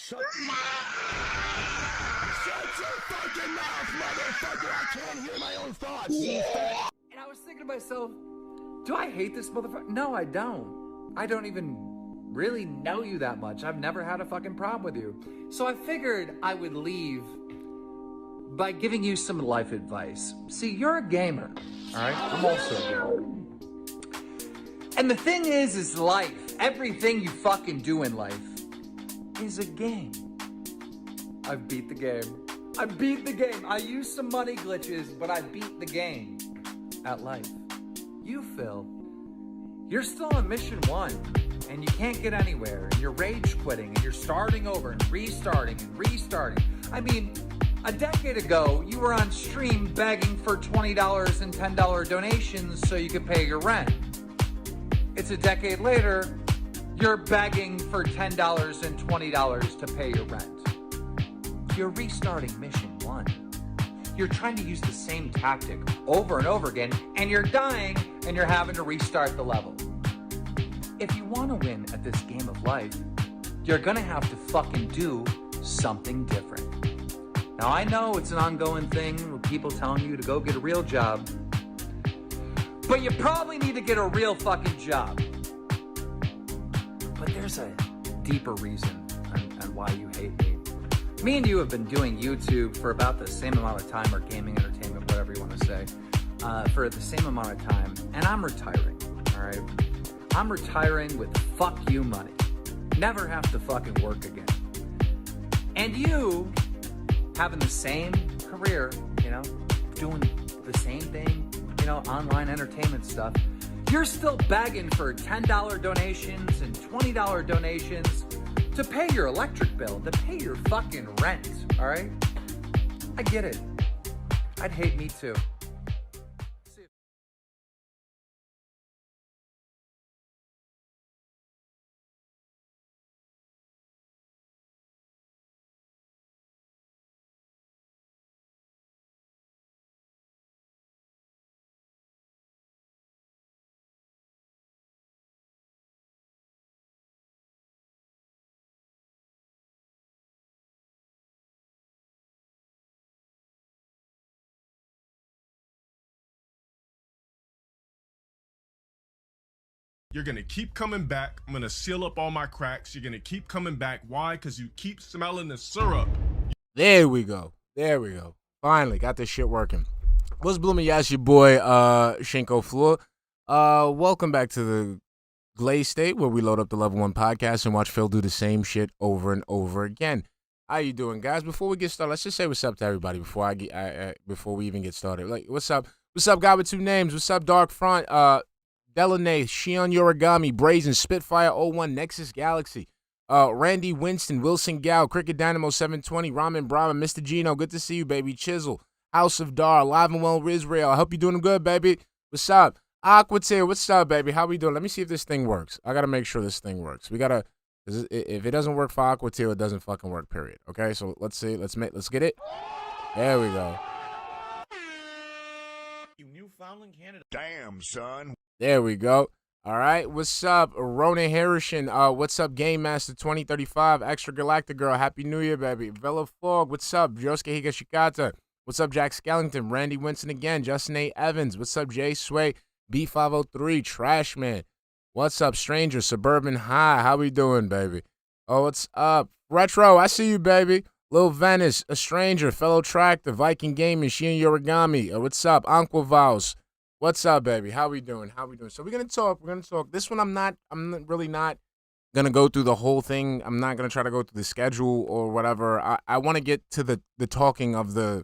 Shut your fucking mouth, motherfucker! I can't hear my own thoughts. And I was thinking to myself, do I hate this motherfucker? No, I don't. I don't even really know you that much. I've never had a fucking problem with you. So I figured I would leave by giving you some life advice. See, you're a gamer, all right? I'm also a gamer. And the thing is life, everything you fucking do in life is a game. I've beat the game. I beat the game. I used some money glitches, but I beat the game at life. You, Phil, you're still on mission 1, and you can't get anywhere, and you're rage quitting, and you're starting over and restarting and restarting. I mean, a decade ago, you were on stream begging for $20 and $10 donations so you could pay your rent. It's a decade later, you're begging for $10 and $20 to pay your rent. You're restarting mission 1. You're trying to use the same tactic over and over again, and you're dying, and you're having to restart the level. If you want to win at this game of life, you're gonna have to fucking do something different. Now, I know it's an ongoing thing with people telling you to go get a real job, but you probably need to get a real fucking job. But there's a deeper reason on why you hate me. Me and you have been doing YouTube for about the same amount of time, or gaming entertainment, whatever you want to say, for the same amount of time, and I'm retiring, all right? I'm retiring with fuck you money. Never have to fucking work again. And you, having the same career, you know, doing the same thing, you know, online entertainment stuff, you're still begging for $10 donations and $20 donations to pay your electric bill, to pay your fucking rent, all right? I get it. I'd hate me too. You're going to keep coming back. I'm going to seal up all my cracks. You're going to keep coming back. Why? Because you keep smelling the syrup. There we go. There we go. Finally, got this shit working. What's blooming? Yes, your boy, Shinko Fleur. Welcome back to the Glaze State, where we load up the Level 1 podcast and watch Phil do the same shit over and over again. How you doing, guys? Before we get started, let's just say what's up to everybody before before we even get started. Like, what's up? What's up, guy with 2 names? What's up, Dark Front? Delaney, Shion Yorigami, Brazen, Spitfire 01, Nexus Galaxy, Randy Winston, Wilson Gal, Cricket Dynamo 720, Ramen Brahma, Mr. Gino, good to see you, baby. Chisel, House of Dar, Live and Well Israel. I hope you're doing good, baby. What's up? Aquatier, what's up, baby? How we doing? Let me see if this thing works. I gotta make sure this thing works. We gotta, if it doesn't work for Aquatier, it doesn't fucking work, period. Okay, so let's see, let's get it. There we go. You Newfoundland, Canada. Damn, son. There we go. All right. What's up, Rona Harrison? What's up, Game Master 2035? Extra Galactic Girl. Happy New Year, baby. Villa Fog. What's up, Josuke Higashikata? What's up, Jack Skellington? Randy Winston again. Justin A. Evans. What's up, Jay Sway? B503. Trashman. What's up, Stranger? Suburban High. How we doing, baby? Oh, what's up? Retro. I see you, baby. Lil Venice. A Stranger. Fellow Tractor. Viking Gaming. Shion Yorigami. What's up? Anquavows. What's up, baby? How we doing? How we doing? So we're gonna talk. This one, I'm really not gonna go through the whole thing. I'm not gonna try to go through the schedule or whatever. I want to get to the talking of the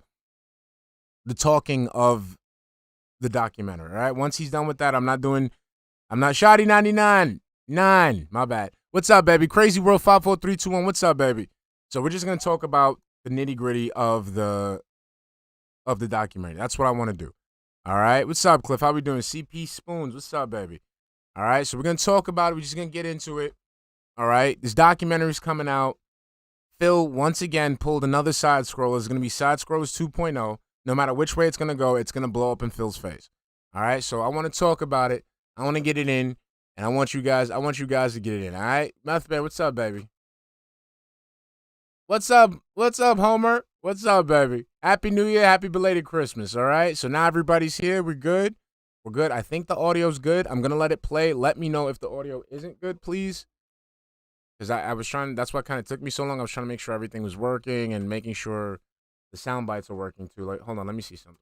documentary. All right. Once he's done with that, I'm not Shoddy 99. My bad. What's up, baby? Crazy World 54321. What's up, baby? So we're just gonna talk about the nitty gritty of the documentary. That's what I want to do. All right. What's up, Cliff? How we doing? CP Spoons. What's up, baby? All right. So we're going to talk about it. We're just going to get into it. All right. This documentary's coming out. Phil, once again, pulled another Sidescroller. It's going to be Sidescrollers 2.0. No matter which way it's going to go, it's going to blow up in Phil's face. All right. So I want to talk about it. I want to get it in. And I want you guys to get it in. All right. Meth Bear, what's up, baby? What's up? What's up, Homer? What's up, baby? Happy New Year. Happy belated Christmas. All right. So now everybody's here. We're good. We're good. I think the audio's good. I'm gonna let it play. Let me know if the audio isn't good, please. Because I was trying. That's what kind of took me so long. I was trying to make sure everything was working and making sure the sound bites are working too. Like, hold on. Let me see something.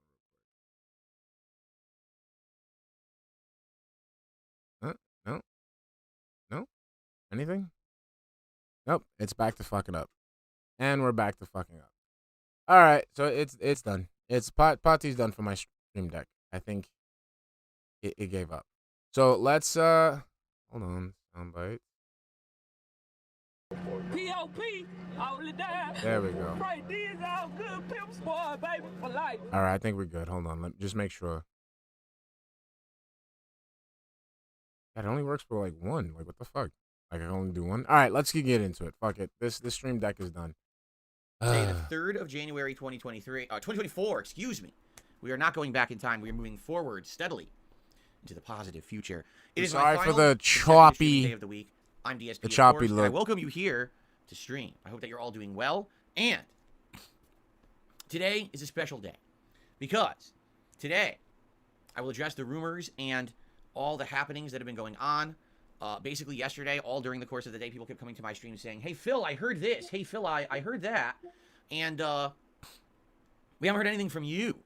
No. No. Anything? Nope. It's back to fucking up. And we're back to fucking up. All right, so it's done. It's Potty's done for my stream deck. I think it gave up. So let's hold on, soundbite. P.O.P. Only die. There we go. Right, these all good pimps, boy, baby, for life. All right, I think we're good. Hold on, let me just make sure. That only works for like one. Like what the fuck? Like I can only do one. All right, let's get into it. Fuck it. This stream deck is done. Today, the 3rd of January, 2024, excuse me. We are not going back in time. We are moving forward steadily into the positive future. It is sorry my for final the choppy day of the week. I'm DSP, the of choppy course, and I look. welcome you here to stream. I hope that you're all doing well. And today is a special day because today I will address the rumors and all the happenings that have been going on. Basically, yesterday, all during the course of the day, people kept coming to my stream saying, hey, Phil, I heard this. Hey, Phil, I heard that. And we haven't heard anything from you.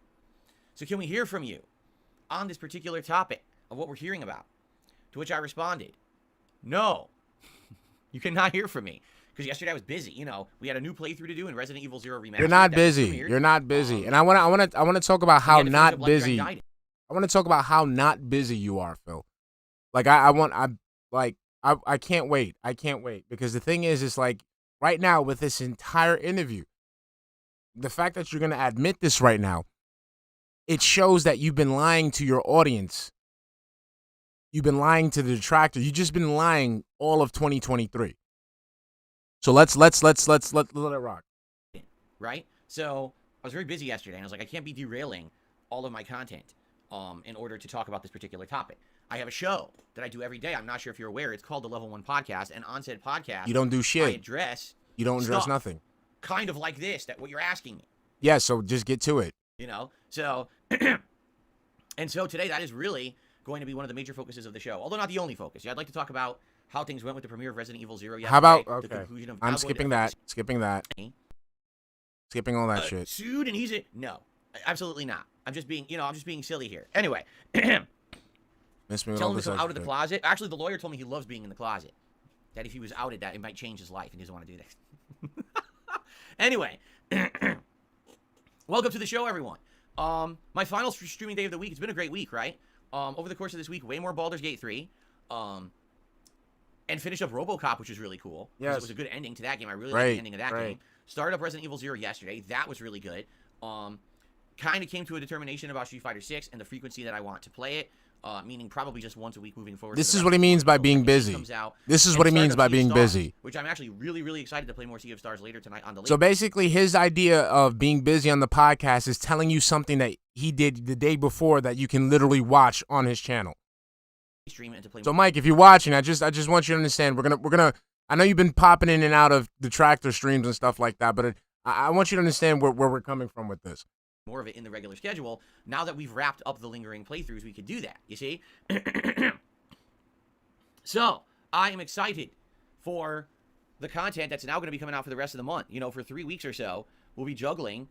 So can we hear from you on this particular topic of what we're hearing about? To which I responded, no, you cannot hear from me. Because yesterday I was busy. You know, we had a new playthrough to do in Resident Evil 0 Remastered. You're not busy. You're not busy. And I want to talk about how not busy. I want to talk about how not busy you are, Phil. Like I can't wait. I can't wait because the thing is like right now with this entire interview, the fact that you're going to admit this right now, it shows that you've been lying to your audience. You've been lying to the detractor. You've just been lying all of 2023. So let's let it rock. Right? So I was very busy yesterday and I was like, I can't be derailing all of my content in order to talk about this particular topic. I have a show that I do every day. I'm not sure if you're aware. It's called the Level 1 Podcast. And on said podcast, you don't do shit. I address You don't address stuff nothing. kind of like this, that what you're asking me. Yeah, so just get to it. You know? So, and so today that is really going to be one of the major focuses of the show. Although not the only focus. Yeah, I'd like to talk about how things went with the premiere of Resident Evil 0 yesterday. How about, The okay. conclusion of I'm skipping that. Skipping all that shit. Sued and he's a, no, absolutely not. I'm just being, I'm just being silly here. Anyway. Miss me with Tell all him to this come extra out of the shit. closet. Actually, the lawyer told me he loves being in the closet. That if he was outed, that it might change his life, and he doesn't want to do this. Anyway, welcome to the show, everyone. My final streaming day of the week. It's been a great week, right? Over the course of this week, way more Baldur's Gate 3. And finished up RoboCop, which was really cool. Yes. It was a good ending to that game. I really liked the ending of that right. game. Started up Resident Evil 0 yesterday. That was really good. Kind of came to a determination about Street Fighter 6 and the frequency that I want to play it. Meaning probably just once a week moving forward. This is what he means by being busy. This is what he means by being busy. Which I'm actually really, really excited to play more Sea of Stars later tonight on the late. So basically, his idea of being busy on the podcast is telling you something that he did the day before that you can literally watch on his channel. Stream it and to play So more. Mike, if you're watching, I just want you to understand we're gonna. I know you've been popping in and out of the tractor streams and stuff like that, but I want you to understand where we're coming from with this. More of it in the regular schedule. Now that we've wrapped up the lingering playthroughs, we could do that, you see? So, I am excited for the content that's now going to be coming out for the rest of the month. You know, for 3 weeks or so, we'll be juggling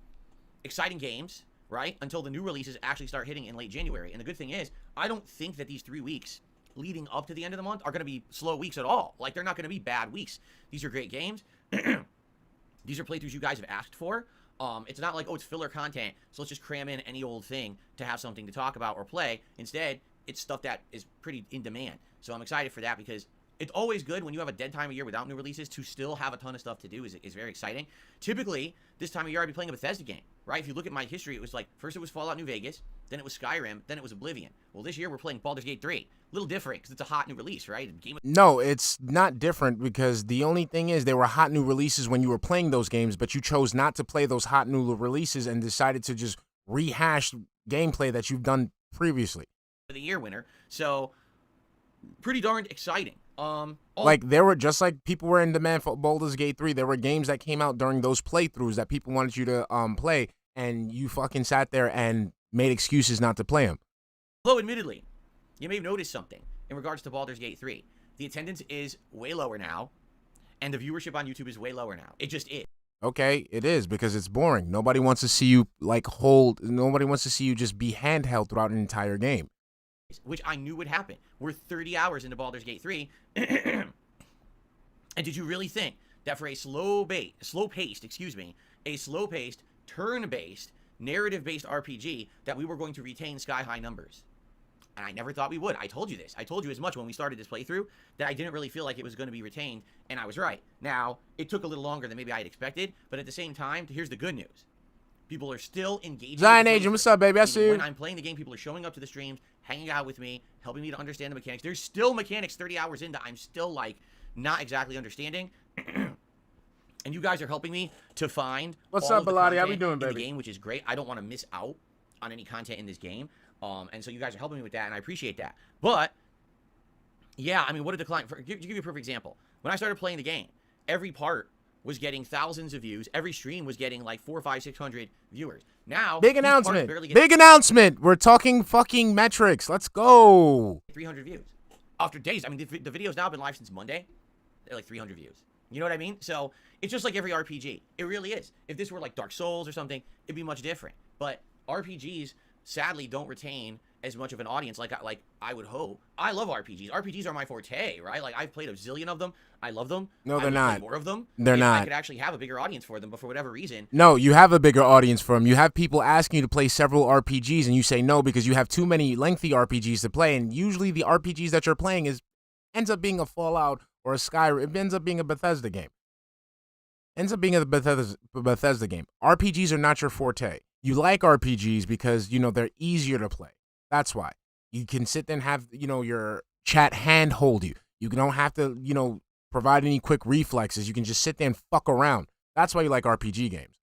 exciting games, right? Until the new releases actually start hitting in late January. And the good thing is, I don't think that these 3 weeks leading up to the end of the month are going to be slow weeks at all. Like, they're not going to be bad weeks. These are great games. These are playthroughs you guys have asked for. It's not like, oh, it's filler content, so let's just cram in any old thing to have something to talk about or play. Instead, it's stuff that is pretty in demand. So I'm excited for that because it's always good when you have a dead time of year without new releases to still have a ton of stuff to do is very exciting. Typically, this time of year I'd be playing a Bethesda game, right? If you look at my history, it was like, first it was Fallout New Vegas, then it was Skyrim, then it was Oblivion. Well, this year we're playing Baldur's Gate 3. A little different because it's a hot new release, right? No, it's not different because the only thing is they were hot new releases when you were playing those games, but you chose not to play those hot new releases and decided to just rehash gameplay that you've done previously. The year winner. So, pretty darn exciting. Like, there were, just like people were in demand for Baldur's Gate 3, there were games that came out during those playthroughs that people wanted you to play, and you fucking sat there and made excuses not to play them. Although, admittedly, you may have noticed something in regards to Baldur's Gate 3. The attendance is way lower now, and the viewership on YouTube is way lower now. It just is. Okay, it is, because it's boring. Nobody wants to see you, nobody wants to see you just be handheld throughout an entire game. Which I knew would happen. We're 30 hours into Baldur's Gate 3. And did you really think that for a slow-paced, turn-based, narrative-based RPG that we were going to retain sky-high numbers? And I never thought we would. I told you this. I told you as much when we started this playthrough that I didn't really feel like it was going to be retained, and I was right. Now, it took a little longer than maybe I had expected, but at the same time, here's the good news. People are still engaging. Zion Agent, what's up, baby? I see you. When I'm playing the game, people are showing up to the streams, hanging out with me, helping me to understand the mechanics. There's still mechanics 30 hours into I'm still, like, not exactly understanding. And you guys are helping me to find what's up, Bilotti? How we doing, in baby? the game, which is great. I don't want to miss out on any content in this game. And so you guys are helping me with that, and I appreciate that. But, yeah, I mean, what a decline. To give you a perfect example, when I started playing the game, every part was getting thousands of views. Every stream was getting like 400, 500, 600 viewers. Now, big announcement. Big announcement. We're talking fucking metrics. Let's go. 300 views. After days. I mean, the video's now been live since Monday. They're like 300 views. You know what I mean? So, it's just like every RPG. It really is. If this were like Dark Souls or something, it'd be much different. But RPGs sadly don't retain as much of an audience like I would hope. I love RPGs. RPGs are my forte, right? Like, I've played a zillion of them. I love them. No, they're not. More of them. They're not. I could actually have a bigger audience for them, but for whatever reason. No, you have a bigger audience for them. You have people asking you to play several RPGs, and you say no because you have too many lengthy RPGs to play. And usually the RPGs that you're playing ends up being a Fallout or a Skyrim. It ends up being a Bethesda game. Ends up being a Bethesda game. RPGs are not your forte. You like RPGs because, you know, they're easier to play. That's why. You can sit there and have, you know, your chat hand hold you. You don't have to, you know, provide any quick reflexes. You can just sit there and fuck around. That's why you like RPG games.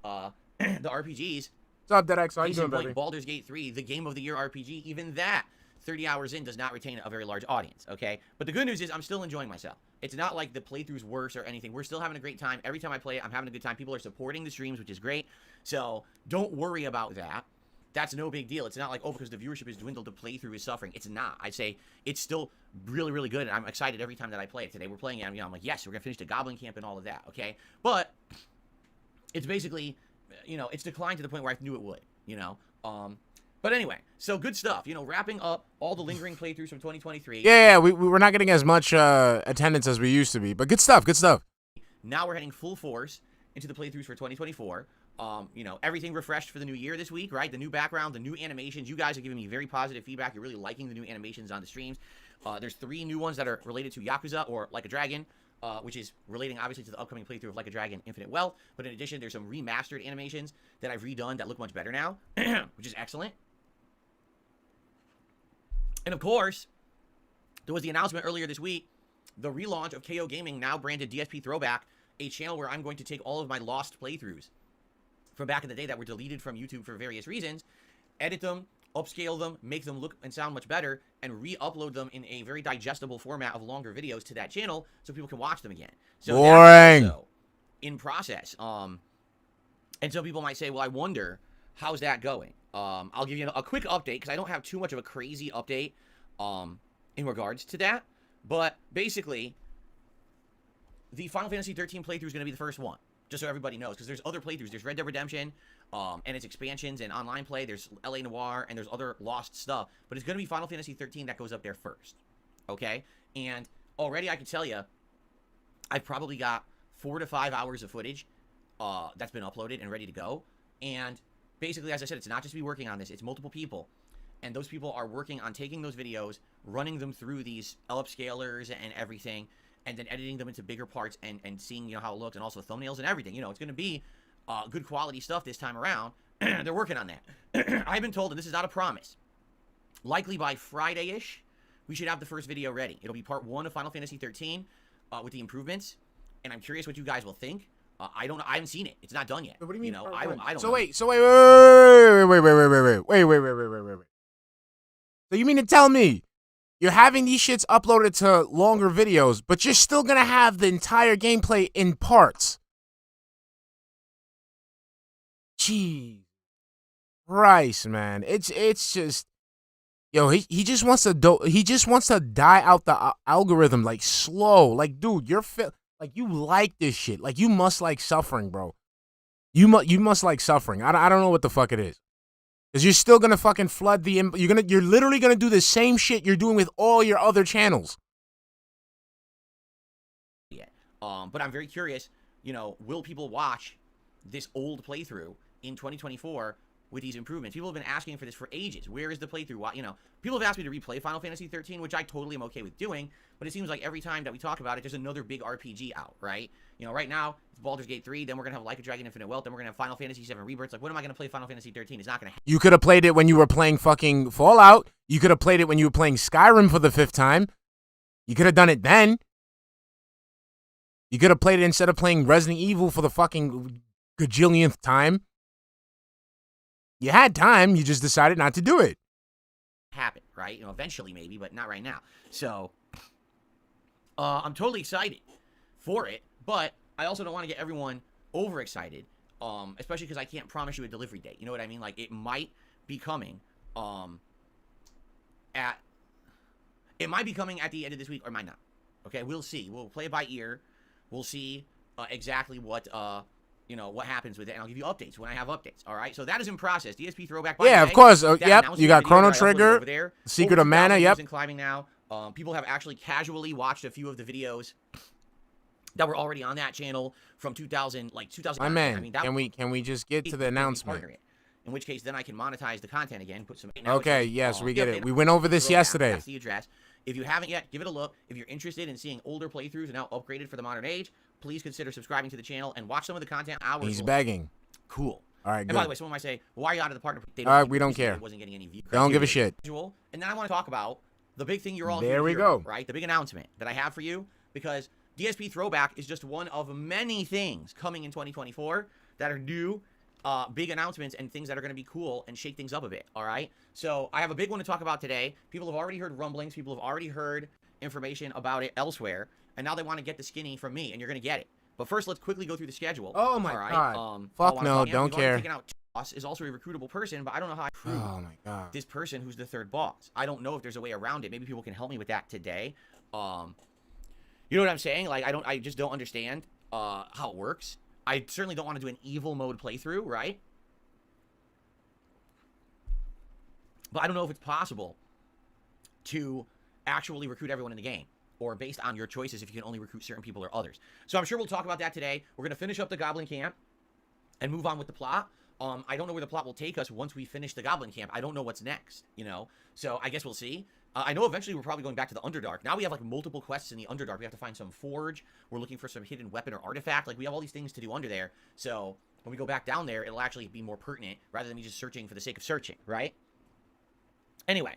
The RPGs. What's up, Dedex? How you doing, baby? Baldur's Gate 3, the Game of the Year RPG, even that 30 hours in does not retain a very large audience, okay? But the good news is I'm still enjoying myself. It's not like the playthrough's worse or anything. We're still having a great time. Every time I play it, I'm having a good time. People are supporting the streams, which is great. So don't worry about that. That's no big deal. It's not like, oh, because the viewership is dwindled, the playthrough is suffering. It's not. I'd say it's still really, really good, and I'm excited every time that I play it. Today we're playing it, and, you know, I'm like, yes, we're going to finish the Goblin Camp and all of that, okay? But it's basically, you know, it's declined to the point where I knew it would, you know? But anyway, so good stuff. You know, wrapping up all the lingering playthroughs from 2023. Yeah, we're not getting as much attendance as we used to be, but good stuff, good stuff. Now we're heading full force into the playthroughs for 2024. You know, everything refreshed for the new year this week, right? The new background, the new animations. You guys are giving me very positive feedback. You're really liking the new animations on the streams. There's 3 new ones that are related to Yakuza or Like a Dragon, which is relating obviously to the upcoming playthrough of Like a Dragon Infinite Wealth. But in addition, there's some remastered animations that I've redone that look much better now, which is excellent. And of course, there was the announcement earlier this week, the relaunch of KO Gaming, now branded DSP Throwback, a channel where I'm going to take all of my lost playthroughs from back in the day that were deleted from YouTube for various reasons, edit them, upscale them, make them look and sound much better, and re-upload them in a very digestible format of longer videos to that channel so people can watch them again. So boring. That's also in process. And some people might say, well, I wonder, how's that going? I'll give you a quick update because I don't have too much of a crazy update in regards to that. But basically, the Final Fantasy 13 playthrough is going to be the first one, just so everybody knows, because there's other playthroughs. There's Red Dead Redemption and its expansions and online play. There's LA Noire, and there's other lost stuff. But it's going to be Final Fantasy 13 that goes up there first, okay? And already I can tell you, I've probably got 4 to 5 hours of footage that's been uploaded and ready to go. And basically, as I said, it's not just me working on this. It's multiple people. And those people are working on taking those videos, running them through these upscalers and everything, and then editing them into bigger parts and seeing, you know, how it looks, and also thumbnails and everything. You know, it's going to be good quality stuff this time around. They're working on that. I've been told, and this is not a promise, likely by Friday-ish, we should have the first video ready. It'll be part 1 of Final Fantasy 13 with the improvements, and I'm curious what you guys will think. I don't know. I haven't seen it. It's not done yet. What do you mean? You know, I don't know. So wait. So you mean to tell me You're having these shits uploaded to longer videos, but you're still gonna have the entire gameplay in parts. Jeez. Christ, man. It's just, yo, he just wants to die out the algorithm like slow. Like, dude, like, you like this shit. Like, you must like suffering, bro. You must like suffering. I don't know what the fuck it is. Cause you're still gonna fucking flood the you're literally gonna do the same shit you're doing with all your other channels. Yeah. But I'm very curious, you know, will people watch this old playthrough in 2024 with these improvements? People have been asking for this for ages. Where is the playthrough? Why, you know, people have asked me to replay Final Fantasy 13, which I totally am okay with doing, but it seems like every time that we talk about it, there's another big RPG out, right? You know, right now, it's Baldur's Gate 3, then we're going to have Like a Dragon Infinite Wealth, then we're going to have Final Fantasy 7 Rebirth. Like, when am I going to play Final Fantasy 13? It's not going to happen. You could have played it when you were playing fucking Fallout. You could have played it when you were playing Skyrim for the 5th time. You could have done it then. You could have played it instead of playing Resident Evil for the fucking gajillionth time. You had time, you just decided not to do it. Happen, right? You know, eventually maybe, but not right now. So, I'm totally excited for it, but I also don't want to get everyone overexcited, especially because I can't promise you a delivery date. You know what I mean? Like, it might be coming at the end of this week, or it might not. Okay, we'll see. We'll play it by ear. We'll see exactly what you know, what happens with it, and I'll give you updates when I have updates. All right, so that is in process. DSP throwback. Yeah, of course. Yep, you got Chrono Trigger, Secret of Mana. Yep. And climbing now. People have actually casually watched a few of the videos that were already on that channel from 2000. My man, I mean, can we just get to the announcement? In which case, then I can monetize the content again. Put some. Okay, yes, we get it. We went over this yesterday. That's the address. If you haven't yet, give it a look. If you're interested in seeing older playthroughs and now upgraded for the modern age, please consider subscribing to the channel and watch some of the content. He's begging. Cool. All right, and good. by the way, someone might say, well, why are you out of the partner? All right, we don't care. Wasn't getting any views. Don't give a shit. And then I want to talk about the big thing you're all there we here, go. Right? The big announcement that I have for you, because DSP Throwback is just one of many things coming in 2024 that are new, big announcements and things that are going to be cool and shake things up a bit. All right. So I have a big one to talk about today. People have already heard rumblings. People have already heard information about it elsewhere, and now they want to get the skinny from me, and you're going to get it. But first, let's quickly go through the schedule. Oh my god! Fuck no, don't care. Taken out boss is also a recruitable person, but I don't know how I prove my god this person who's the third boss. I don't know if there's a way around it. Maybe people can help me with that today. You know what I'm saying? Like, I just don't understand how it works. I certainly don't want to do an evil mode playthrough, right? But I don't know if it's possible to actually recruit everyone in the game, or based on your choices if you can only recruit certain people or others. So I'm sure we'll talk about that today. We're going to finish up the Goblin Camp and move on with the plot. I don't know where the plot will take us once we finish the Goblin Camp. I don't know what's next, you know? So I guess we'll see. I know eventually we're probably going back to the Underdark. Now we have, like, multiple quests in the Underdark. We have to find some forge. We're looking for some hidden weapon or artifact. Like, we have all these things to do under there. So when we go back down there, it'll actually be more pertinent rather than me just searching for the sake of searching, right? Anyway,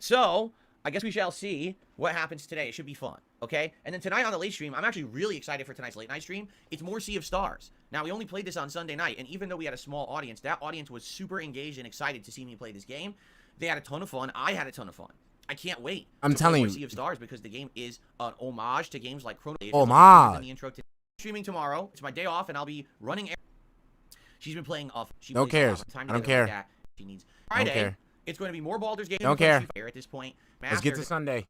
so I guess we shall see what happens today. It should be fun, okay? And then tonight on the late stream, I'm actually really excited for tonight's late night stream. It's more Sea of Stars. Now, we only played this on Sunday night, and even though we had a small audience, that audience was super engaged and excited to see me play this game. They had a ton of fun. I had a ton of fun. I can't wait. I'm telling you, Sea of Stars, because the game is an homage to games like Chrono Trigger. Homage. In the intro to streaming tomorrow. It's my day off, and I'll be running. She's been playing off. No cares. I don't care. Like she needs Friday. Don't care. It's going to be more Baldur's Gate. Don't care. At this point. Let's get to Sunday.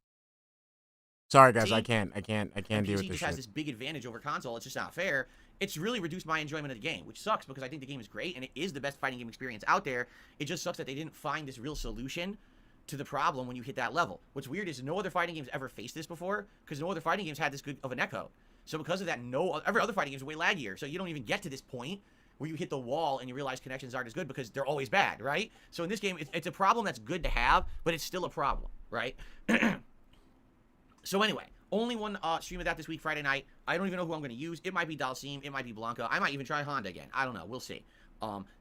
Sorry, guys. I can't deal with this just shit. has this big advantage over console. It's just not fair. It's really reduced my enjoyment of the game, which sucks because I think the game is great and it is the best fighting game experience out there. It just sucks that they didn't find this real solution to the problem when you hit that level. What's weird is no other fighting games ever faced this before, because no other fighting games had this good of an echo. So because of that, every other fighting game is way laggier. So you don't even get to this point where you hit the wall and you realize connections aren't as good because they're always bad, right? So in this game, it's a problem that's good to have, but it's still a problem, right? So anyway, only one stream of that this week, Friday night. I don't even know who I'm going to use. It might be Dalsim. It might be Blanca. I might even try Honda again. I don't know. We'll see.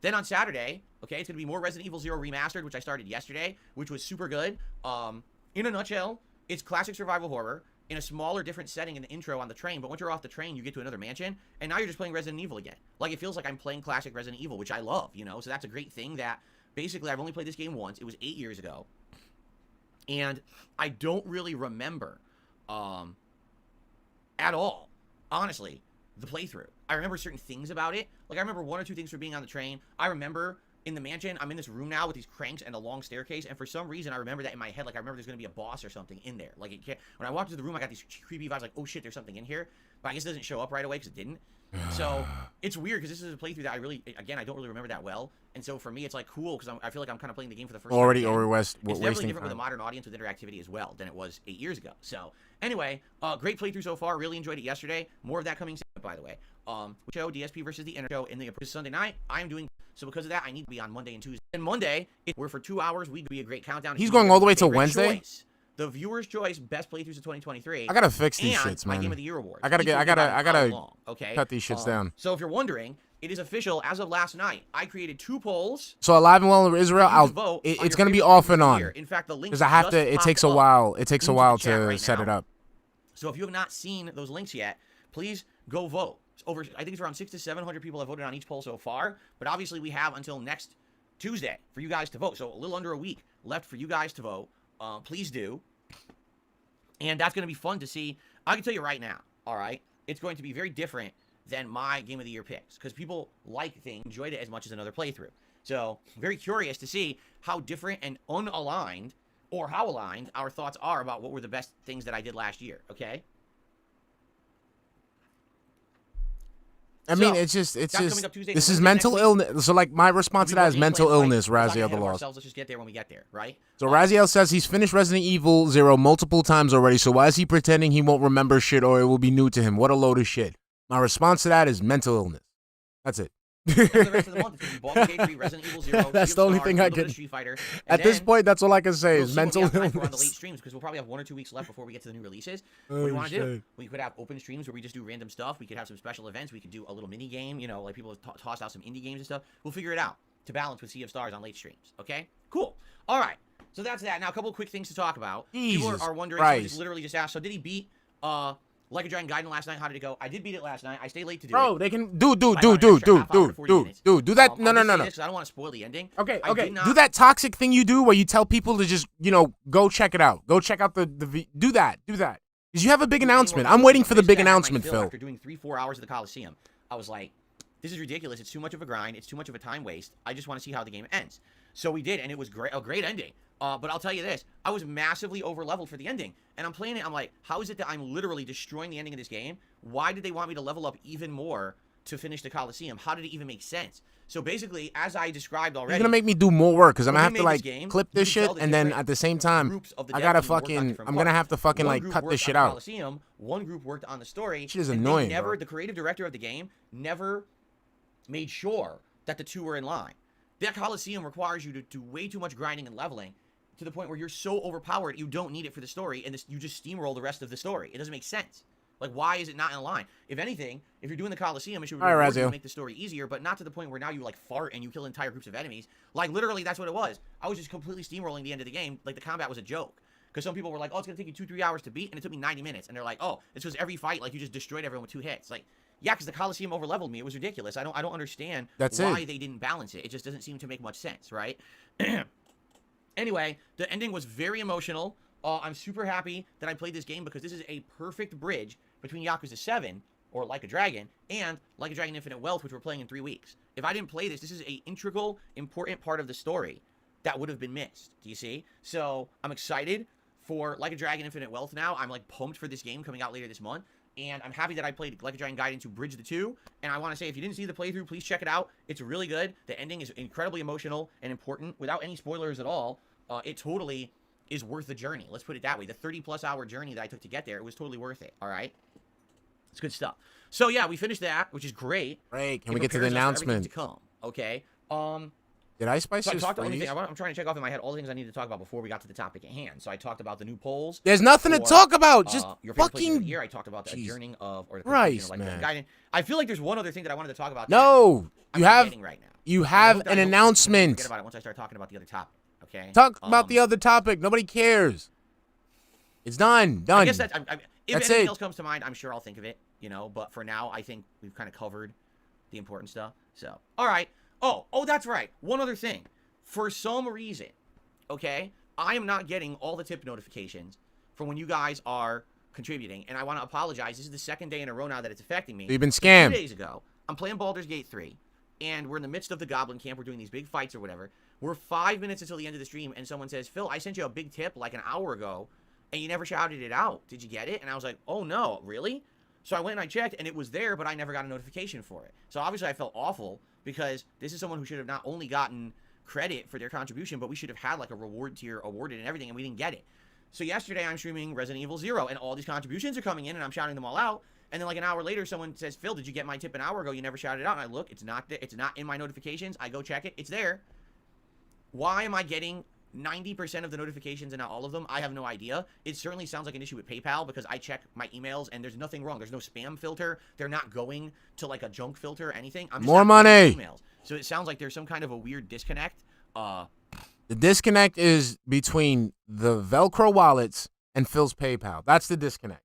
Then on Saturday, okay, it's going to be more Resident Evil 0 Remastered, which I started yesterday, which was super good. In a nutshell, it's classic survival horror in a smaller, different setting in the intro on the train, but once you're off the train, you get to another mansion, and now you're just playing Resident Evil again. Like, it feels like I'm playing classic Resident Evil, which I love, you know? So that's a great thing that, basically, I've only played this game once. It was 8 years ago. And I don't really remember at all, honestly, the playthrough. I remember certain things about it. Like, I remember 1 or 2 things for being on the train. I remember in the mansion, I'm in this room now with these cranks and a long staircase, and for some reason, I remember that in my head. Like, I remember there's going to be a boss or something in there. Like, when I walked into the room, I got these creepy vibes, like, oh shit, there's something in here. But I guess it doesn't show up right away because it didn't. So it's weird because this is a playthrough that I really, again, I don't really remember that well. And so for me, it's like cool because I feel like I'm kind of playing the game for the first time. Already again. or It's definitely wasting different with a time. modern audience with interactivity as well than it was 8 years ago. So anyway, great playthrough so far. Really enjoyed it yesterday. More of that coming soon, by the way. Show DSP versus the Inner Show in the Sunday night. I'm doing so because of that. I need to be on Monday and Tuesday. And Monday, we're for 2 hours. We'd be a great countdown. He's going all the way till Wednesday. Choice. The viewer's choice best playthroughs of 2023. I gotta fix these and shits, my man. Game of the Year award. I gotta okay? cut these shits down. So if you're wondering, it is official as of last night. I created 2 polls. So Alive and Well in Israel, You can vote on it's your gonna be favorite off and playthrough of on the year. In fact, the link because I have to. It takes a while. It takes a while to set it up. So if you have not seen those links yet, please go vote. I think it's around 600 to 700 people have voted on each poll so far. But obviously, we have until next Tuesday for you guys to vote. So a little under a week left for you guys to vote. Please do. And that's going to be fun to see. I can tell you right now, all right? It's going to be very different than my Game of the Year picks because people like things, enjoyed it as much as another playthrough. So very curious to see how different and unaligned or how aligned our thoughts are about what were the best things that I did last year, okay? I mean, it's just Tuesday, this is Wednesday mental next week. illness. So like my response to that is mental illness. Raziel the lost. Let's just get there when we get there, right? So Raziel says he's finished Resident Evil 0 multiple times already. So why is he pretending he won't remember shit or it will be new to him? What a load of shit. My response to that is mental illness. That's it. For the rest of the month, it's gonna be Baldur's Gate 3, Resident Evil 0. That's the only thing I can. Street Fighter, At this point, that's all I can say we'll is see what mental we have time illness. for on the late streams because we'll probably have 1 or 2 weeks left before we get to the new releases. What do Oh, you want to do? shit. We could have open streams where we just do random stuff. We could have some special events. We could do a little mini game. You know, like people have tossed out some indie games and stuff. We'll figure it out to balance with Sea of Stars on late streams. Okay? Cool. All right. So that's that. Now, a couple of quick things to talk about. People Jesus are wondering. Christ. Someone just literally just asked. So did he beat Like a Dragon Gaiden last night? How did it go? I did beat it last night. I stayed late to do it. Bro, they can I do got an extra half hour to 40 minutes. do that. No. I'll just say this 'cause I don't want to spoil the ending. Okay, I okay. did not- Do that toxic thing you do where you tell people to just, go check it out. Go check out do that. Because you have a big announcement. I'm waiting for the big announcement, Phil. After doing 3-4 hours of the Coliseum, I was like, this is ridiculous. It's too much of a grind. It's too much of a time waste. I just want to see how the game ends. So we did, and it was a great ending. But I'll tell you this, I was massively over-leveled for the ending. And I'm playing it, I'm like, how is it that I'm literally destroying the ending of this game? Why did they want me to level up even more to finish the Coliseum? How did it even make sense? So basically, as I described already... You're going to make me do more work because I'm going to when have we to, made this game, clip this you shit, tell the and then different at the same time, groups of the I dev got to team worked on fucking, different I'm going to have to parts. fucking, One group cut worked this on shit the out. Coliseum, one group worked on the story. Shit is and they annoying, never, bro. the creative director of the game never made sure that the two were in line. That Coliseum requires you to do way too much grinding and leveling to the point where you're so overpowered you don't need it for the story, and you just steamroll the rest of the story. It doesn't make sense. Like, why is it not in line? If anything, if you're doing the Coliseum, it should All right, reward you to Razio. make the story easier, but not to the point where now you, like, fart and you kill entire groups of enemies. Like, literally, that's what it was. I was just completely steamrolling the end of the game. Like, the combat was a joke. Because some people were like, oh, it's going to take you 2-3 hours to beat, and it took me 90 minutes. And they're like, oh, it's because every fight, like, you just destroyed everyone with 2 hits. Like, yeah, because the Coliseum overleveled me. It was ridiculous. I don't understand why they didn't balance it. It just doesn't seem to make much sense, right? Anyway, the ending was very emotional. I'm super happy that I played this game because this is a perfect bridge between Yakuza 7, or Like a Dragon, and Like a Dragon Infinite Wealth, which we're playing in 3 weeks. If I didn't play this, this is an integral, important part of the story that would have been missed. Do you see? So I'm excited for Like a Dragon Infinite Wealth now. I'm like pumped for this game coming out later this month. And I'm happy that I played Like a Dragon Gaiden to bridge the two. And I want to say, if you didn't see the playthrough, please check it out. It's really good. The ending is incredibly emotional and important. Without any spoilers at all, it totally is worth the journey. Let's put it that way. The 30-plus hour journey that I took to get there, it was totally worth it. All right? It's good stuff. So, yeah, we finished that, which is great. Great. Can It we get to the prepares us for everything announcement? to come. Okay? Did Ice Spice So I just talked the only freeze? thing, I'm trying to check off in my head all the things I need to talk about before we got to the topic at hand. So I talked about the new polls. There's nothing to for, talk about. Just your favorite places of fucking... the year. I talked about the Jeez. adjourning of or the Christ, completion of man. Gaiden. I feel like there's one other thing that I wanted to talk about. No. I'm You have forgetting right now. you And I have hope that an I don't announcement. Forget about it once I start talking about the other topic. Okay. Talk about the other topic. Nobody cares. It's done. Done. I guess that's. If That's anything it. else comes to mind, I'm sure I'll think of it. You know, but for now, I think we've kind of covered the important stuff. So, all right. Oh, that's right. One other thing. For some reason, okay, I am not getting all the tip notifications from when you guys are contributing, and I want to apologize. This is the second day in a row now that it's affecting me. You've been scammed. 2 days ago, I'm playing Baldur's Gate 3, and we're in the midst of the Goblin Camp. We're doing these big fights or whatever. We're 5 minutes until the end of the stream, and someone says, Phil, I sent you a big tip like an hour ago, and you never shouted it out. Did you get it? And I was like, oh, no, really? So I went and I checked, and it was there, but I never got a notification for it. So obviously I felt awful, because this is someone who should have not only gotten credit for their contribution, but we should have had like a reward tier awarded and everything, and we didn't get it. So yesterday I'm streaming Resident Evil 0, and all these contributions are coming in, and I'm shouting them all out. And then like an hour later, someone says, Phil, did you get my tip an hour ago? You never shouted it out. And I look, it's not in my notifications. I go check it. It's there. Why am I getting 90% of the notifications and not all of them? I have no idea. It certainly sounds like an issue with PayPal, because I check my emails and there's nothing wrong. There's no spam filter. They're not going to like a junk filter or anything. I'm just More not getting money. emails. So it sounds like there's some kind of a weird disconnect. The disconnect is between the Velcro wallets and Phil's PayPal. That's the disconnect.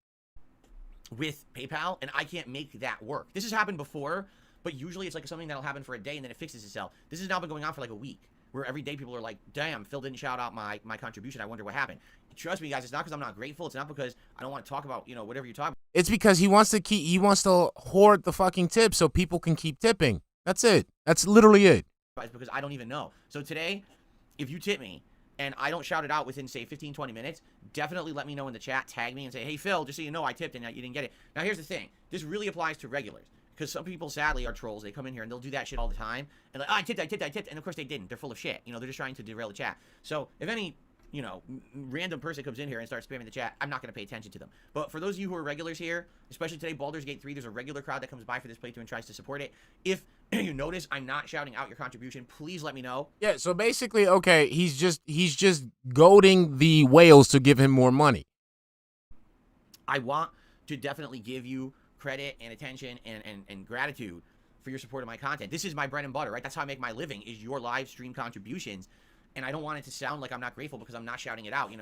With PayPal, and I can't make that work. This has happened before, but usually it's like something that'll happen for a day and then it fixes itself. This has now been going on for like a week, where every day people are like, damn, Phil didn't shout out my contribution. I wonder what happened. Trust me, guys, it's not because I'm not grateful. It's not because I don't want to talk about, whatever you're talking about. It's because he wants to hoard the fucking tips so people can keep tipping. That's it. That's literally it. It's because I don't even know. So today, if you tip me and I don't shout it out within, say, 15, 20 minutes, definitely let me know in the chat, tag me, and say, hey, Phil, just so you know, I tipped and you didn't get it. Now, here's the thing. This really applies to regulars, because some people, sadly, are trolls. They come in here and they'll do that shit all the time. And like, oh, I tipped. And, of course, they didn't. They're full of shit. They're just trying to derail the chat. So if any, random person comes in here and starts spamming the chat, I'm not going to pay attention to them. But for those of you who are regulars here, especially today, Baldur's Gate 3, there's a regular crowd that comes by for this playthrough and tries to support it. If you notice I'm not shouting out your contribution, please let me know. Yeah, so basically, okay, he's just goading the whales to give him more money. I want to definitely give you credit and attention and gratitude for your support of my content. This is my bread and butter, right? That's how I make my living, is your live stream contributions. And I don't want it to sound like I'm not grateful because I'm not shouting it out,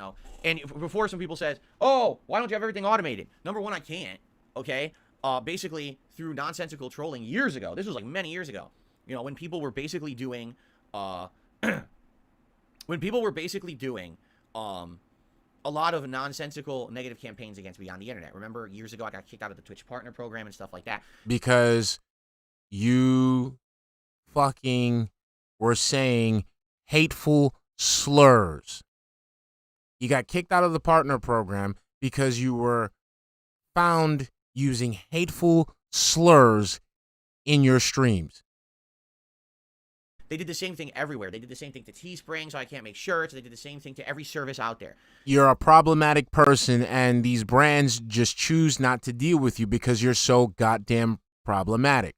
And before some people says, oh, why don't you have everything automated? Number one, I can't, okay? Basically, through nonsensical trolling years ago, this was like many years ago, when people were basically doing, a lot of nonsensical negative campaigns against me on the internet. Remember, years ago, I got kicked out of the Twitch partner program and stuff like that. Because you fucking were saying hateful slurs. You got kicked out of the partner program because you were found using hateful slurs in your streams. They did the same thing everywhere. They did the same thing to Teespring, so I can't make shirts. They did the same thing to every service out there. You're a problematic person, and these brands just choose not to deal with you because you're so goddamn problematic.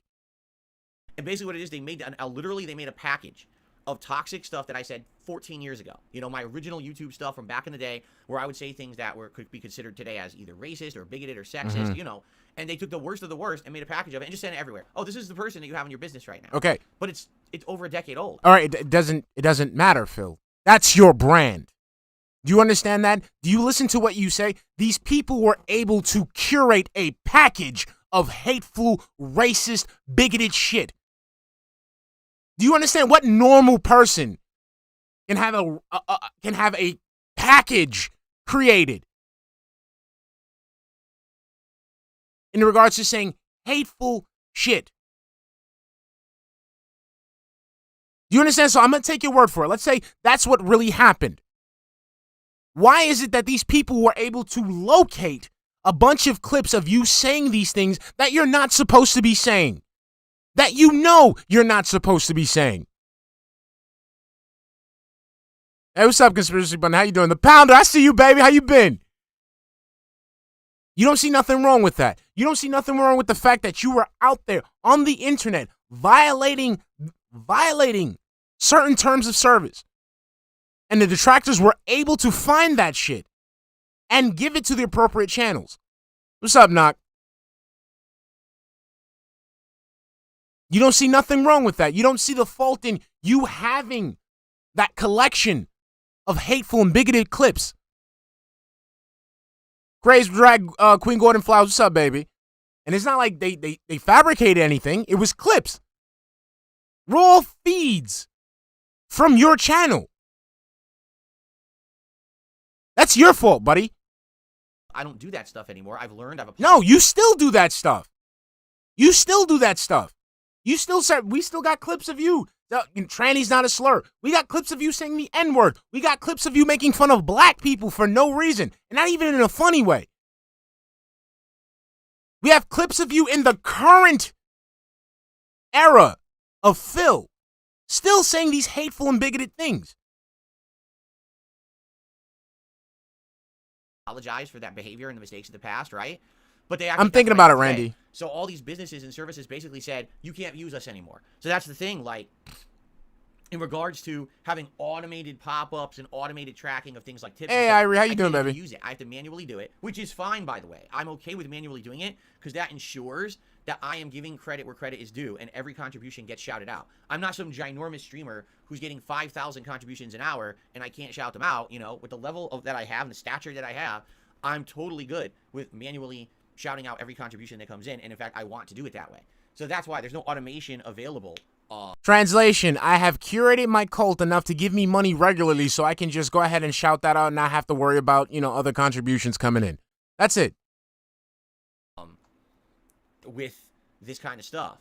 And basically what it is, they made a package of toxic stuff that I said 14 years ago. My original YouTube stuff from back in the day, where I would say things that could be considered today as either racist or bigoted or sexist, and they took the worst of the worst and made a package of it and just sent it everywhere. Oh, this is the person that you have in your business right now. Okay. But it's over a decade old. All right, it doesn't matter, Phil. That's your brand. Do you understand that? Do you listen to what you say? These people were able to curate a package of hateful, racist, bigoted shit. Do you understand what normal person can have a package created in regards to saying hateful shit? Do you understand? So I'm going to take your word for it. Let's say that's what really happened. Why is it that these people were able to locate a bunch of clips of you saying these things that you're not supposed to be saying? That you're not supposed to be saying? Hey, what's up, Conspiracy Bun? How you doing? The Pounder, I see you, baby. How you been? You don't see nothing wrong with that. You don't see nothing wrong with the fact that you were out there on the internet violating certain terms of service. And the detractors were able to find that shit and give it to the appropriate channels. What's up, Knock? You don't see nothing wrong with that. You don't see the fault in you having that collection of hateful and bigoted clips. Grace Drag Queen Gordon Flowers, what's up, baby? And it's not like they fabricated anything. It was clips. Raw feeds from your channel. That's your fault, buddy. I don't do that stuff anymore. I've learned. No, you still do that stuff. You still do that stuff. You still say, we still got clips of you. Tranny's not a slur. We got clips of you saying the N-word. We got clips of you making fun of black people for no reason, and not even in a funny way. We have clips of you in the current era of Phil still saying these hateful and bigoted things. Apologize for that behavior and the mistakes of the past, right? But they I'm thinking about it, Randy. So all these businesses and services basically said, you can't use us anymore. So that's the thing, like, in regards to having automated pop-ups and automated tracking of things like tips. Hey, Irie, how you doing, baby? Use it. I have to manually do it, which is fine, by the way. I'm okay with manually doing it because that ensures that I am giving credit where credit is due and every contribution gets shouted out. I'm not some ginormous streamer who's getting 5,000 contributions an hour and I can't shout them out. You know, with the level of that I have and the stature that I have, I'm totally good with manually shouting out every contribution that comes in. And in fact, I want to do it that way. So that's why there's no automation available. Translation, I have curated my cult enough to give me money regularly so I can just go ahead and shout that out and not have to worry about, you know, other contributions coming in. That's it. With this kind of stuff.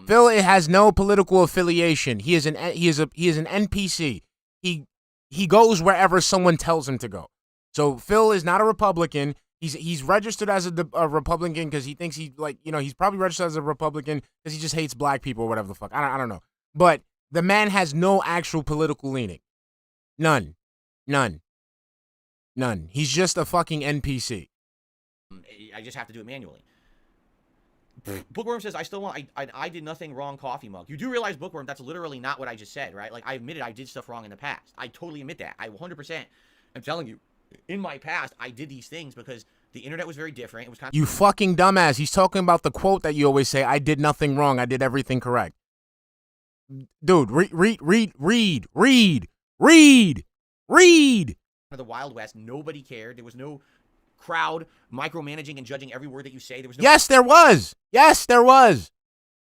Phil has no political affiliation. He is an NPC. He goes wherever someone tells him to go. So Phil is not a Republican. He's registered as a Republican because he thinks he's probably registered as a Republican because he just hates black people or whatever the fuck. I don't know. But the man has no actual political leaning. None. He's just a fucking NPC. I just have to do it manually. Bookworm says, I still want, I did nothing wrong, coffee mug. You do realize, Bookworm, that's literally not what I just said, right? Like, I admitted I did stuff wrong in the past. I totally admit that. I 100% am telling you, in my past, I did these things because the internet was very different. It was kind of... You fucking dumbass. He's talking about the quote that you always say, I did nothing wrong. I did everything correct. Dude, read. The Wild West, nobody cared. There was no crowd micromanaging and judging every word that you say. There was no... Yes, there was.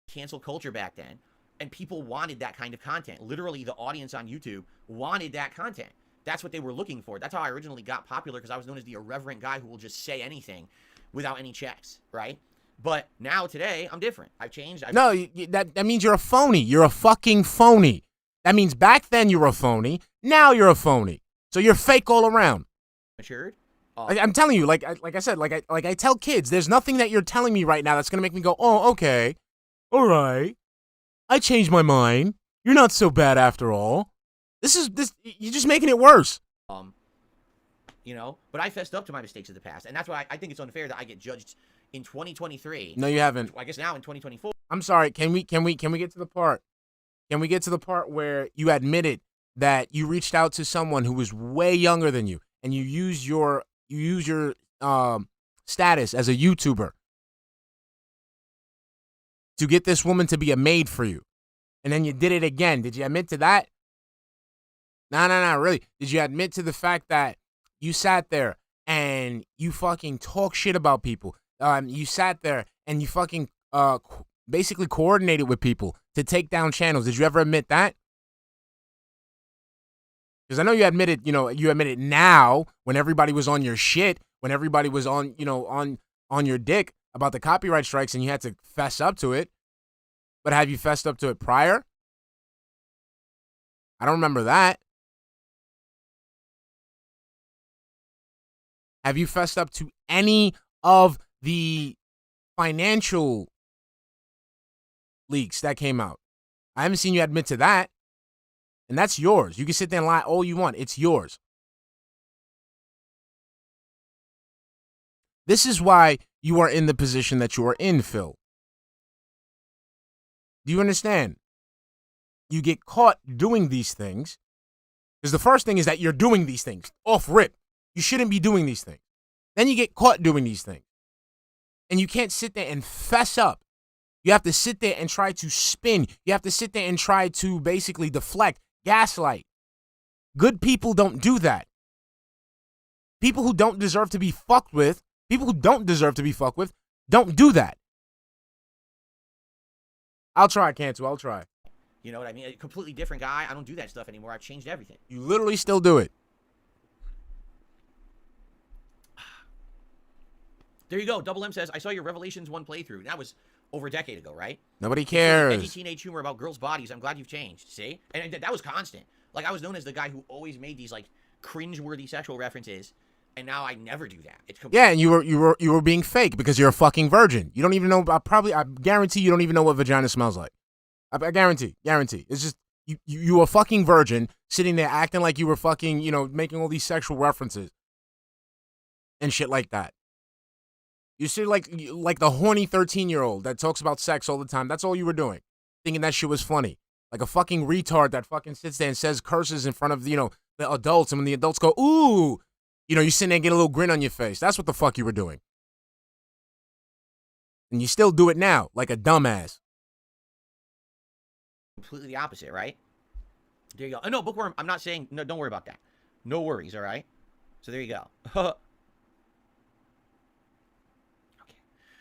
Cancel culture back then. And people wanted that kind of content. Literally, the audience on YouTube wanted that content. That's what they were looking for. That's how I originally got popular, because I was known as the irreverent guy who will just say anything without any checks, right? But now, today, I'm different. I've changed. No, that means you're a phony. You're a fucking phony. That means back then you were a phony. Now you're a phony. So you're fake all around. Matured. I'm telling you, like I said, like I tell kids, there's nothing that you're telling me right now that's gonna make me go, oh, okay, all right, I changed my mind. You're not so bad after all. You're just making it worse. You know, but I fessed up to my mistakes of the past, and that's why I think it's unfair that I get judged in 2023. No, you haven't. I guess now in 2024. I'm sorry. Can we get to the part? Can we get to the part where you admitted that you reached out to someone who was way younger than you, and you use your status as a YouTuber to get this woman to be a maid for you, and then you did it again? Did you admit to that? No, really. Did you admit to the fact that you sat there and you fucking talk shit about people? You sat there and you fucking basically coordinated with people to take down channels. Did you ever admit that? Because I know you admitted now when everybody was on your shit, when everybody was on your dick about the copyright strikes and you had to fess up to it. But have you fessed up to it prior? I don't remember that. Have you fessed up to any of the financial leaks that came out? I haven't seen you admit to that. And that's yours. You can sit there and lie all you want. It's yours. This is why you are in the position that you are in, Phil. Do you understand? You get caught doing these things. Because the first thing is that you're doing these things. Off rip. You shouldn't be doing these things. Then you get caught doing these things. And you can't sit there and fess up. You have to sit there and try to spin. You have to sit there and try to basically deflect, gaslight. Good people don't do that. People who don't deserve to be fucked with, don't do that. I'll try, Cantu. I'll try. You know what I mean? A completely different guy. I don't do that stuff anymore. I've changed everything. You literally still do it. There you go. Double M says, I saw your Revelations 1 playthrough. That was over a decade ago, right? Nobody Edgy cares. teenage humor about girls' bodies. I'm glad you've changed. See? And that was constant. Like, I was known as the guy who always made these, like, cringe-worthy sexual references, and now I never do that. It's Yeah, and you were being fake because you're a fucking virgin. You don't even know. I guarantee you don't even know what vagina smells like. I guarantee. It's just you a fucking virgin sitting there acting like you were fucking, making all these sexual references and shit like that. You see, like the horny 13-year-old that talks about sex all the time. That's all you were doing, thinking that shit was funny. Like a fucking retard that fucking sits there and says curses in front of, the adults. And when the adults go, ooh, you sit there and get a little grin on your face. That's what the fuck you were doing. And you still do it now, like a dumbass. completely the opposite, right? There you go. Oh, no, Bookworm, I'm not saying, no, don't worry about that. No worries, all right? So there you go.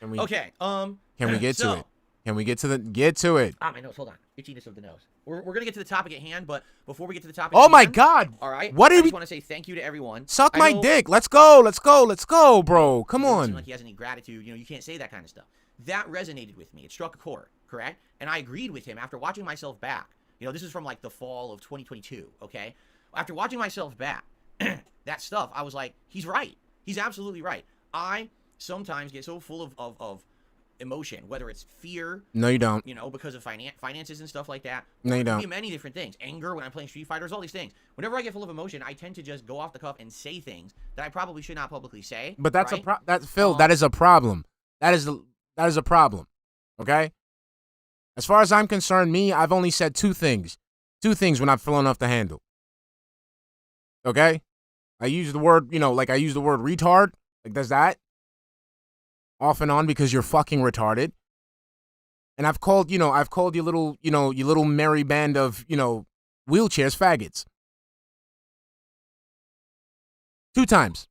Can we Okay, Can we get so, to it? Can we get to it? Ah, my nose, hold on. Itchiness of the nose. We're going to get to the topic at hand, but before we get to the topic Oh at my hand, God. all right? What I are just we want to say thank you to everyone. Suck I my know dick. Let's go, bro. Come It doesn't seem on. like he has any gratitude. You can't say that kind of stuff. That resonated with me. It struck a chord, correct? And I agreed with him after watching myself back. This is from like the fall of 2022, okay? After watching myself back, that stuff, I was like, he's right. He's absolutely right. I sometimes get so full of emotion, whether it's fear, No, you don't. because of finances and stuff like that. No, you It could don't. be many different things. Anger when I'm playing Street Fighters, all these things. Whenever I get full of emotion, I tend to just go off the cuff and say things that I probably should not publicly say. But that's right? Phil, that is a problem. That is a problem. Okay? As far as I'm concerned, I've only said two things. Two things when I've flown off the handle. Okay? I use the word, I use the word retard. Like, does that? Off and on because you're fucking retarded. And I've called you little, you little merry band of, wheelchairs faggots. Two times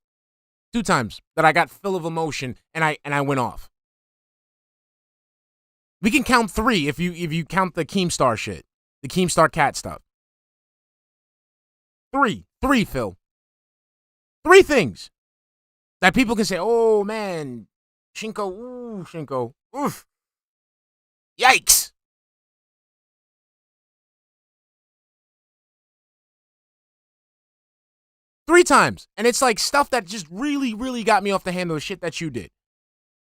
that I got full of emotion and I went off. We can count three if you count the Keemstar shit. The Keemstar cat stuff. Three, Phil. Three things that people can say, oh man, Shinko, oof. Yikes. Three times. And it's like stuff that just really, really got me off the handle of shit that you did.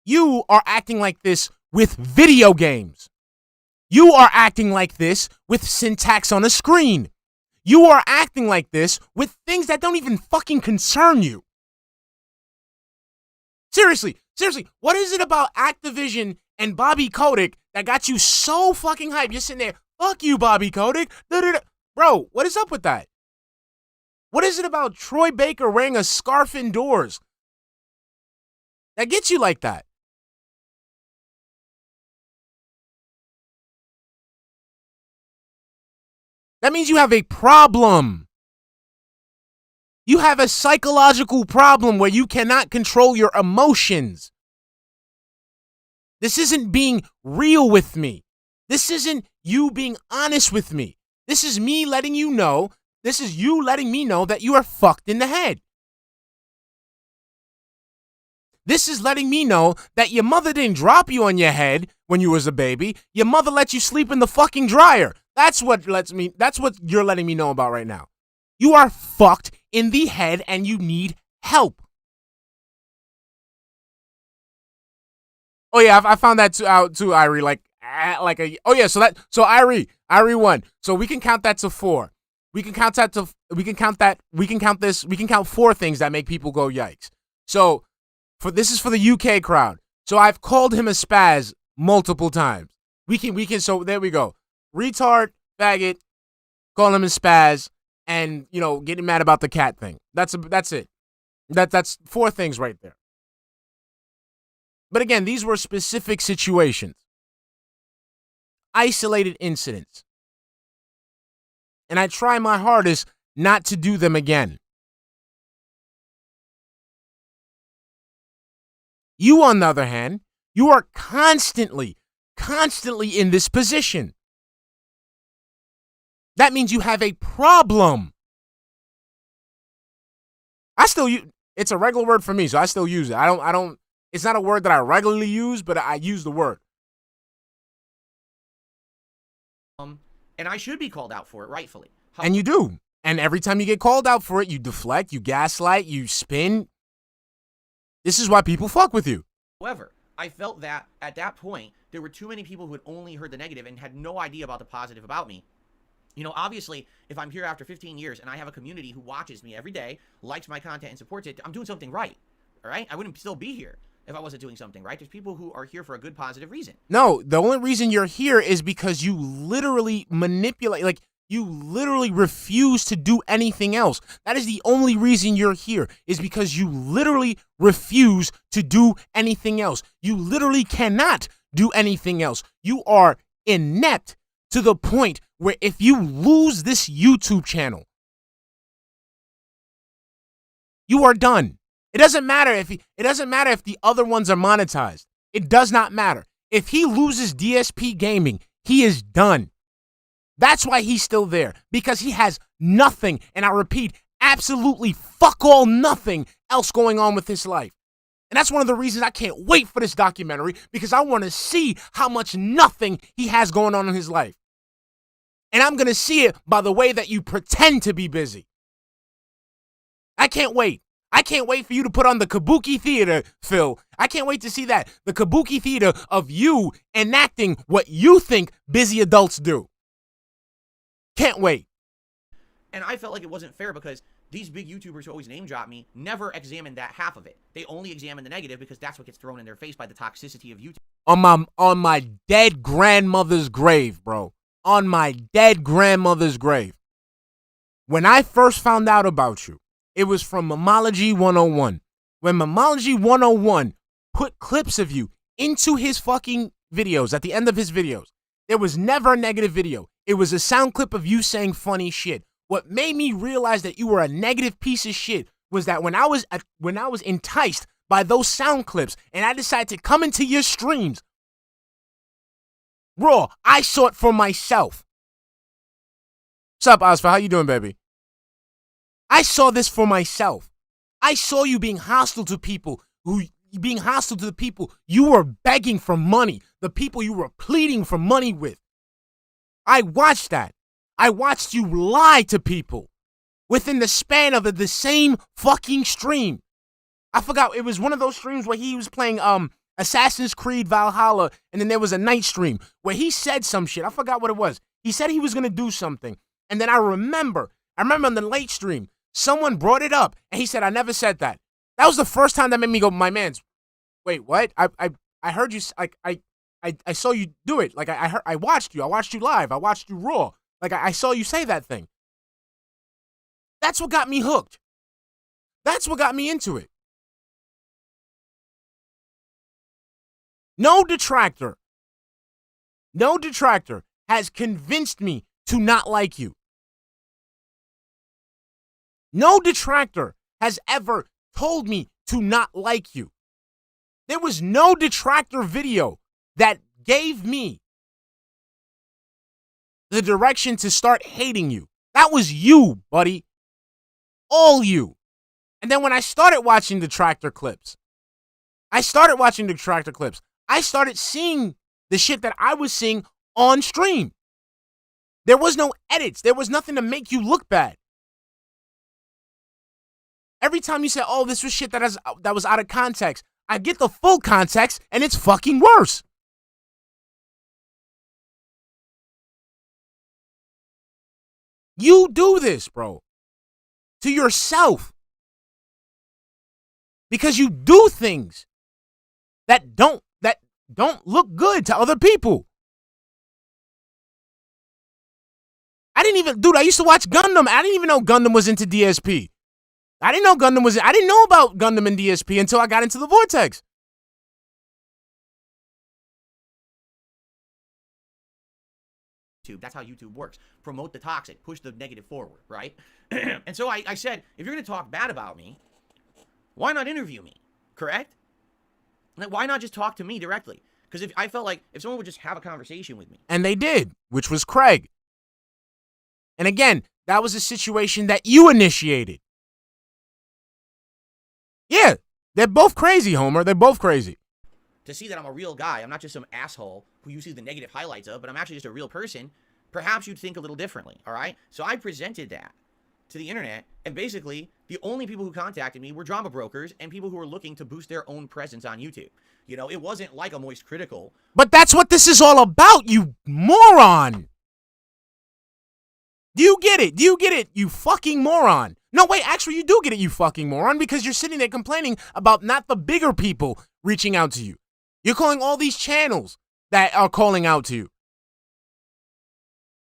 You are acting like this with video games. You are acting like this with syntax on a screen. You are acting like this with things that don't even fucking concern you. Seriously, what is it about Activision and Bobby Kotick that got you so fucking hyped? You're sitting there, fuck you, Bobby Kotick. Da-da-da. Bro, what is up with that? What is it about Troy Baker wearing a scarf indoors that gets you like that? That means you have a problem. You have a psychological problem where you cannot control your emotions. This isn't being real with me. This isn't you being honest with me. This is me letting you know. This is you letting me know that you are fucked in the head. This is letting me know that your mother didn't drop you on your head when you was a baby. Your mother let you sleep in the fucking dryer. That's what you're letting me know about right now. You are fucked in the head and you need help. Oh yeah, I found that out too, Irie. So Irie won. So we can count that to 4. We can count four things that make people go yikes. So this is for the UK crowd. So I've called him a spaz multiple times. So there we go. Retard, faggot, call him a spaz, and getting mad about the cat thing. That's it. That's 4 things right there. But again, these were specific situations. Isolated incidents. And I try my hardest not to do them again. You, on the other hand, you are constantly in this position. That means you have a problem. It's a regular word for me, so I still use it. I don't It's not a word that I regularly use, but I use the word. And I should be called out for it, rightfully. And you do. And every time you get called out for it, you deflect, you gaslight, you spin. This is why people fuck with you. However, I felt that at that point, there were too many people who had only heard the negative and had no idea about the positive about me. You know, obviously, if I'm here after 15 years and I have a community who watches me every day, likes my content and supports it, I'm doing something right. All right? I wouldn't still be here if I wasn't doing something right. There's people who are here for a good, positive reason. No, the only reason you're here is because you literally manipulate, like, you literally refuse to do anything else. That is the only reason you're here, is because you literally refuse to do anything else. You literally cannot do anything else. You are inept to the point where if you lose this YouTube channel, you are done. It doesn't matter if the other ones are monetized. It does not matter. If he loses DSP Gaming, he is done. That's why he's still there, because he has nothing, and I repeat, absolutely fuck all nothing else going on with his life. And that's one of the reasons I can't wait for this documentary, because I want to see how much nothing he has going on in his life. And I'm going to see it by the way that you pretend to be busy. I can't wait. I can't wait for you to put on the Kabuki Theater, Phil. I can't wait to see that. The Kabuki Theater of you enacting what you think busy adults do. Can't wait. And I felt like it wasn't fair because these big YouTubers who always name drop me never examined that half of it. They only examine the negative because that's what gets thrown in their face by the toxicity of YouTube. On my dead grandmother's grave, bro. On my dead grandmother's grave. When I first found out about you, it was from Mamology 101. When Mamology 101 put clips of you into his fucking videos, at the end of his videos, there was never a negative video. It was a sound clip of you saying funny shit. What made me realize that you were a negative piece of shit was that when I was enticed by those sound clips and I decided to come into your streams, raw, I saw it for myself. What's up, Oscar? How you doing, baby? I saw this for myself. I saw you being hostile to people the people you were begging for money, the people you were pleading for money with. I watched that. I watched you lie to people within the span of the same fucking stream. I forgot, it was one of those streams where he was playing Assassin's Creed Valhalla, and then there was a night stream where he said some shit. I forgot what it was. He said he was going to do something. And then I remember on the late stream, someone brought it up, and he said, I never said that. That was the first time that made me go, my mans, wait, what? I heard you, like, I saw you do it. Like, I watched you. I watched you live. I watched you raw. Like, I saw you say that thing. That's what got me hooked. That's what got me into it. No detractor has convinced me to not like you. No detractor has ever told me to not like you. There was no detractor video that gave me the direction to start hating you. That was you, buddy. All you. And then when I started watching detractor clips, I started seeing the shit that I was seeing on stream. There was no edits. There was nothing to make you look bad. Every time you say, oh, this was shit that was out of context, I get the full context, and it's fucking worse. You do this, bro, to yourself. Because you do things that don't look good to other people. I used to watch Gundam. I didn't even know Gundam was into DSP. I didn't know about Gundam and DSP until I got into the Vortex. That's how YouTube works. Promote the toxic, push the negative forward, right? And so I said, if you're going to talk bad about me, why not interview me? Correct? Like, why not just talk to me directly? Because I felt like if someone would just have a conversation with me. And they did, which was Craig. And again, that was a situation that you initiated. Yeah, They're both crazy, Homer. They're both crazy. To see that I'm a real guy, I'm not just some asshole who you see the negative highlights of, but I'm actually just a real person, perhaps you'd think a little differently, all right? So I presented that to the internet, and basically, the only people who contacted me were drama brokers and people who were looking to boost their own presence on YouTube. You know, it wasn't like a Moist Critical. But that's what this is all about, you moron. Do you get it? Do you get it, you fucking moron? No, wait, actually, you do get it, you fucking moron, because you're sitting there complaining about not the bigger people reaching out to you. You're calling all these channels that are calling out to you.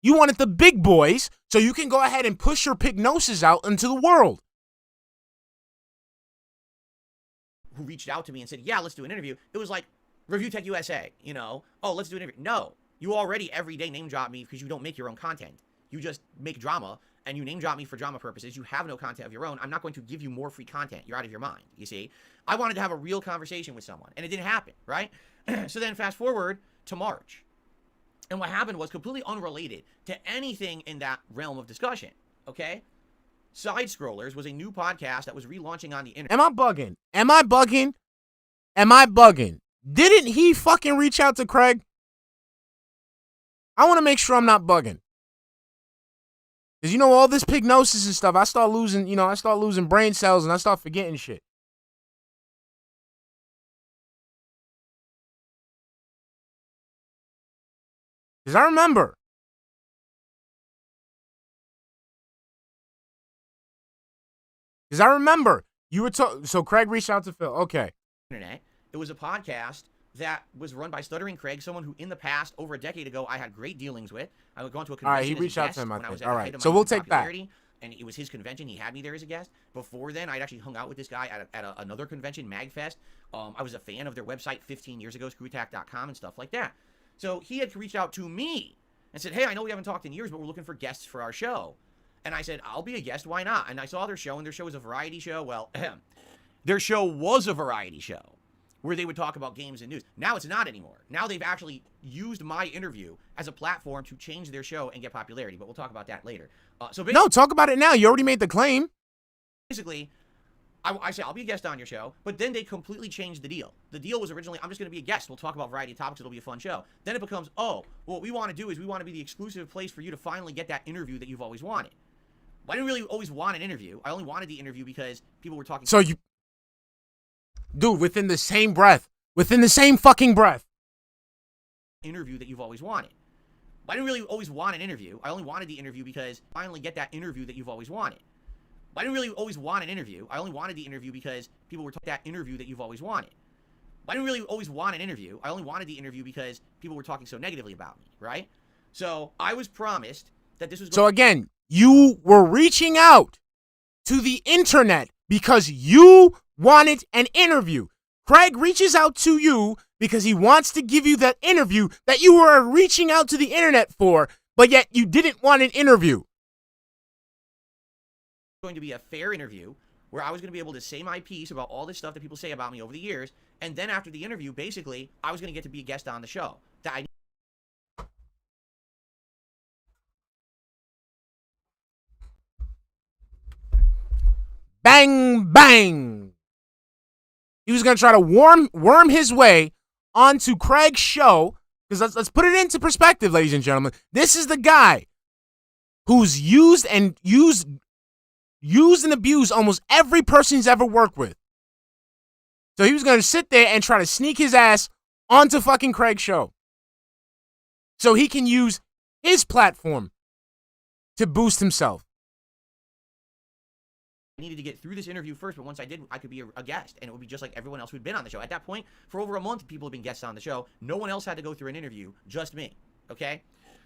You wanted the big boys, so you can go ahead and push your pignosis out into the world. Who reached out to me and said, yeah, let's do an interview. It was like, Review Tech USA, you know? Oh, let's do an interview. No, you already every day name drop me because you don't make your own content. You just make drama, and you name drop me for drama purposes. You have no content of your own. I'm not going to give you more free content. You're out of your mind, you see? I wanted to have a real conversation with someone, and it didn't happen, right? So then fast forward to March. And what happened was completely unrelated to anything in that realm of discussion, okay? Sidescrollers was a new podcast that was relaunching on the internet. Am I bugging? Am I bugging? Am I bugging? Didn't he fucking reach out to Craig? I want to make sure I'm not bugging. Because, you know, all this pignosis and stuff, I start losing brain cells and I start forgetting shit. Because I remember. You were so Craig reached out to Phil. Okay. Internet. It was a podcast that was run by Stuttering Craig, someone who in the past, over a decade ago, I had great dealings with. I would go to a convention. All right, he reached out to him, I think. All right, so we'll take that. And it was his convention. He had me there as a guest. Before then, I'd actually hung out with this guy at another convention, MagFest. I was a fan of their website 15 years ago, screwtack.com and stuff like that. So he had reached out to me and said, hey, I know we haven't talked in years, but we're looking for guests for our show. And I said, I'll be a guest. Why not? And I saw their show, and their show was a variety show. Well, their show was a variety show where they would talk about games and news. Now it's not anymore. Now they've actually used my interview as a platform to change their show and get popularity, but we'll talk about that later. No, talk about it now. You already made the claim. Basically, I said, I'll be a guest on your show, but then they completely changed the deal. The deal was originally, I'm just going to be a guest. We'll talk about a variety of topics. It'll be a fun show. Then it becomes, oh, well, what we want to do is we want to be the exclusive place for you to finally get that interview that you've always wanted. I didn't really always want an interview. I only wanted the interview because people were talking. So you... Dude, within the same breath. Within the same fucking breath. Interview that you've always wanted. I didn't really always want an interview. I only wanted the interview because finally get that interview that you've always wanted. I didn't really always want an interview. I only wanted the interview because people were talking that interview that you've always wanted. I didn't really always want an interview. I only wanted the interview because people were talking so negatively about me, right? So I was promised that this was So again, you were reaching out to the internet because you wanted an interview. Craig reaches out to you because he wants to give you that interview that you were reaching out to the internet for, but yet you didn't want an interview. Going to be a fair interview where I was going to be able to say my piece about all this stuff that people say about me over the years, and then after the interview, basically, I was going to get to be a guest on the show. That I Bang, bang. He was going to try to worm his way onto Craig's show, because let's put it into perspective, ladies and gentlemen. This is the guy who's used and abused almost every person he's ever worked with. So he was going to sit there and try to sneak his ass onto fucking Craig's show so he can use his platform to boost himself. needed to get through this interview first, but once I did, I could be a guest, and it would be just like everyone else who'd been on the show. At that point, for over a month, people have been guests on the show. No one else had to go through an interview, just me, okay?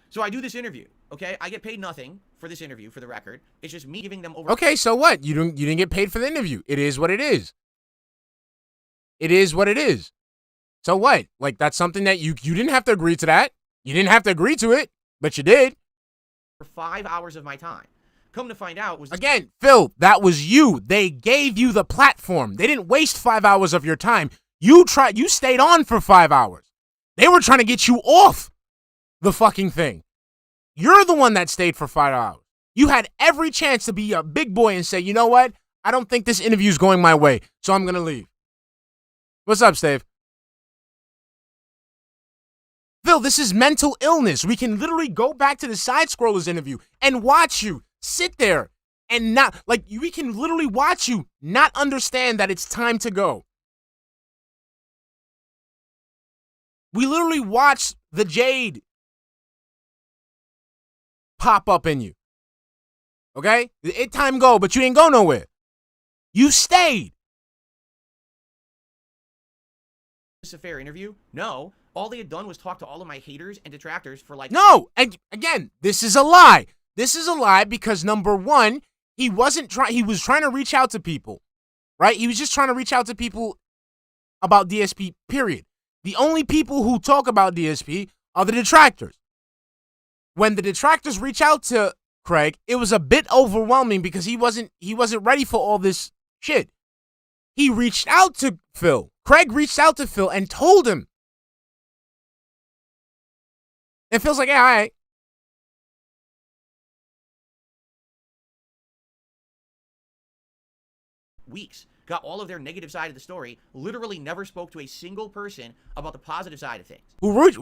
So I do this interview, okay? I get paid nothing for this interview, for the record. It's just me giving them over. Okay, so what? You didn't get paid for the interview. It is what it is. It is what it is. So what? Like, that's something that you didn't have to agree to that. You didn't have to agree to it, but you did. For 5 hours of my time. Come to find out, was again, Phil, that was you. They gave you the platform. They didn't waste 5 hours of your time. You stayed on for 5 hours. They were trying to get you off the fucking thing. You're the one that stayed for 5 hours. You had every chance to be a big boy and say, you know what? I don't think this interview is going my way, so I'm going to leave. What's up, Stave? Phil, this is mental illness. We can literally go back to the Sidescrollers interview and watch you sit there and not, like, we can literally watch you not understand that it's time to go. We literally watched the Jade pop up in you. Okay? It time go, but you didn't go nowhere. You stayed. Is this a fair interview? No. All they had done was talk to all of my haters and detractors for like... No! And again, this is a lie. This is a lie because, number one, he was trying to reach out to people, right? He was just trying to reach out to people about DSP, period. The only people who talk about DSP are the detractors. When the detractors reach out to Craig, it was a bit overwhelming because he wasn't ready for all this shit. He reached out to Phil. Craig reached out to Phil and told him. And Phil's like, yeah, all right. Weeks. Got all of their negative side of the story, literally never spoke to a single person about the positive side of things.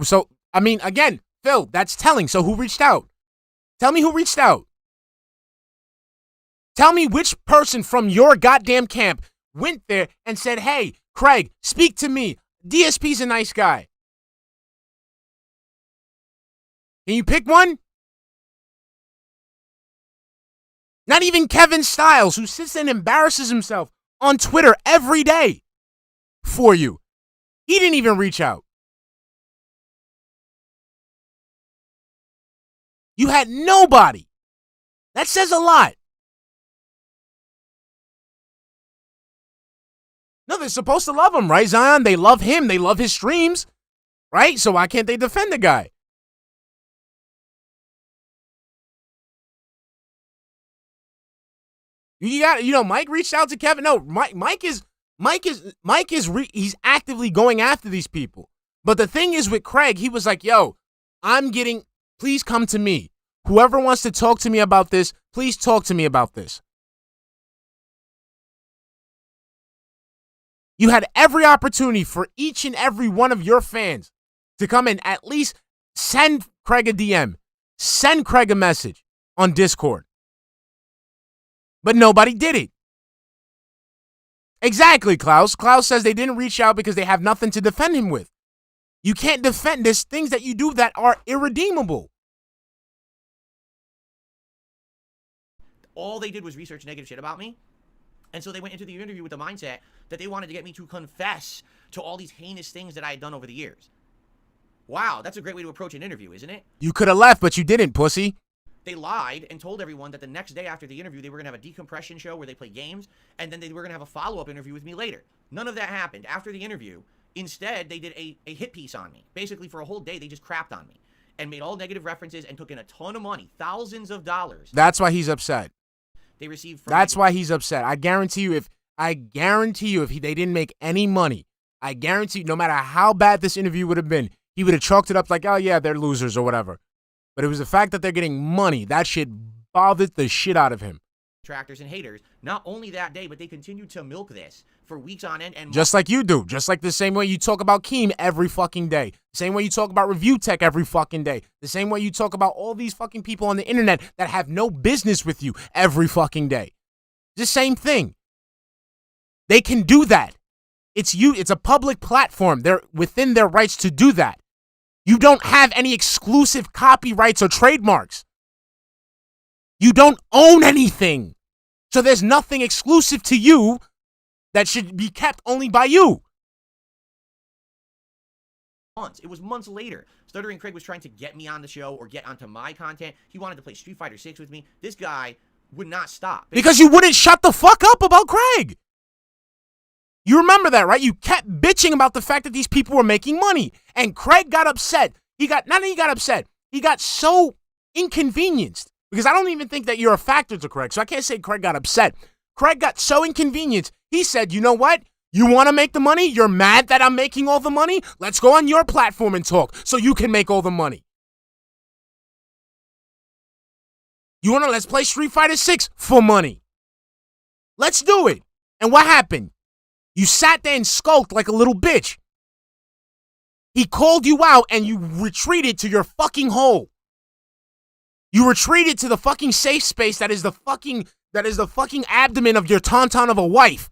So, I mean, again, Phil, that's telling. So who reached out? Tell me who reached out. Tell me which person from your goddamn camp went there and said, hey, Craig, speak to me. DSP's a nice guy. Can you pick one? Not even Kevin Stiles, who sits and embarrasses himself on Twitter every day for you. He didn't even reach out. You had nobody. That says a lot. No, they're supposed to love him, right, Zion? They love him. They love his streams, right? So why can't they defend the guy? You got, Mike reached out to Kevin. No, he's actively going after these people. But the thing is with Craig, he was like, yo, please come to me. Whoever wants to talk to me about this, please talk to me about this. You had every opportunity for each and every one of your fans to come and at least send Craig a DM, send Craig a message on Discord. But nobody did it. Exactly, Klaus. Klaus says they didn't reach out because they have nothing to defend him with. You can't defend. There's things that you do that are irredeemable. All they did was research negative shit about me. And so they went into the interview with the mindset that they wanted to get me to confess to all these heinous things that I had done over the years. Wow, that's a great way to approach an interview, isn't it? You could have left, but you didn't, pussy. They lied and told everyone that the next day after the interview, they were going to have a decompression show where they play games, and then they were going to have a follow-up interview with me later. None of that happened. After the interview, instead, they did a hit piece on me. Basically, for a whole day, they just crapped on me and made all negative references and took in a ton of money, thousands of dollars. That's why he's upset. They received. That's why he's upset. I guarantee you, if they didn't make any money, I guarantee you, no matter how bad this interview would have been, he would have chalked it up like, oh yeah, they're losers or whatever. But it was the fact that they're getting money. That shit bothered the shit out of him. Detractors and haters. Not only that day, but they continued to milk this for weeks on end. And just like you do. Just like the same way you talk about Keem every fucking day. The same way you talk about Review Tech every fucking day. The same way you talk about all these fucking people on the internet that have no business with you every fucking day. The same thing. They can do that. It's a public platform. They're within their rights to do that. You don't have any exclusive copyrights or trademarks. You don't own anything. So there's nothing exclusive to you that should be kept only by you. It was months later. Stuttering Craig was trying to get me on the show or get onto my content. He wanted to play Street Fighter 6 with me. This guy would not stop. Because you wouldn't shut the fuck up about Craig. You remember that, right? You kept bitching about the fact that these people were making money. And Craig got upset. He got so inconvenienced. Because I don't even think that you're a factor to Craig. So I can't say Craig got upset. Craig got so inconvenienced. He said, you know what? You want to make the money? You're mad that I'm making all the money? Let's go on your platform and talk so you can make all the money. Let's play Street Fighter 6 for money. Let's do it. And what happened? You sat there and skulked like a little bitch. He called you out and you retreated to your fucking hole. You retreated to the fucking safe space that is the fucking abdomen of your tauntaun of a wife.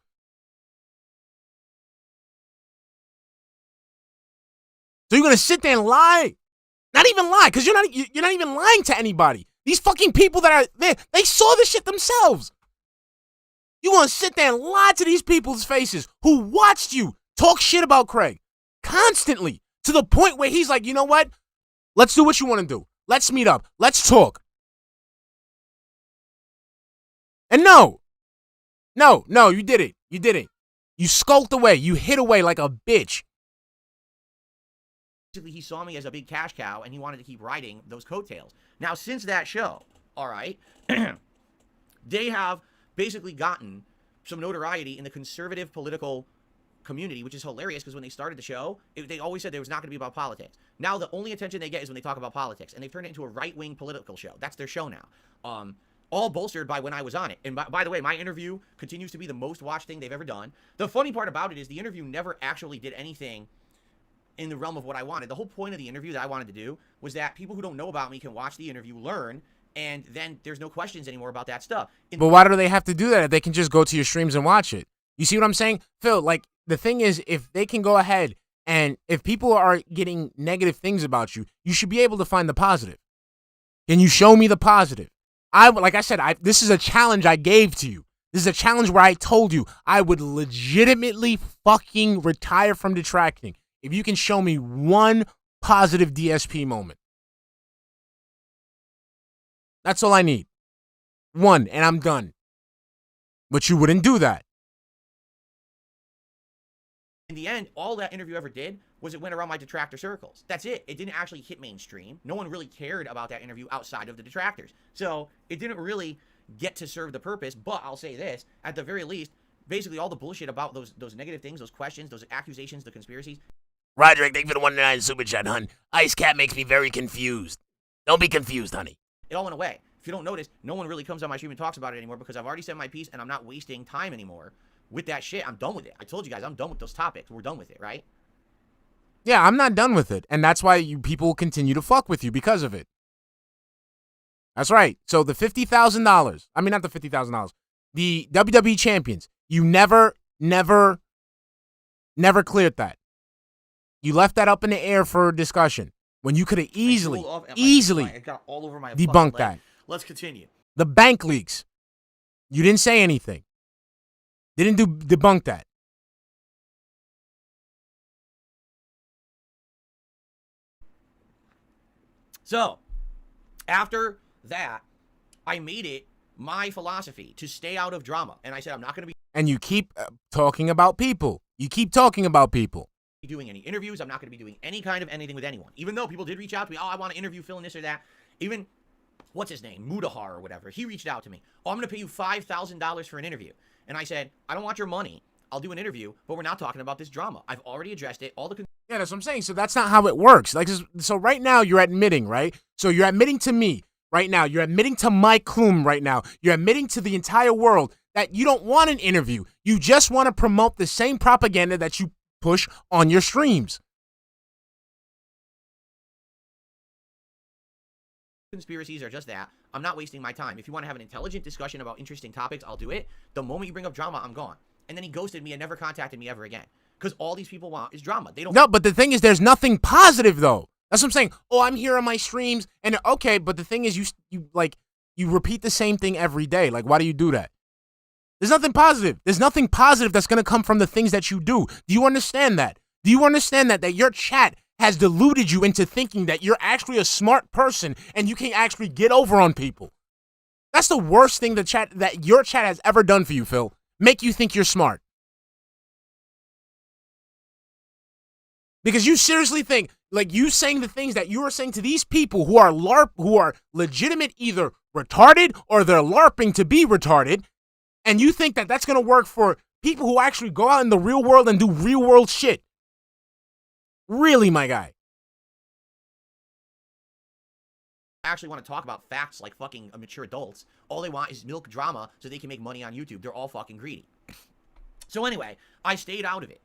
So you're gonna sit there and lie? Not even lie, because you're not even lying to anybody. These fucking people that are there, they saw this shit themselves. You gonna sit there and lie to these people's faces who watched you talk shit about Craig constantly to the point where he's like, you know what? Let's do what you want to do. Let's meet up. Let's talk. And no, you did it. You didn't. You skulked away. You hid away like a bitch. He saw me as a big cash cow, and he wanted to keep riding those coattails. Now, since that show, all right, they have basically gotten some notoriety in the conservative political community, which is hilarious because when they started the show, they always said there was not going to be about politics. Now, the only attention they get is when they talk about politics, and they've turned it into a right-wing political show. That's their show now. All bolstered by when I was on it. And by the way, my interview continues to be the most watched thing they've ever done. The funny part about it is the interview never actually did anything in the realm of what I wanted. The whole point of the interview that I wanted to do was that people who don't know about me can watch the interview, learn, and then there's no questions anymore about that stuff. But why do they have to do that if they can just go to your streams and watch it? You see what I'm saying? Phil, like, the thing is, if they can go ahead and if people are getting negative things about you, you should be able to find the positive. Can you show me the positive? Like I said, this is a challenge I gave to you. This is a challenge where I told you I would legitimately fucking retire from detracting if you can show me one positive DSP moment. That's all I need. One, and I'm done. But you wouldn't do that. In the end, all that interview ever did was it went around my detractor circles. That's it. It didn't actually hit mainstream. No one really cared about that interview outside of the detractors. So it didn't really get to serve the purpose. But I'll say this, at the very least, basically all the bullshit about those negative things, those questions, those accusations, the conspiracies. Roderick, thank you for the 109 super chat, hun. Ice Cat makes me very confused. Don't be confused, honey. It all went away. If you don't notice, no one really comes on my stream and talks about it anymore because I've already said my piece and I'm not wasting time anymore with that shit. I'm done with it. I told you guys I'm done with those topics. We're done with it, right? Yeah, I'm not done with it. And that's why people continue to fuck with you because of it. That's right. So the $50,000, I mean, not the $50,000, the WWE champions, you never cleared that. You left that up in the air for discussion when you could have easily it got all over my debunked that. Let's continue. The bank leaks. You didn't say anything. Didn't debunk that. So, after that, I made it my philosophy to stay out of drama. And I said, I'm not going to be... And you keep talking about people. You keep talking about people. Doing any interviews. I'm not going to be doing any kind of anything with anyone. Even though people did reach out to me, oh, I want to interview Phil and this or that. Even, what's his name? Mudahar or whatever. He reached out to me. Oh, I'm going to pay you $5,000 for an interview. And I said, I don't want your money. I'll do an interview, but we're not talking about this drama. I've already addressed it. Yeah, that's what I'm saying. So that's not how it works. Like, so right now you're admitting, right? So you're admitting to me right now. You're admitting to Mike Clum right now. You're admitting to the entire world that you don't want an interview. You just want to promote the same propaganda that you push on your streams. Conspiracies are just that. I'm not wasting my time. If you want to have an intelligent discussion about interesting topics, I'll do it. The moment you bring up drama, I'm gone. And then he ghosted me and never contacted me ever again. Because all these people want is drama. They don't. No, but the thing is, there's nothing positive though. That's what I'm saying. Oh, I'm here on my streams, and okay, but the thing is, you repeat the same thing every day. Like, why do you do that? There's nothing positive. There's nothing positive that's gonna come from the things that you do. Do you understand that? Do you understand that your chat has deluded you into thinking that you're actually a smart person and you can actually get over on people? That's the worst thing that your chat has ever done for you, Phil. Make you think you're smart. Because you seriously think, like, you saying the things that you are saying to these people who are legitimate, either retarded or they're LARPing to be retarded, and you think that that's going to work for people who actually go out in the real world and do real world shit. Really, my guy? I actually want to talk about facts like fucking mature adults. All they want is milk drama so they can make money on YouTube. They're all fucking greedy. So anyway, I stayed out of it.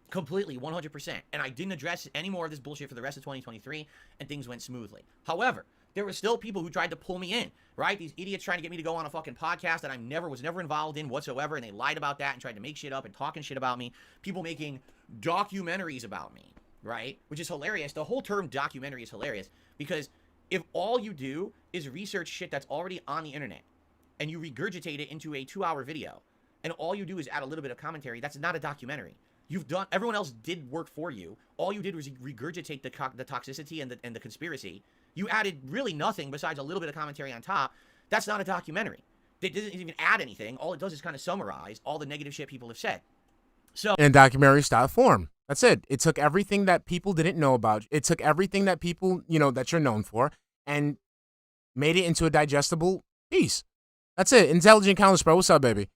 Completely, 100%. And I didn't address any more of this bullshit for the rest of 2023, and things went smoothly. However, there were still people who tried to pull me in, right? These idiots trying to get me to go on a fucking podcast that I was never involved in whatsoever, and they lied about that and tried to make shit up and talking shit about me. People making documentaries about me, right? Which is hilarious. The whole term documentary is hilarious, because if all you do is research shit that's already on the internet, and you regurgitate it into a 2-hour video, and all you do is add a little bit of commentary, that's not a documentary. Everyone else did work for you. All you did was regurgitate the toxicity and the conspiracy. You added really nothing besides a little bit of commentary on top. That's not a documentary. It doesn't even add anything. All it does is kind of summarize all the negative shit people have said. So In documentary style form. That's it. It took everything that people didn't know about. It took everything that people, that you're known for, and made it into a digestible piece. That's it. Intelligent Counter Spread. What's up, baby?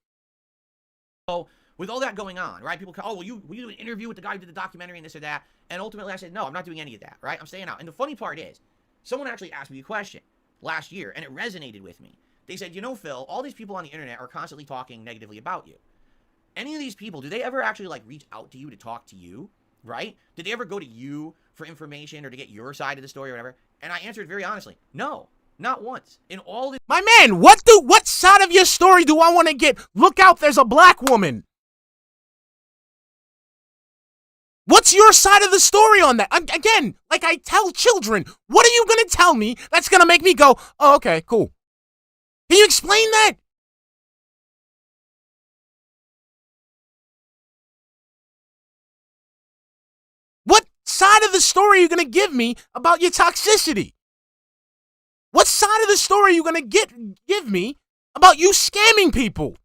So with all that going on, right? People go, oh, will you do an interview with the guy who did the documentary and this or that? And ultimately I said, no, I'm not doing any of that, right? I'm staying out. And the funny part is, someone actually asked me a question last year, and it resonated with me. They said, Phil, all these people on the internet are constantly talking negatively about you. Any of these people, do they ever actually, reach out to you to talk to you, right? Did they ever go to you for information or to get your side of the story or whatever? And I answered very honestly, no, not once. In all this... My man, what side of your story do I want to get? Look out, there's a black woman. What's your side of the story on that? Again, like I tell children, what are you going to tell me that's going to make me go, oh, okay, cool. Can you explain that? What side of the story are you going to give me about your toxicity? What side of the story are you going to give me about you scamming people?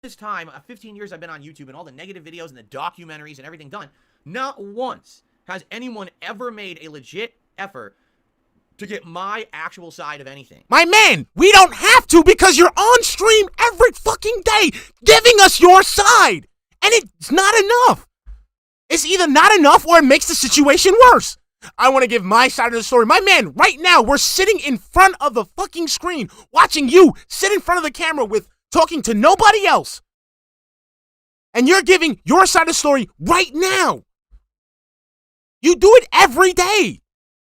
This time, 15 years I've been on YouTube and all the negative videos and the documentaries and everything done, not once has anyone ever made a legit effort to get my actual side of anything. My man, we don't have to, because you're on stream every fucking day giving us your side. And it's not enough. It's either not enough or it makes the situation worse. I want to give my side of the story. My man, right now, we're sitting in front of the fucking screen, watching you sit in front of the camera with talking to nobody else. And you're giving your side of the story right now. You do it every day.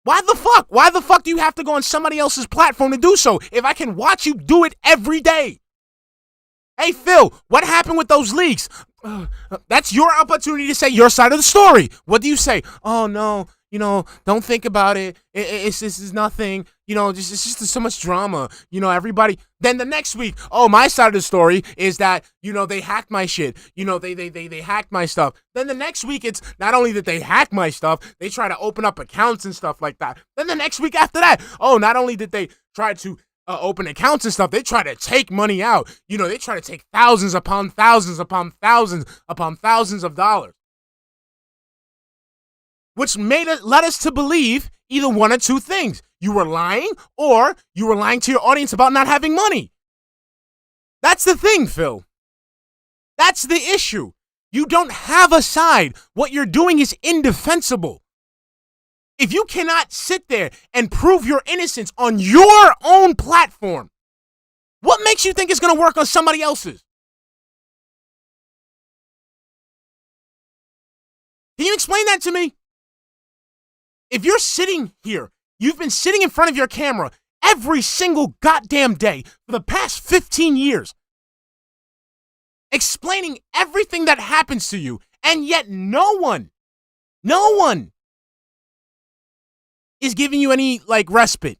Why the fuck? Why the fuck do you have to go on somebody else's platform to do so if I can watch you do it every day? Hey, Phil, what happened with those leaks? That's your opportunity to say your side of the story. What do you say? Oh, no, don't think about it. This is nothing. It's just so much drama. Everybody. Then the next week, my side of the story is that, they hacked my shit. They hacked my stuff. Then the next week, it's not only that they hack my stuff, they try to open up accounts and stuff like that. Then the next week after that, not only did they try to open accounts and stuff, they try to take money out. They try to take thousands upon thousands upon thousands upon thousands of dollars. Which led us to believe either one or two things. You were lying, or you were lying to your audience about not having money. That's the thing, Phil. That's the issue. You don't have a side. What you're doing is indefensible. If you cannot sit there and prove your innocence on your own platform, what makes you think it's going to work on somebody else's? Can you explain that to me? If you're sitting here, you've been sitting in front of your camera every single goddamn day for the past 15 years, explaining everything that happens to you, and yet no one is giving you any, respite.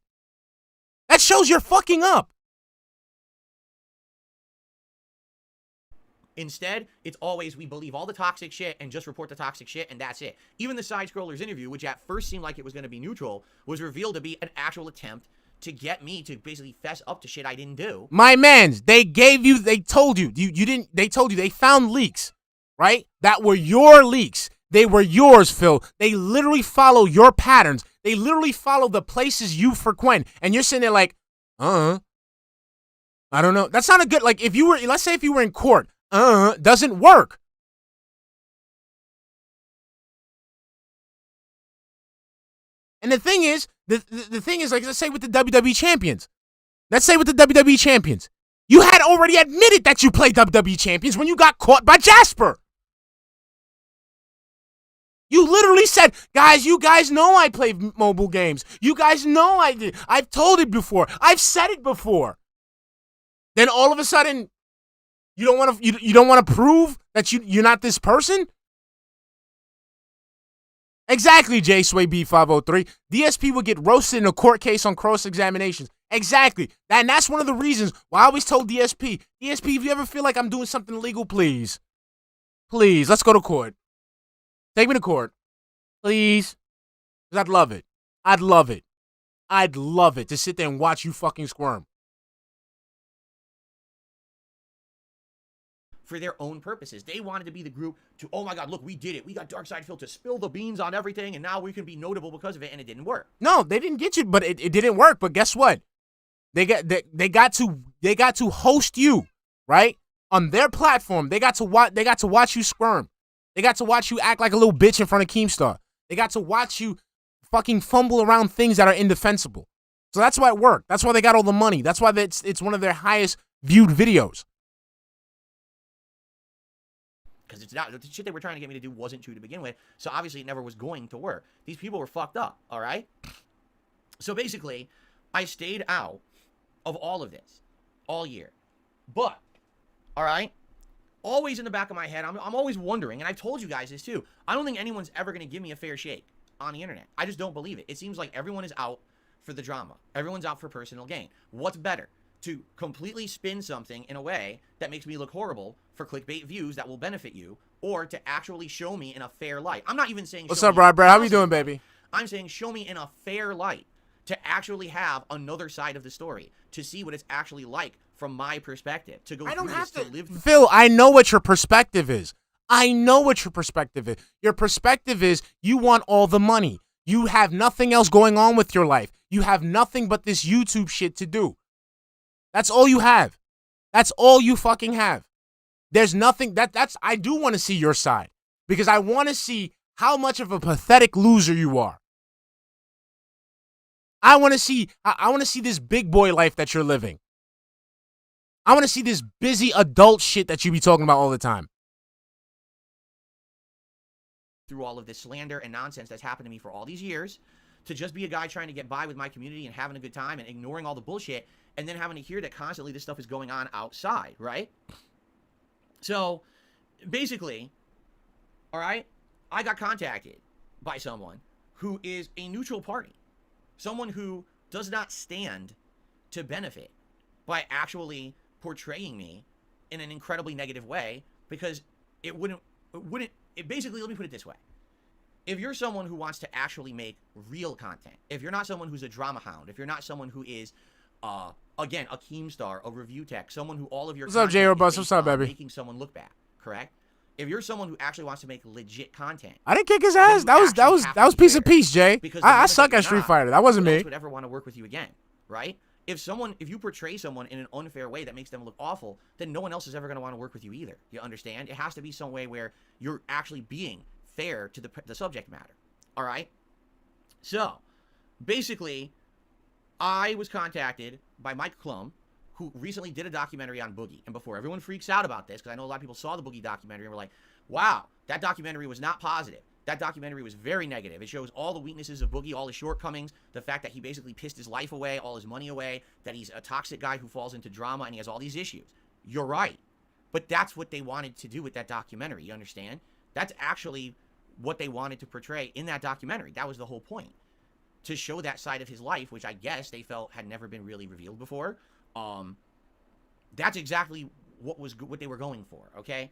That shows you're fucking up. Instead, it's always, we believe all the toxic shit and just report the toxic shit, and that's it. Even the Sidescrollers interview, which at first seemed like it was going to be neutral, was revealed to be an actual attempt to get me to basically fess up to shit I didn't do. My mans, they told you, they found leaks, right? That were your leaks. They were yours, Phil. They literally follow your patterns. They literally follow the places you frequent. And you're sitting there like, I don't know. That's not a good, let's say if you were in court, doesn't work. And the thing is, like I say with the WWE champions, Let's say with the WWE champions. You had already admitted that you played WWE champions when you got caught by Jasper. You literally said, guys, you guys know I play mobile games. You guys know I did. I've told it before. I've said it before. Then all of a sudden, you don't want to prove that you're not this person? Exactly, J Sway B503. DSP would get roasted in a court case on cross-examinations. Exactly. And that's one of the reasons why I always told DSP, if you ever feel like I'm doing something illegal, please, let's go to court. Take me to court. Please. Because I'd love it. I'd love it to sit there and watch you fucking squirm. For their own purposes. They wanted to be the group to, oh my God, look, we did it. We got Darksydephil to spill the beans on everything, and now we can be notable because of it, and it didn't work. No, they didn't get you, but it didn't work. But guess what? They got to host you, right? On their platform. They got to watch you squirm. They got to watch you act like a little bitch in front of Keemstar. They got to watch you fucking fumble around things that are indefensible. So that's why it worked. That's why they got all the money. That's why it's one of their highest viewed videos. Because it's not, the shit they were trying to get me to do wasn't true to begin with. So obviously it never was going to work. These people were fucked up, all right? So basically, I stayed out of all of this all year. But, all right, always in the back of my head, I'm always wondering, and I've told you guys this too, I don't think anyone's ever going to give me a fair shake on the internet. I just don't believe it. It seems like everyone is out for the drama. Everyone's out for personal gain. What's better? To completely spin something in a way that makes me look horrible for clickbait views that will benefit you, or to actually show me in a fair light. I'm not even saying what's up, Brad? How you doing, baby? I'm saying show me in a fair light, to actually have another side of the story, to see what it's actually like from my perspective, to go I don't through have this, to live. Phil, I know what your perspective is. Your perspective is you want all the money. You have nothing else going on with your life. You have nothing but this YouTube shit to do. That's all you have. That's all you fucking have. There's nothing I do want to see your side, because I want to see how much of a pathetic loser you are. I want to see this big boy life that you're living. I want to see this busy adult shit that you be talking about all the time. Through all of this slander and nonsense that's happened to me for all these years, to just be a guy trying to get by with my community and having a good time and ignoring all the bullshit, and then having to hear that constantly this stuff is going on outside, right? So, basically, all right, I got contacted by someone who is a neutral party. Someone who does not stand to benefit by actually portraying me in an incredibly negative way, because basically, let me put it this way. If you're someone who wants to actually make real content, if you're not someone who's a drama hound, if you're not someone who is, again, a Keemstar, a review tech, someone who all of your what's up, J. Robust? What's up, baby? Making someone look bad, correct? If you're someone who actually wants to make legit content, I didn't kick his ass. That was piece of peace, Jay. I suck at Street Fighter. That wasn't me. Would ever want to work with you again, right? If you portray someone in an unfair way that makes them look awful, then no one else is ever going to want to work with you either. You understand? It has to be some way where you're actually being fair to the subject matter. All right? So, basically, I was contacted by Mike Clum, who recently did a documentary on Boogie. And before everyone freaks out about this, because I know a lot of people saw the Boogie documentary and were like, wow, that documentary was not positive. That documentary was very negative. It shows all the weaknesses of Boogie, all his shortcomings, the fact that he basically pissed his life away, all his money away, that he's a toxic guy who falls into drama, and he has all these issues. You're right. But that's what they wanted to do with that documentary, you understand? That's actually what they wanted to portray in that documentary. That was the whole point. To show that side of his life, which I guess they felt had never been really revealed before. That's exactly what they were going for, okay?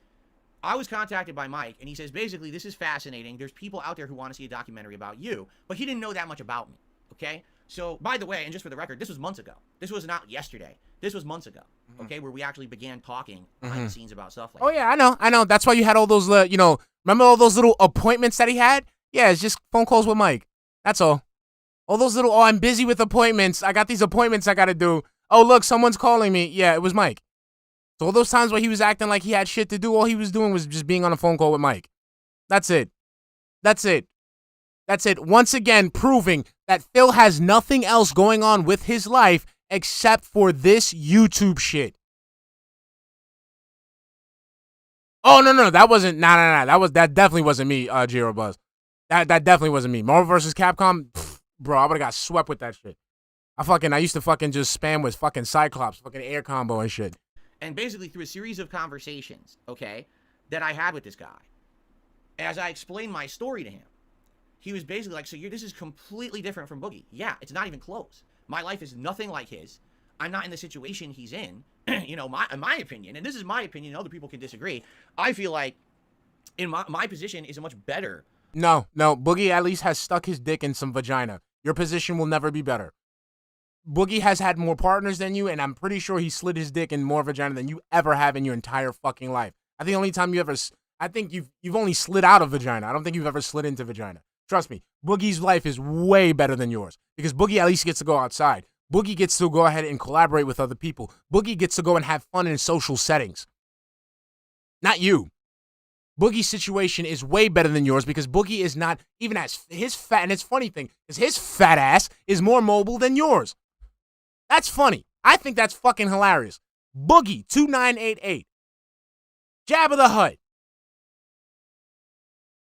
I was contacted by Mike, and he says, basically, this is fascinating. There's people out there who want to see a documentary about you, but he didn't know that much about me, okay? So, by the way, and just for the record, this was months ago. This was not yesterday. This was months ago, okay, where we actually began talking behind the scenes about stuff like that. Oh, yeah, I know. That's why you had all those, remember all those little appointments that he had? Yeah, it's just phone calls with Mike. That's all. All those little, I'm busy with appointments. I got these appointments I got to do. Oh, look, someone's calling me. Yeah, it was Mike. So all those times where he was acting like he had shit to do, all he was doing was just being on a phone call with Mike. That's it. Once again, proving that Phil has nothing else going on with his life except for this YouTube shit. Oh, no, that wasn't, nah, that definitely wasn't me, Jiro Buzz. That definitely wasn't me. Marvel vs. Capcom, bro, I would've got swept with that shit. I used to fucking just spam with fucking Cyclops, fucking air combo and shit. And basically through a series of conversations, okay, that I had with this guy, as I explained my story to him, he was basically like, so this is completely different from Boogie. Yeah, it's not even close. My life is nothing like his. I'm not in the situation he's in. You know, in my opinion, and this is my opinion, other people can disagree. I feel like in my position is a much better. No, Boogie at least has stuck his dick in some vagina. Your position will never be better. Boogie has had more partners than you, and I'm pretty sure he slid his dick in more vagina than you ever have in your entire fucking life. I think the only time you've only slid out of vagina. I don't think you've ever slid into vagina. Trust me, Boogie's life is way better than yours because Boogie at least gets to go outside. Boogie gets to go ahead and collaborate with other people. Boogie gets to go and have fun in social settings. Not you. Boogie's situation is way better than yours because Boogie is not even as his fat, and it's funny thing is his fat ass is more mobile than yours. That's funny. I think that's fucking hilarious. Boogie 2988. Jabba the Hutt.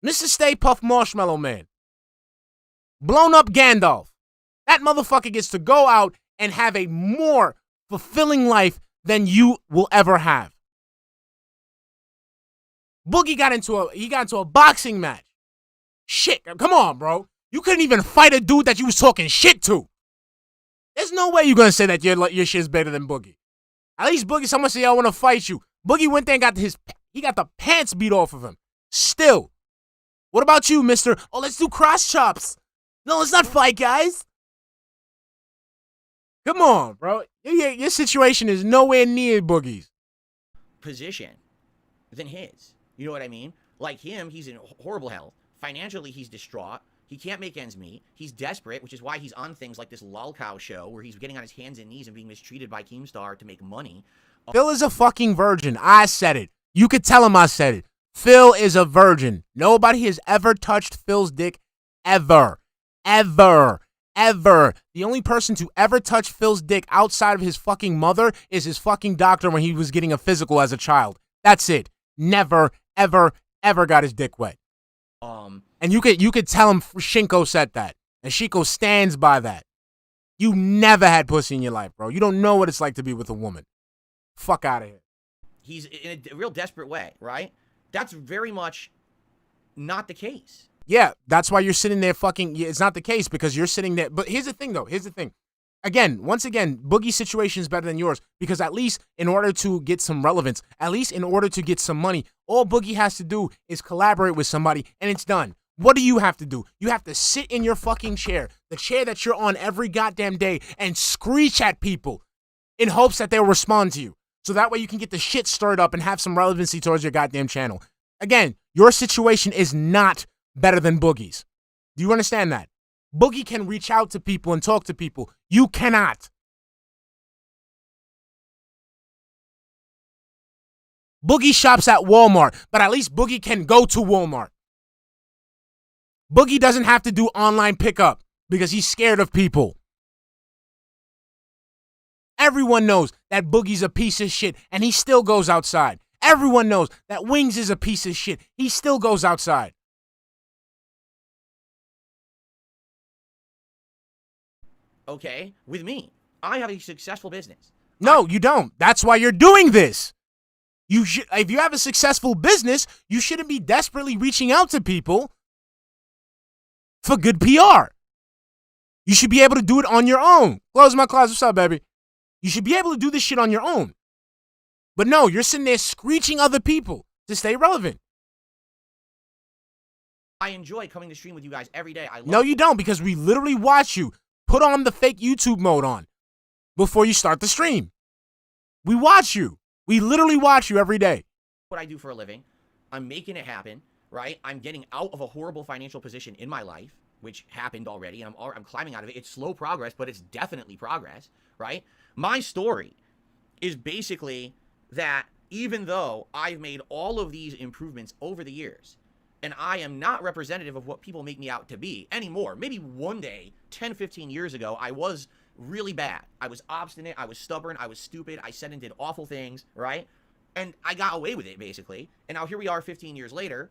Mr. Stay Puft Marshmallow Man. Blown up Gandalf. That motherfucker gets to go out and have a more fulfilling life than you will ever have. Boogie got into a boxing match. Shit, come on, bro. You couldn't even fight a dude that you was talking shit to. There's no way you're gonna say that your shit's better than Boogie. At least Boogie, someone say I want to fight you. Boogie went there and got the pants beat off of him. Still. What about you, mister? Oh, let's do cross chops. No, let's not fight, guys. Come on, bro. Your situation is nowhere near Boogie's Position than his. You know what I mean? Like him, he's in horrible health. Financially, he's distraught. He can't make ends meet. He's desperate, which is why he's on things like this lolcow show where he's getting on his hands and knees and being mistreated by Keemstar to make money. Phil is a fucking virgin. I said it. You could tell him I said it. Phil is a virgin. Nobody has ever touched Phil's dick ever. Ever. Ever. The only person to ever touch Phil's dick outside of his fucking mother is his fucking doctor when he was getting a physical as a child. That's it. Never, ever, ever got his dick wet. And you could tell him Shinko said that. And Shinko stands by that. You never had pussy in your life, bro. You don't know what it's like to be with a woman. Fuck out of here. He's in a real desperate way, right? That's very much not the case. Yeah, that's why you're sitting there fucking... It's not the case because you're sitting there... But here's the thing, though. Once again, Boogie's situation is better than yours because at least in order to get some relevance, at least in order to get some money, all Boogie has to do is collaborate with somebody and it's done. What do you have to do? You have to sit in your fucking chair, the chair that you're on every goddamn day, and screech at people in hopes that they'll respond to you. So that way you can get the shit stirred up and have some relevancy towards your goddamn channel. Again, your situation is not better than Boogie's. Do you understand that? Boogie can reach out to people and talk to people. You cannot. Boogie shops at Walmart, but at least Boogie can go to Walmart. Boogie doesn't have to do online pickup because he's scared of people. Everyone knows that Boogie's a piece of shit and he still goes outside. Everyone knows that Wings is a piece of shit. He still goes outside. Okay, with me, I have a successful business. No, you don't. That's why you're doing this. If you have a successful business, you shouldn't be desperately reaching out to people for good PR. You should be able to do it on your own. Close my closet. What's up, baby? You should be able to do this shit on your own. But no, you're sitting there screeching other people to stay relevant. I enjoy coming to stream with you guys every day. No, you don't, because we literally watch you. Put on the fake YouTube mode on before you start the stream. We watch you. We literally watch you every day. What I do for a living, I'm making it happen, right? I'm getting out of a horrible financial position in my life, which happened already, and I'm climbing out of it. It's slow progress, but it's definitely progress, right? My story is basically that even though I've made all of these improvements over the years, and I am not representative of what people make me out to be anymore. Maybe one day, 10, 15 years ago, I was really bad. I was obstinate. I was stubborn. I was stupid. I said and did awful things, right? And I got away with it, basically. And now here we are 15 years later,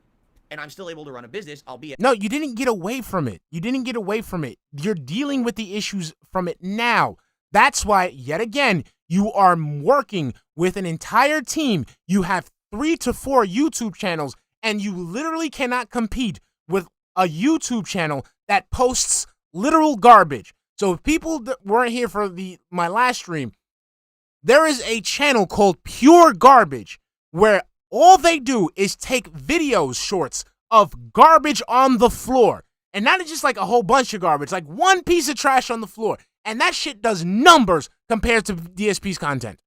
and I'm still able to run a business, albeit... No, you didn't get away from it. You didn't get away from it. You're dealing with the issues from it now. That's why, yet again, you are working with an entire team. You have 3 to 4 YouTube channels, and you literally cannot compete with a YouTube channel that posts literal garbage. So if people that weren't here for my last stream, there is a channel called Pure Garbage where all they do is take videos, shorts of garbage on the floor. And not just like a whole bunch of garbage, like one piece of trash on the floor. And that shit does numbers compared to DSP's content.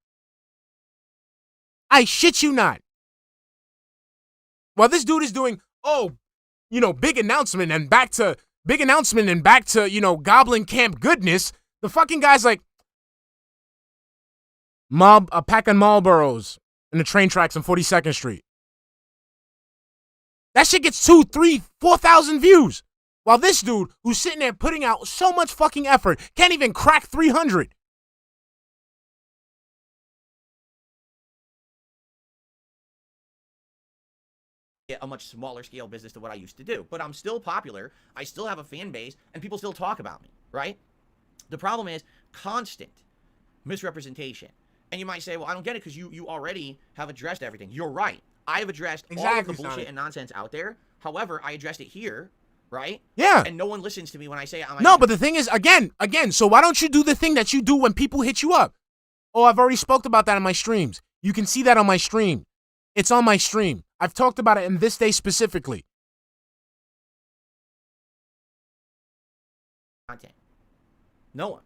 I shit you not. While this dude is doing, big announcement and back to, Goblin Camp goodness, the fucking guy's like, a pack of Marlboros in the train tracks on 42nd Street. That shit gets 2, 3, 4,000 views. While this dude, who's sitting there putting out so much fucking effort, can't even crack 300. A much smaller scale business than what I used to do. But I'm still popular. I still have a fan base, and people still talk about me, right? The problem is constant misrepresentation. And you might say, well, I don't get it because you already have addressed everything. You're right. I have addressed all of the bullshit and nonsense out there. However, I addressed it here, right? Yeah. And no one listens to me when I say it on my No, but the thing is, again, so why don't you do the thing that you do when people hit you up? Oh, I've already spoke about that on my streams. You can see that on my stream. It's on my stream. I've talked about it in this day specifically. Content. No one.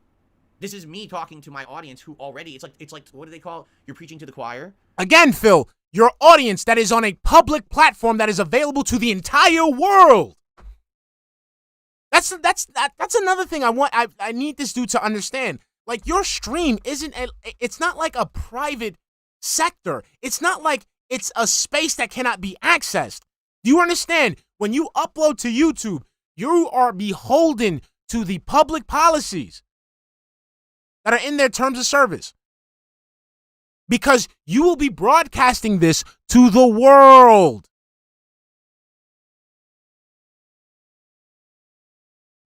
This is me talking to my audience who already, it's like, what do they call it? You're preaching to the choir? Again, Phil, your audience that is on a public platform that is available to the entire world. That's another thing I need this dude to understand. Like, your stream it's not like a private sector. It's not like it's a space that cannot be accessed. Do you understand? When you upload to YouTube, you are beholden to the public policies that are in their terms of service. Because you will be broadcasting this to the world.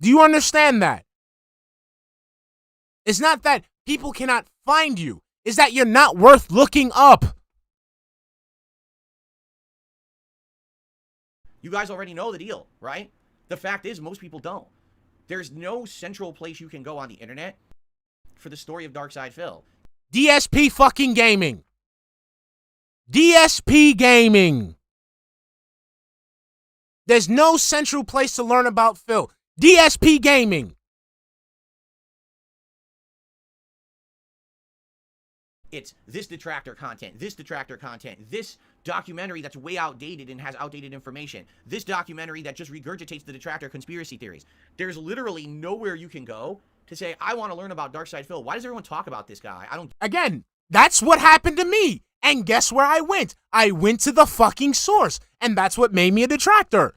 Do you understand that? It's not that people cannot find you. It's that you're not worth looking up. You guys already know the deal, right? The fact is, most people don't. There's no central place you can go on the internet for the story of Darksydephil. DSP fucking gaming. DSP gaming. There's no central place to learn about Phil. DSP gaming. It's this detractor content, this documentary that's way outdated and has outdated information, this documentary that just regurgitates the detractor conspiracy theories. There's literally nowhere you can go to say, I want to learn about Darksydephil. Why does everyone talk about this guy? Again, that's what happened to me. And guess where I went? I went to the fucking source. And that's what made me a detractor.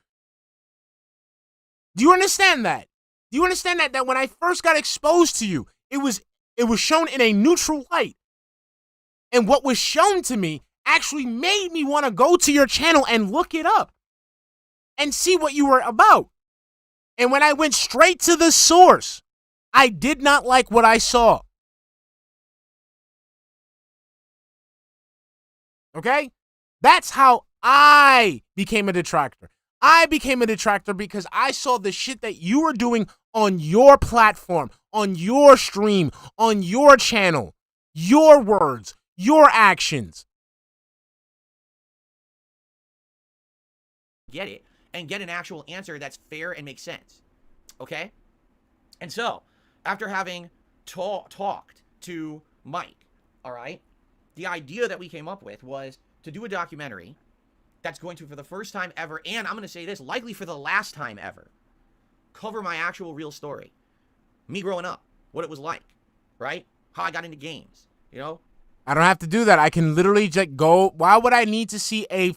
Do you understand that? Do you understand that when I first got exposed to you, it was shown in a neutral light. And what was shown to me actually made me want to go to your channel and look it up and see what you were about. And when I went straight to the source, I did not like what I saw. Okay? That's how I became a detractor. I became a detractor because I saw the shit that you were doing on your platform, on your stream, on your channel, your words, your actions. Get it and get an actual answer that's fair and makes sense. Okay? And so, after having talked to Mike, all right, the idea that we came up with was to do a documentary that's going to, for the first time ever, and I'm going to say this, likely for the last time ever, cover my actual real story. Me growing up, what it was like, right? How I got into games, you know? I don't have to do that. I can literally just go. Why would I need to see a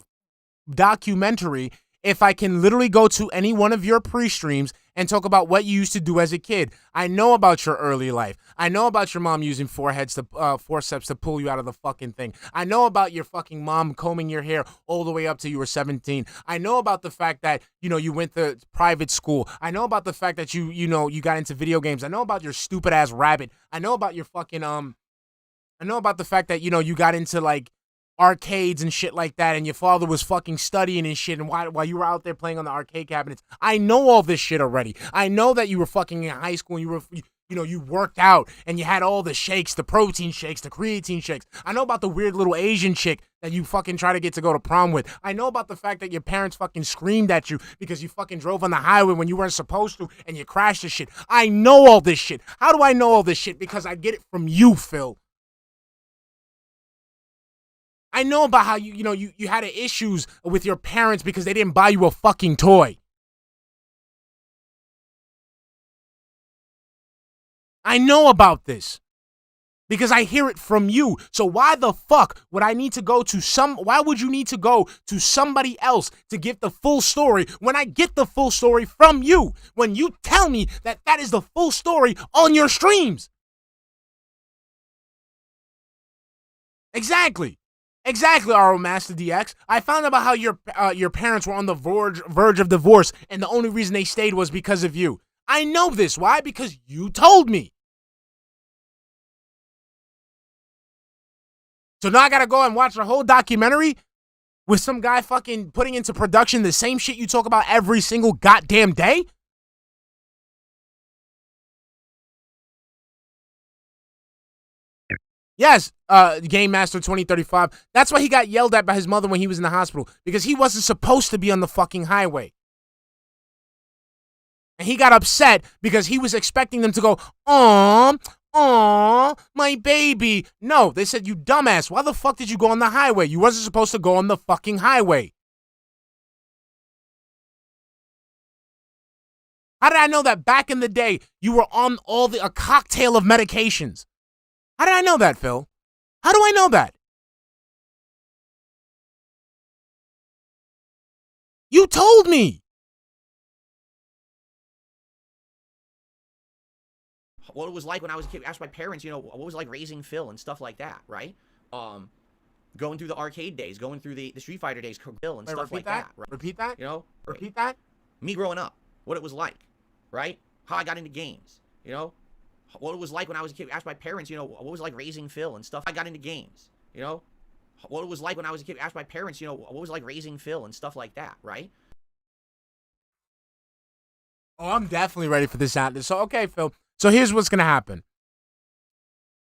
documentary if I can literally go to any one of your pre-streams and talk about what you used to do as a kid. I know about your early life. I know about your mom using forceps to pull you out of the fucking thing. I know about your fucking mom combing your hair all the way up till you were 17. I know about the fact that, you went to private school. I know about the fact that you got into video games. I know about your stupid ass rabbit. I know about your fucking, I know about the fact that, you got into, like, arcades and shit like that, and your father was fucking studying and shit, and while you were out there playing on the arcade cabinets. I know all this shit already. I know that you were fucking in high school and you worked out and you had all the shakes, the protein shakes, the creatine shakes. I know about the weird little Asian chick that you fucking try to get to go to prom with. I know about the fact that your parents fucking screamed at you because you fucking drove on the highway when you weren't supposed to and you crashed the shit. I know all this shit. How do I know all this shit? Because I get it from you, Phil. I know about how you had issues with your parents because they didn't buy you a fucking toy. I know about this because I hear it from you. So why the fuck would I need to go to why would you need to go to somebody else to get the full story when I get the full story from you? When you tell me that is the full story on your streams. Exactly, RO Master DX. I found out about how your parents were on the verge of divorce, and the only reason they stayed was because of you. I know this. Why? Because you told me. So now I gotta go and watch a whole documentary with some guy fucking putting into production the same shit you talk about every single goddamn day? Yes, Game Master 2035. That's why he got yelled at by his mother when he was in the hospital, because he wasn't supposed to be on the fucking highway. And he got upset because he was expecting them to go, "Aw, my baby." No, they said, "You dumbass, why the fuck did you go on the highway? You wasn't supposed to go on the fucking highway." How did I know that back in the day you were on a cocktail of medications? How did I know that, Phil? How do I know that? You told me. What it was like when I was a kid. Asked my parents, what was it like raising Phil and stuff like that, right? Going through the arcade days, going through the Street Fighter days, Phil and stuff like that. Right? Repeat that? Repeat that? Me growing up, what it was like, right? How I got into games, what it was like when I was a kid. Asked my parents, what was it like raising Phil and stuff. I got into games, what it was like when I was a kid. Asked my parents, what was it like raising Phil and stuff like that, right? Oh, I'm definitely ready for this out. So, okay, Phil. So here's what's going to happen.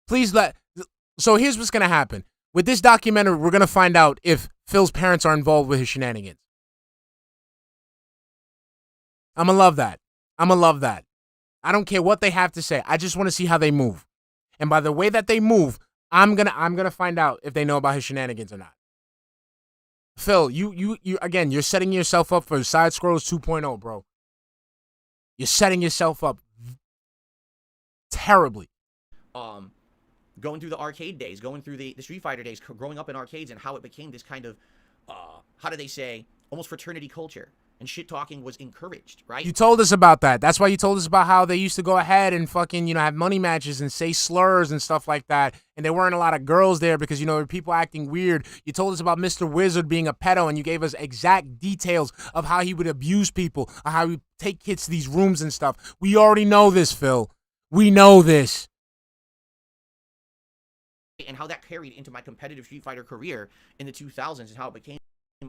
So here's what's going to happen. With this documentary, we're going to find out if Phil's parents are involved with his shenanigans. I'm going to love that. I don't care what they have to say. I just want to see how they move. And by the way that they move, I'm gonna find out if they know about his shenanigans or not. Phil, you again, you're setting yourself up for Sidescrollers 2.0, bro. You're setting yourself up terribly. Going through the arcade days, going through the Street Fighter days, growing up in arcades, and how it became this kind of, how do they say, almost fraternity culture. And shit talking was encouraged, right? You told us about that. That's why you told us about how they used to go ahead and fucking, have money matches and say slurs and stuff like that. And there weren't a lot of girls there because, there were people acting weird. You told us about Mr. Wizard being a pedo, and you gave us exact details of how he would abuse people, or how he would take kids to these rooms and stuff. We already know this, Phil. We know this. And how that carried into my competitive Street Fighter career in the 2000s, and how it became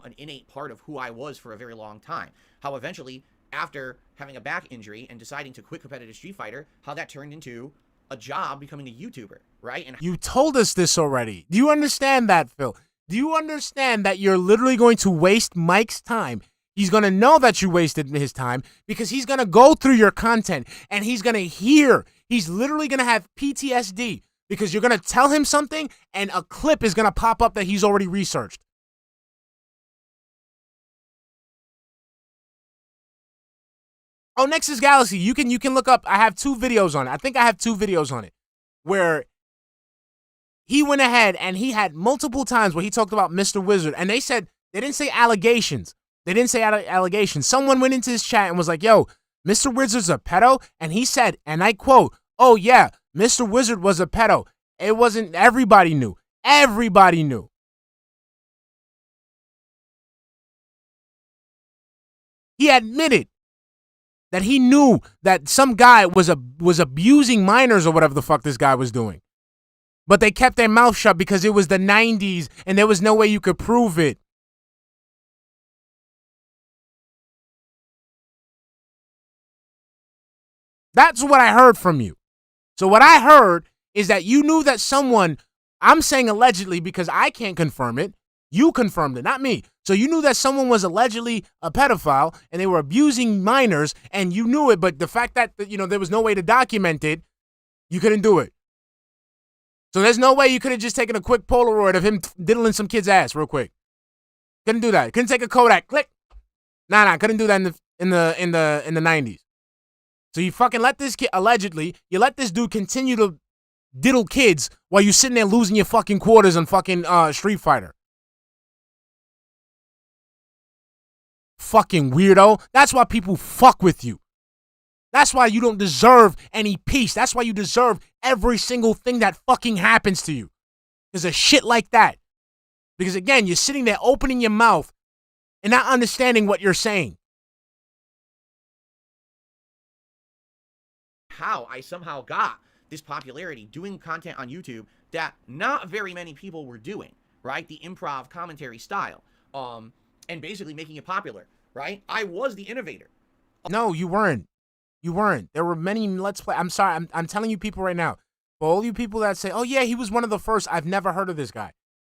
an innate part of who I was for a very long time. How eventually, after having a back injury and deciding to quit competitive Street Fighter, how that turned into a job becoming a YouTuber, right? And you told us this already. Do you understand that, Phil? Do you understand that you're literally going to waste Mike's time? He's going to know that you wasted his time because he's going to go through your content and he's going to hear. He's literally going to have PTSD because you're going to tell him something and a clip is going to pop up that he's already researched. Oh, Nexus Galaxy, you can look up. I have 2 videos on it. I think I have 2 videos on it where he went ahead and he had multiple times where he talked about Mr. Wizard, and they didn't say allegations. They didn't say allegations. Someone went into his chat and was like, "Yo, Mr. Wizard's a pedo, and he said, and I quote, "Oh yeah, Mr. Wizard was a pedo." It wasn't, everybody knew. Everybody knew. He admitted that he knew that some guy was abusing minors or whatever the fuck this guy was doing. But they kept their mouth shut because it was the 90s and there was no way you could prove it. That's what I heard from you. So what I heard is that you knew that someone, I'm saying allegedly because I can't confirm it, you confirmed it, not me. So you knew that someone was allegedly a pedophile and they were abusing minors and you knew it, but the fact that, you know, there was no way to document it, you couldn't do it. So there's no way you could have just taken a quick Polaroid of him diddling some kid's ass real quick. Couldn't do that. Couldn't take a Kodak. Click. Nah, couldn't do that in the 90s. So you fucking let this kid, allegedly, you let this dude continue to diddle kids while you sitting there losing your fucking quarters on fucking Street Fighter. Fucking weirdo. That's why people fuck with you. That's why you don't deserve any peace. That's why you deserve every single thing that fucking happens to you. There's a shit like that. Because again, you're sitting there opening your mouth and not understanding what you're saying. How I somehow got this popularity doing content on YouTube that not very many people were doing, right? The improv commentary style, and basically making it popular, right? I was the innovator. No, you weren't. You weren't. There were many Let's Play. I'm sorry. I'm telling you people right now. For all you people that say, oh yeah, he was one of the first, I've never heard of this guy.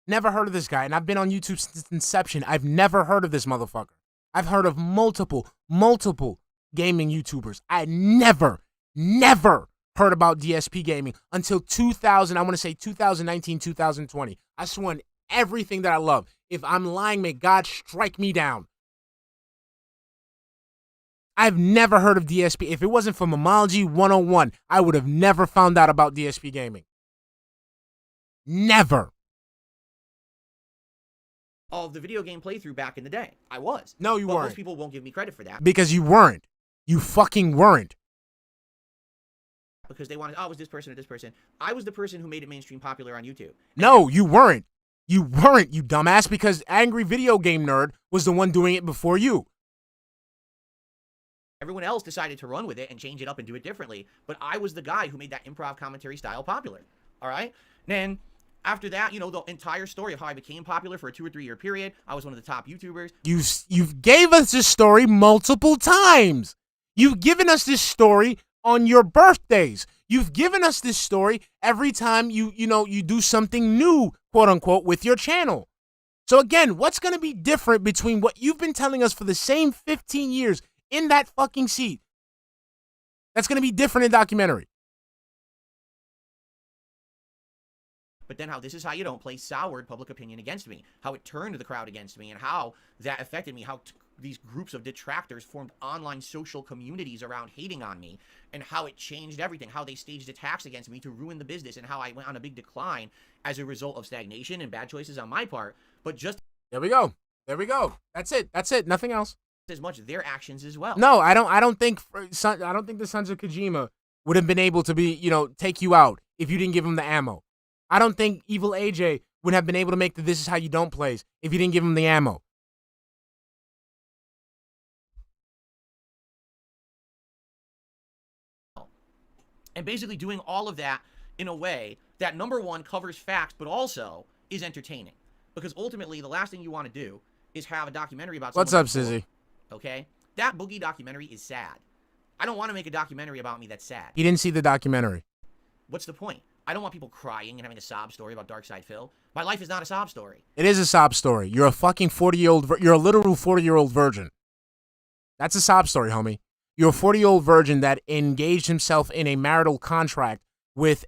Never heard of this guy. And I've been on YouTube since inception. I've never heard of this motherfucker. I've heard of multiple gaming YouTubers. I never heard about DSP gaming until 2000, I want to say 2019, 2020. I swear on everything that I love. If I'm lying, may God strike me down. I've never heard of DSP. If it wasn't for Mamology 101, I would have never found out about DSP gaming. Never. Of the video game playthrough back in the day. I was. No, you but weren't. Most people won't give me credit for that. Because you weren't. You fucking weren't. Because they wanted, oh, it was this person or this person. I was the person who made it mainstream popular on YouTube. No, you weren't. You weren't, you dumbass, because Angry Video Game Nerd was the one doing it before you. Everyone else decided to run with it and change it up and do it differently. But I was the guy who made that improv commentary style popular. All right? Then, after that, you know, the entire story of how I became popular for a 2 or 3 year period. I was one of the top YouTubers. You've gave us this story multiple times. You've given us this story on your birthdays. You've given us this story every time you do something new, quote unquote, with your channel. So again, what's going to be different between what you've been telling us for the same 15 years in that fucking seat? That's going to be different in documentary. But then how this is how you don't play soured public opinion against me. How it turned the crowd against me and how that affected me. How these groups of detractors formed online social communities around hating on me. And how it changed everything. How they staged attacks against me to ruin the business. And how I went on a big decline as a result of stagnation and bad choices on my part. But just... There we go. There we go. That's it. That's it. Nothing else. As much their actions as well. No, I don't think the Sons of Kojima would have been able to take you out if you didn't give him the ammo. I don't think Evil AJ would have been able to make the This Is How You Don't plays if you didn't give him the ammo. And basically doing all of that in a way that, number one, covers facts, but also is entertaining. Because ultimately, the last thing you want to do is have a documentary about someone. What's up, Sizzy? Okay? That Boogie documentary is sad. I don't want to make a documentary about me that's sad. He didn't see the documentary. What's the point? I don't want people crying and having a sob story about darksydephil. My life is not a sob story. It is a sob story. You're a fucking 40-year-old... You're a literal 40-year-old virgin. That's a sob story, homie. You're a 40-year-old virgin that engaged himself in a marital contract with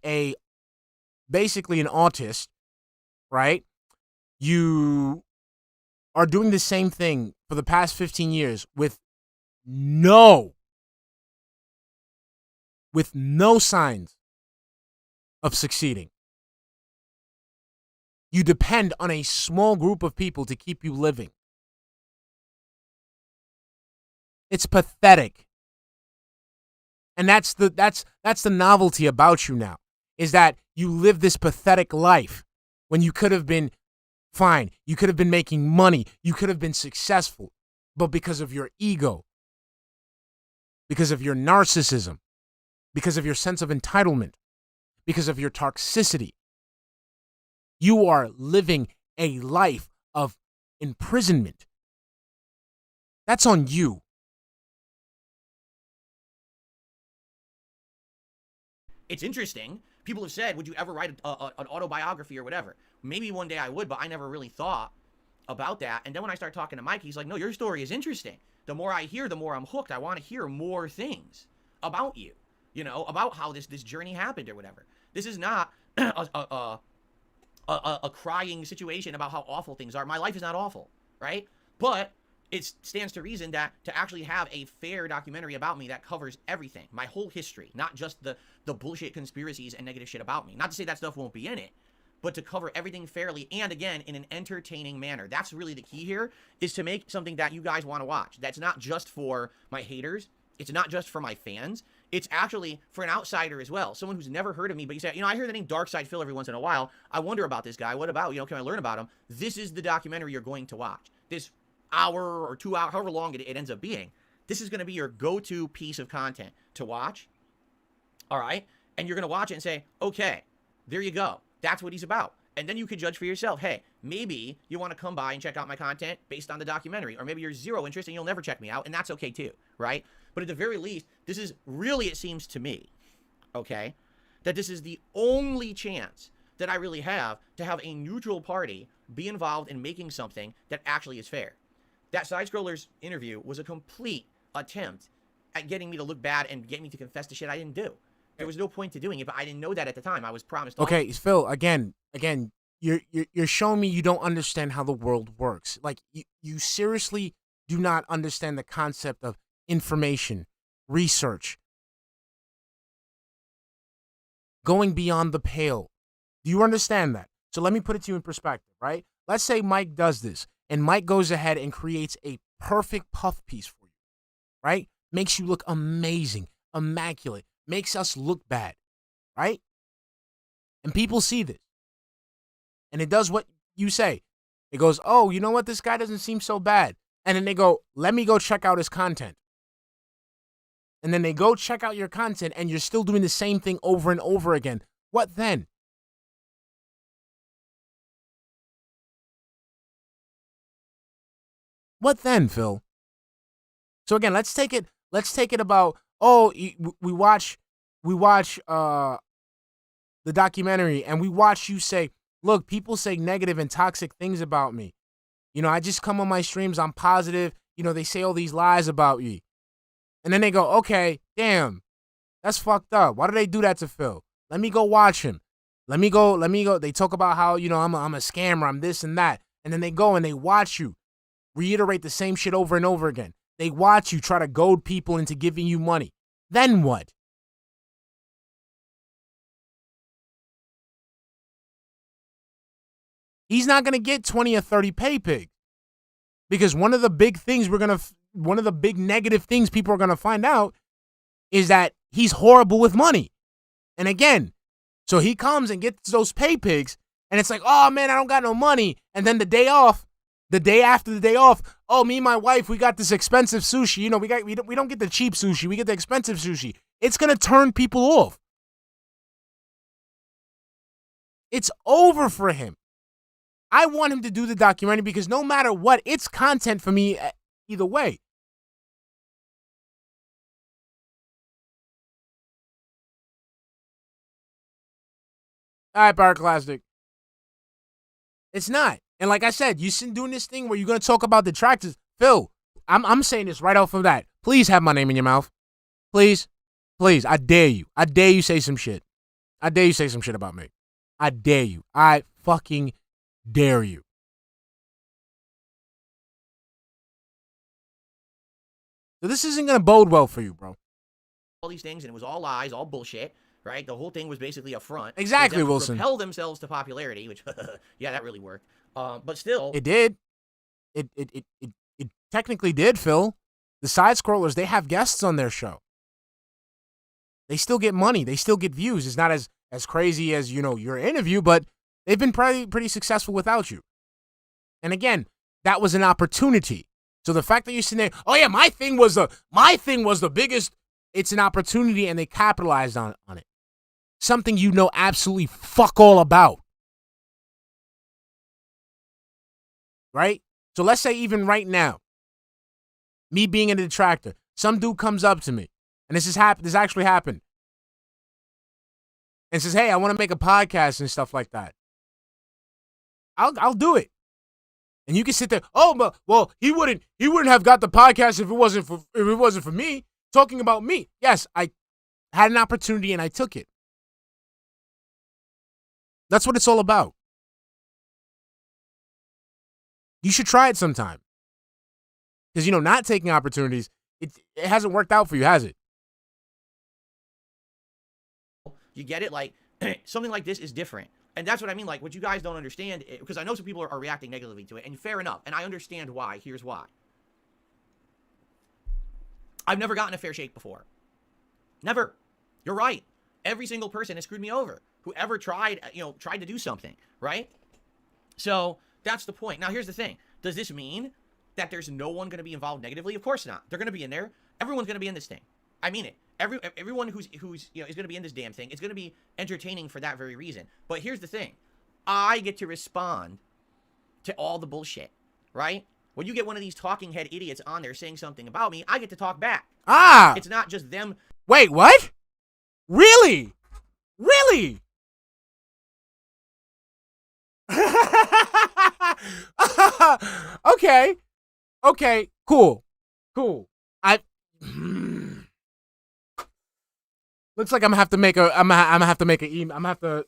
basically an autist, right? You are doing the same thing for the past 15 years with no signs of succeeding. You depend on a small group of people to keep you living. It's pathetic. And that's the novelty about you now, is that you live this pathetic life when you could have been fine. You could have been making money. You could have been successful. But because of your ego, because of your narcissism, because of your sense of entitlement, because of your toxicity, you are living a life of imprisonment. That's on you. It's interesting. People have said, would you ever write an autobiography or whatever? Maybe one day I would, but I never really thought about that. And then when I start talking to Mike, he's like, no, your story is interesting. The more I hear, the more I'm hooked. I want to hear more things about you, you know, about how this journey happened or whatever. This is not a crying situation about how awful things are. My life is not awful, right? But it stands to reason that to actually have a fair documentary about me that covers everything, my whole history, not just the bullshit conspiracies and negative shit about me. Not to say that stuff won't be in it, but to cover everything fairly and, again, in an entertaining manner. That's really the key here, is to make something that you guys want to watch. That's not just for my haters. It's not just for my fans. It's actually for an outsider as well. Someone who's never heard of me, but you say, you know, I hear the name Darksydephil every once in a while. I wonder about this guy. What about, you know, can I learn about him? This is the documentary you're going to watch. This hour or 2 hours, however long it ends up being, this is going to be your go-to piece of content to watch. All right? And you're going to watch it and say, okay, there you go. That's what he's about. And then you could judge for yourself. Hey, maybe you want to come by and check out my content based on the documentary. Or maybe you're zero interest and you'll never check me out. And that's okay too, right? But at the very least, this is really, it seems to me, okay, that this is the only chance that I really have to have a neutral party be involved in making something that actually is fair. That Sidescrollers interview was a complete attempt at getting me to look bad and getting me to confess to shit I didn't do. There was no point to doing it, but I didn't know that at the time. I was promised. Okay, Phil, again, you're showing me you don't understand how the world works. Like, you seriously do not understand the concept of information, research, going beyond the pale. Do you understand that? So let me put it to you in perspective, right? Let's say Mike does this, and Mike goes ahead and creates a perfect puff piece for you, right? Makes you look amazing, immaculate, makes us look bad, right? And people see this. And it does what you say. It goes, oh, you know what? This guy doesn't seem so bad. And then they go, let me go check out his content. And then they go check out your content, and you're still doing the same thing over and over again. What then? What then, Phil? So again, let's take it about, oh, we watch the documentary, and we watch you say, look, people say negative and toxic things about me. You know, I just come on my streams, I'm positive. You know, they say all these lies about you. And then they go, okay, damn, that's fucked up. Why do they do that to Phil? Let me go watch him. Let me go. They talk about how, you know, I'm a scammer, I'm this and that. And then they go and they watch you reiterate the same shit over and over again. They watch you try to goad people into giving you money. Then what? He's not going to get 20 or 30 pay pigs. Because one of the big negative things people are going to find out is that he's horrible with money. And again, so he comes and gets those pay pigs, and it's like, oh man, I don't got no money. And then the day after the day off, oh, me and my wife, we got this expensive sushi. You know, we don't get the cheap sushi, we get the expensive sushi. It's going to turn people off. It's over for him. I want him to do the documentary because no matter what, it's content for me either way. All right, Pyroclastic. It's not. And like I said, you're doing this thing where you're going to talk about detractors. Phil, I'm saying this right off of that. Please have my name in your mouth. Please. Please. I dare you. I dare you say some shit. I dare you say some shit about me. I dare you. I fucking dare you. So this isn't going to bode well for you, bro. All these things, and it was all lies, all bullshit, right? The whole thing was basically a front. Exactly, Wilson. Propel themselves to popularity, which, yeah, that really worked. But still. It did. It technically did, Phil. The Sidescrollers, they have guests on their show. They still get money. They still get views. It's not as crazy as, your interview, but they've been pretty successful without you. And again, that was an opportunity. So the fact that you're sitting there, oh yeah, my thing was the biggest. It's an opportunity, and they capitalized on it. Something you know absolutely fuck all about. Right? So let's say even right now, me being a detractor, some dude comes up to me, and this actually happened, and says, hey, I want to make a podcast and stuff like that. I'll do it. And you can sit there, oh, well, he wouldn't have got the podcast if it wasn't for me, talking about me. Yes, I had an opportunity and I took it. That's what it's all about. You should try it sometime. Because, not taking opportunities, it hasn't worked out for you, has it? You get it? Like, something like this is different. And that's what I mean, like, what you guys don't understand, because I know some people are reacting negatively to it, and fair enough, and I understand why. Here's why. I've never gotten a fair shake before. Never. You're right. Every single person has screwed me over. Whoever tried to do something, right? So, that's the point. Now, here's the thing. Does this mean that there's no one going to be involved negatively? Of course not. They're going to be in there. Everyone's going to be in this thing. I mean it. Everyone who's is going to be in this damn thing, it's going to be entertaining for that very reason. But here's the thing. I get to respond to all the bullshit, right? When you get one of these talking head idiots on there saying something about me, I get to talk back. Ah! It's not just them. Wait, what? Really? Really? Okay. Cool. Looks like I'm gonna have to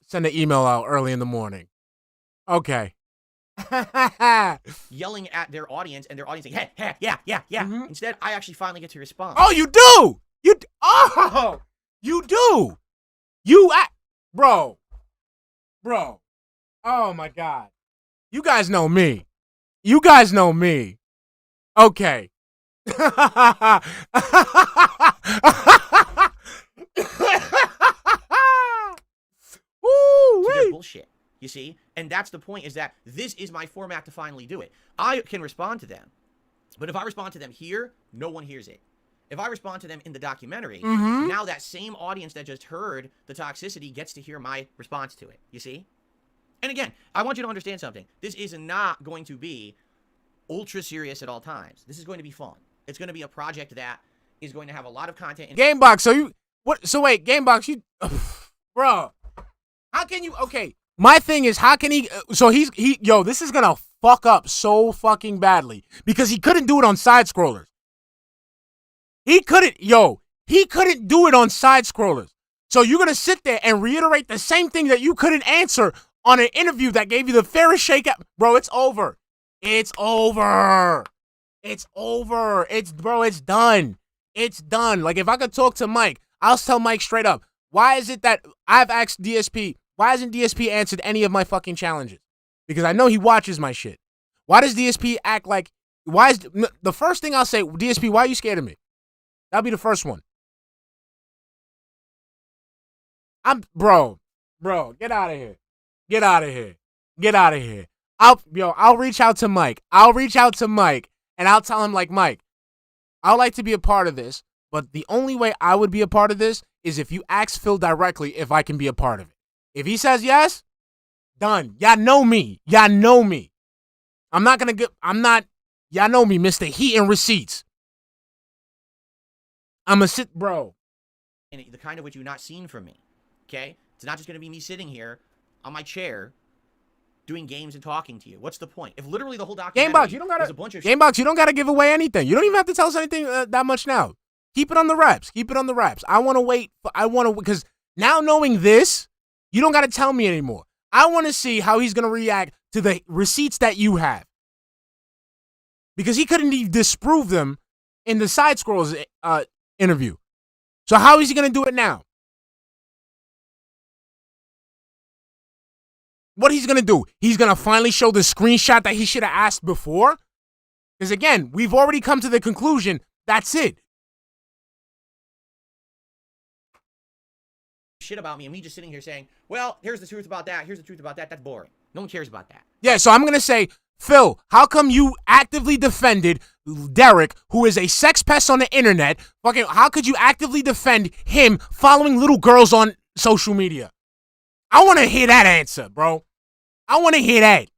send an email out early in the morning. Okay. Yelling at their audience and their audience saying, hey, yeah. Mm-hmm. Instead, I actually finally get to respond. Oh, you do? You do? Bro. Oh my God. You guys know me. Okay. To bullshit, you see? And that's the point, is that this is my format to finally do it. I can respond to them, but if I respond to them here, no one hears it. If I respond to them in the documentary, now that same audience that just heard the toxicity gets to hear my response to it, you see? And again, I want you to understand something. This is not going to be ultra serious at all times. This is going to be fun. It's going to be a project that is going to have a lot of content. Gamebox, wait, Gamebox, bro, how can you, okay, my thing is, how can he, this is going to fuck up so fucking badly, because he couldn't do it on Sidescrollers. He couldn't do it on Sidescrollers. So you're going to sit there and reiterate the same thing that you couldn't answer on an interview that gave you the fairest shake out. Bro, it's over. It's done. It's done. Like, if I could talk to Mike, I'll tell Mike straight up, why is it that I've asked DSP, why hasn't DSP answered any of my fucking challenges? Because I know he watches my shit. Why does DSP act like, the first thing I'll say, DSP, why are you scared of me? That'll be the first one. Bro, get out of here. Get out of here. I'll reach out to Mike. And I'll tell him, like, Mike, I would like to be a part of this, but the only way I would be a part of this is if you ask Phil directly if I can be a part of it. If he says yes, done. Y'all know me. Y'all know me, Mr. Heat and Receipts. Bro. And the kind of which you've not seen from me, okay? It's not just going to be me sitting here on my chair doing games and talking to you. What's the point? If literally the whole documentary is a bunch of Gamebox, you don't gotta give away anything. You don't even have to tell us anything that much now. Keep it on the wraps. I want to wait. Because now knowing this, you don't gotta tell me anymore. I want to see how he's gonna react to the receipts that you have. Because he couldn't even disprove them in the Sidescrollers interview. So how is he gonna do it now? What he's going to do? He's going to finally show the screenshot that he should have asked before? Because again, we've already come to the conclusion, that's it. shit about me and me just sitting here saying, well, here's the truth about that, here's the truth about that, that's boring. No one cares about that. Yeah, so I'm going to say, Phil, how come you actively defended Derek, who is a sex pest on the internet? Fucking, how could you actively defend him following little girls on social media? I want to hear that answer, bro. I want to hear that.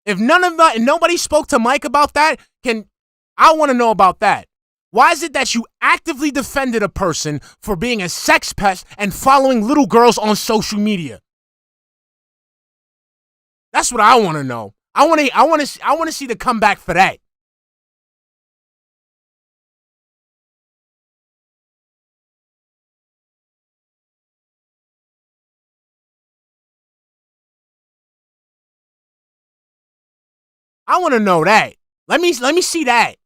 If nobody spoke to Mike about that, I want to know about that. Why is it that you actively defended a person for being a sex pest and following little girls on social media? That's what I want to know. I want to see the comeback for that. I want to know that. Let me see that.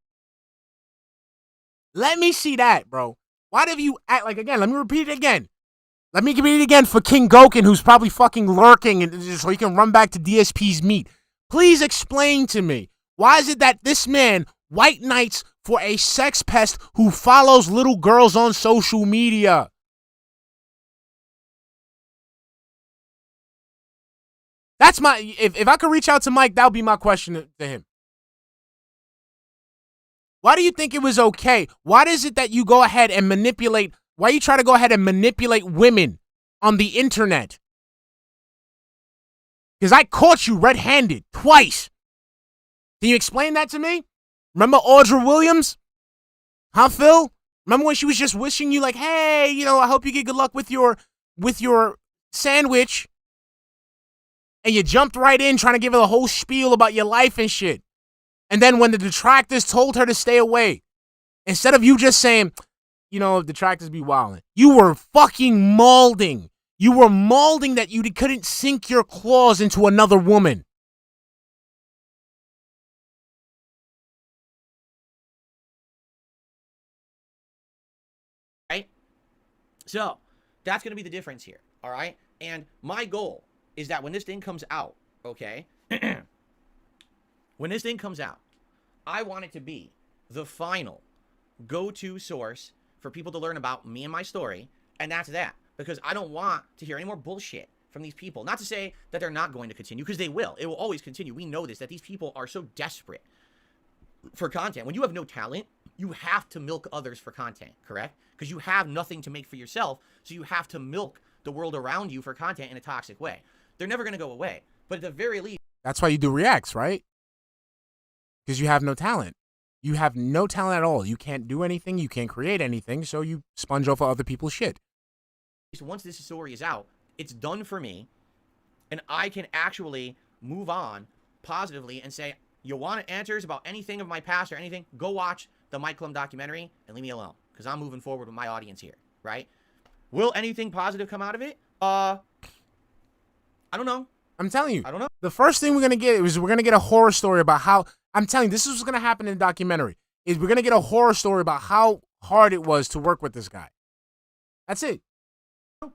Let me see that, bro. Why do you act like, again, let me repeat it again. Let me repeat it again for King Goken, who's probably fucking lurking and so he can run back to DSP's meat. Please explain to me, why is it that this man white knights for a sex pest who follows little girls on social media? That's my, if I could reach out to Mike, that would be my question to him. Why do you think it was okay? Why is it that you go ahead and manipulate, why you try to go ahead and manipulate women on the internet? Because I caught you red-handed twice. Can you explain that to me? Remember Audra Williams? Huh, Phil? Remember when she was just wishing you like, hey, you know, I hope you get good luck with your sandwich. And you jumped right in trying to give her the whole spiel about your life and shit. And then when the detractors told her to stay away, instead of you just saying, you know, detractors be wildin', you were fucking molding. You were molding that you couldn't sink your claws into another woman. Right? So, that's going to be the difference here, all right? And my goal is that when this thing comes out, okay? When this thing comes out, I want it to be the final go-to source for people to learn about me and my story, and that's that. Because I don't want to hear any more bullshit from these people. Not to say that they're not going to continue, because they will. It will always continue. We know this, that these people are so desperate for content. When you have no talent, you have to milk others for content, correct? Because you have nothing to make for yourself, so you have to milk the world around you for content in a toxic way. They're never going to go away. But at the very least... That's why you do reacts, right? Because you have no talent. You have no talent at all. You can't do anything. You can't create anything, so you sponge off of other people's shit. Once this story is out, it's done for me, and I can actually move on positively and say, you want answers about anything of my past or anything, go watch the Mike Clum documentary and leave me alone, because I'm moving forward with my audience here, right? Will anything positive come out of it? I don't know. I'm telling you. I don't know. The first thing we're going to get is we're going to get a horror story about how, I'm telling you, this is what's going to happen in the documentary, is we're going to get a horror story about how hard it was to work with this guy. That's it.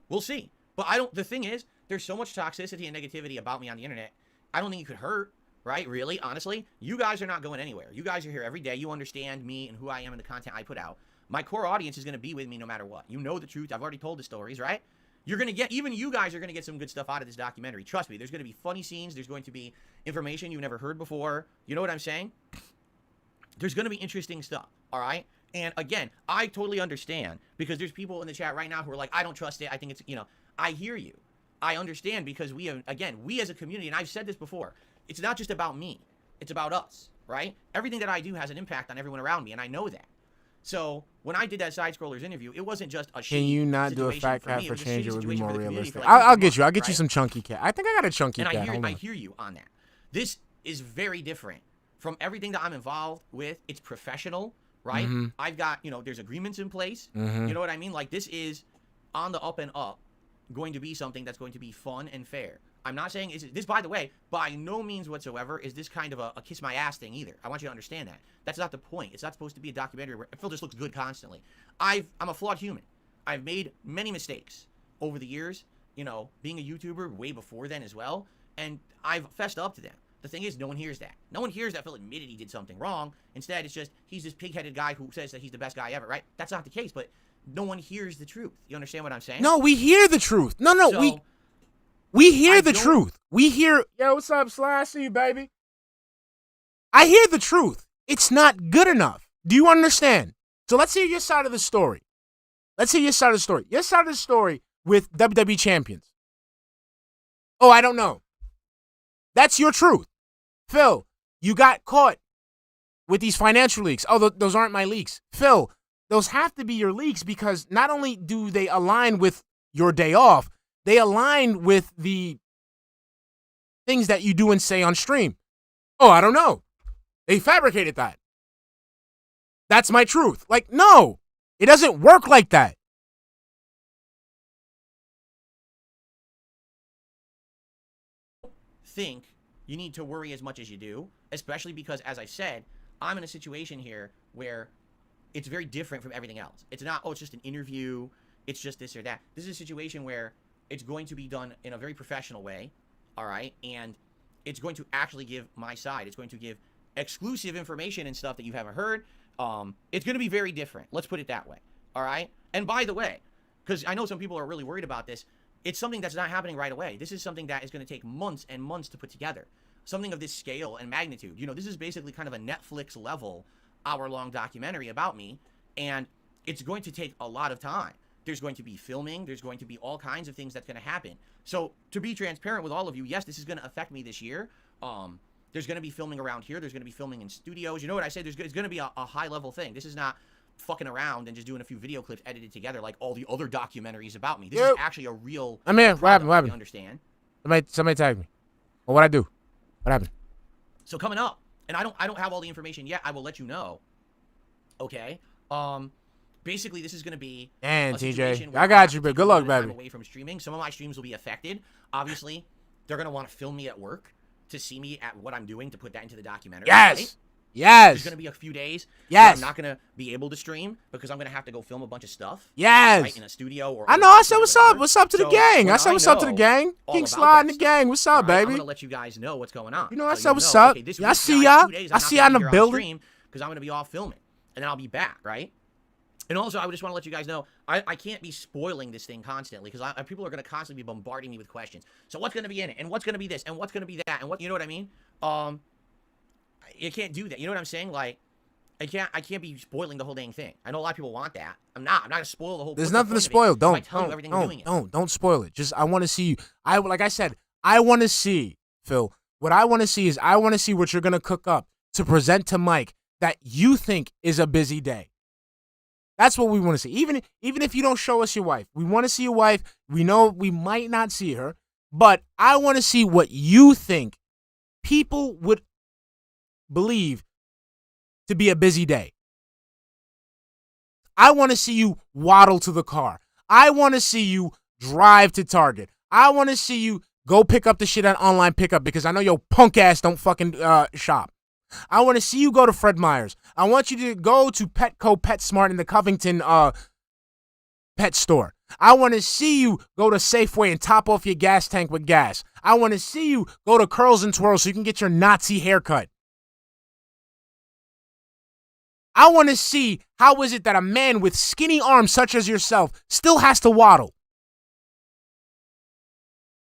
We'll see. But the thing is, there's so much toxicity and negativity about me on the internet. I don't think you could hurt, right? Really, honestly, you guys are not going anywhere. You guys are here every day. You understand me and who I am and the content I put out. My core audience is going to be with me no matter what. You know the truth. I've already told the stories, right? You're going to get, even you guys are going to get some good stuff out of this documentary. Trust me, there's going to be funny scenes. There's going to be information you've never heard before. You know what I'm saying? There's going to be interesting stuff, all right? And again, I totally understand, because there's people in the chat right now who are like, I don't trust it. I think it's, you know, I hear you. I understand, because we have, again, we as a community, and I've said this before, it's not just about me. It's about us, right? Everything that I do has an impact on everyone around me, and I know that. So when I did that Sidescrollers interview, it wasn't just a Can you not do a fat cat for change? It would be more realistic. I'll get you some chunky cat. I think I got a chunky cat. I hear you on that. This is very different from everything that I'm involved with. It's professional, right? Mm-hmm. I've got, you know, there's agreements in place. Mm-hmm. You know what I mean? Like, this is on the up and up, going to be something that's going to be fun and fair. I'm not saying this, by the way, by no means whatsoever is this kind of a kiss my ass thing either. I want you to understand that. That's not the point. It's not supposed to be a documentary where Phil just looks good constantly. I'm a flawed human. I've made many mistakes over the years, you know, being a YouTuber way before then as well, and I've fessed up to them. the thing is, no one hears that. No one hears that Phil admitted he did something wrong. Instead, it's just he's this pig-headed guy who says that he's the best guy ever, right? That's not the case, but no one hears the truth. You understand what I'm saying? No, we hear the truth. No, So, we hear the don't- truth. We hear, yo, what's up, Sly? I see you, baby. I hear the truth. It's not good enough. Do you understand? So let's hear your side of the story. Let's hear your side of the story. Your side of the story with WWE champions. Oh, I don't know. That's your truth. Phil, you got caught with these financial leaks. Oh, those aren't my leaks. Phil, those have to be your leaks because not only do they align with your day off, they align with the things that you do and say on stream. Oh, I don't know. They fabricated that. That's my truth. Like, no, it doesn't work like that. Think you need to worry as much as you do, especially because, as I said, I'm in a situation here where it's very different from everything else. It's not, oh, it's just an interview, it's just this or that. This is a situation where it's going to be done in a very professional way, all right? And it's going to actually give my side. It's going to give exclusive information and stuff that you haven't heard. It's going to be very different. Let's put it that way, all right? And by the way, because I know some people are really worried about this, it's something that's not happening right away. This is something that is going to take months and months to put together. Something of this scale and magnitude. You know, this is basically kind of a Netflix level hour-long documentary about me, and it's going to take a lot of time. There's going to be filming. There's going to be all kinds of things that's going to happen. So to be transparent with all of you, yes, this is going to affect me this year. There's going to be filming around here. There's going to be filming in studios. You know what I say? It's going to be a high-level thing. This is not fucking around and just doing a few video clips edited together like all the other documentaries about me. This is actually a real I'm here. What happened? What happened? You understand? Somebody tagged me. Well, what'd I do? What happened? So coming up, and I don't have all the information yet. I will let you know. Okay. Basically, this is going to be. And a situation TJ, where I got you, but take good a luck, little bit of time baby. away from streaming. Some of my streams will be affected. Obviously, they're going to want to film me at work to see me at what I'm doing to put that into the documentary. Yes. Right? Yes. There's going to be a few days Yes. where I'm not going to be able to stream because I'm going to have to go film a bunch of stuff. Yes. Right, in a studio or. I know. I said what's up. What's up to the So, gang? when I said what's up to the know gang. all King about Slide in that the gang. What's up, all right, I'm baby? gonna let you guys know what's going on. You know, I So said you'll what's know, up. okay, this I week, see guys, ya. 2 days, I I'm see not ya in gonna the be here on building. stream because I'm gonna be off filming, and then I'll be back, right? And also, I just want to let you guys know, I can't be spoiling this thing constantly because people are going to constantly be bombarding me with questions. So what's going to be in it? And what's going to be this? And what's going to be that? And what, you know what I mean? You can't do that. You know what I'm saying? Like, I can't be spoiling the whole dang thing. I know a lot of people want that. I'm not going to spoil the whole. There's what's the nothing to point of it spoil. if I Don't. tell you everything we're doing it. Don't spoil it. Just I want to see you. Like I said, I want to see, Phil. What I want to see is I want to see what you're gonna cook up to present to Mike that you think is a busy day. That's what we want to see. Even if you don't show us your wife, we want to see your wife. We know we might not see her, but I want to see what you think people would believe to be a busy day. I want to see you waddle to the car. I want to see you drive to Target. I want to see you go pick up the shit at online pickup because I know your punk ass don't fucking shop. I want to see you go to Fred Meyer's. I want you to go to Petco PetSmart in the Covington pet store. I want to see you go to Safeway and top off your gas tank with gas. I want to see you go to Curls and Twirls so you can get your Nazi haircut. I want to see how is it that a man with skinny arms such as yourself still has to waddle.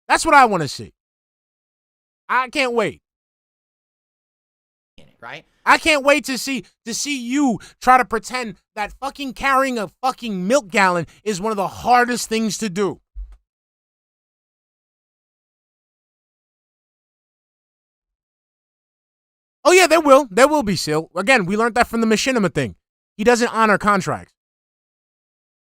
That's what I want to see. I can't wait. Right? I can't wait to see you try to pretend that fucking carrying a fucking milk gallon is one of the hardest things to do. Oh yeah, there will be, Seal. Again, we learned that from the machinima thing. He doesn't honor contracts.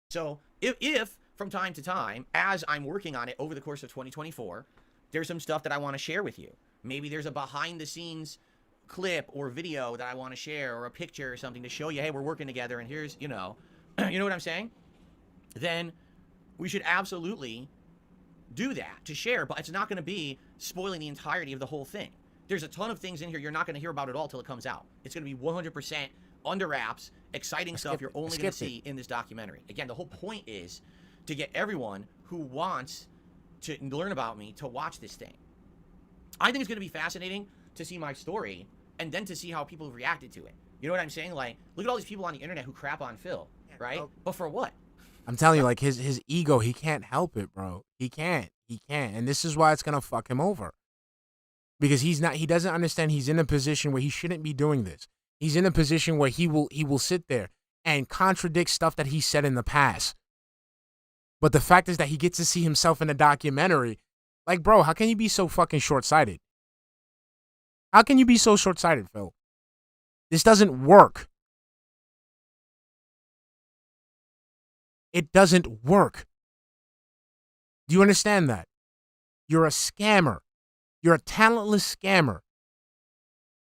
So if from time to time, as I'm working on it over the course of 2024, there's some stuff that I want to share with you. Maybe there's a behind the scenes clip or video that I want to share or a picture or something to show you, hey, we're working together and here's, you know what I'm saying? Then we should absolutely do that to share, but it's not going to be spoiling the entirety of the whole thing. There's a ton of things in here you're not going to hear about at all till it comes out. It's going to be 100% under wraps, exciting stuff you're only going to see in this documentary. Again, the whole point is to get everyone who wants to learn about me to watch this thing. I think it's going to be fascinating to see my story and then to see how people have reacted to it. You know what I'm saying? Like, look at all these people on the internet who crap on Phil, right? But for what? I'm telling you, like, his ego, he can't help it, bro. He can't. And this is why it's gonna fuck him over. Because he doesn't understand he's in a position where he shouldn't be doing this. He's in a position where he will sit there and contradict stuff that he said in the past. But the fact is that he gets to see himself in a documentary. Like, bro, how can you be so fucking short-sighted? How can you be so short-sighted, Phil? This doesn't work. It doesn't work. Do you understand that? You're a scammer. You're a talentless scammer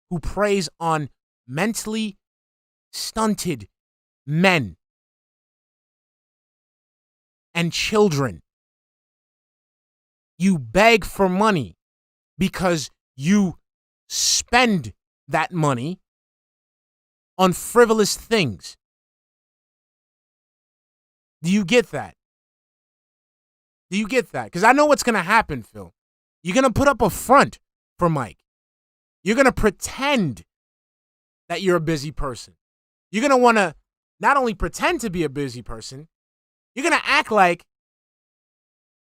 who preys on mentally stunted men and children. You beg for money because you spend that money on frivolous things. Do you get that? Do you get that? Because I know what's going to happen, Phil. You're going to put up a front for Mike. You're going to pretend that you're a busy person. You're going to want to not only pretend to be a busy person, you're going to act like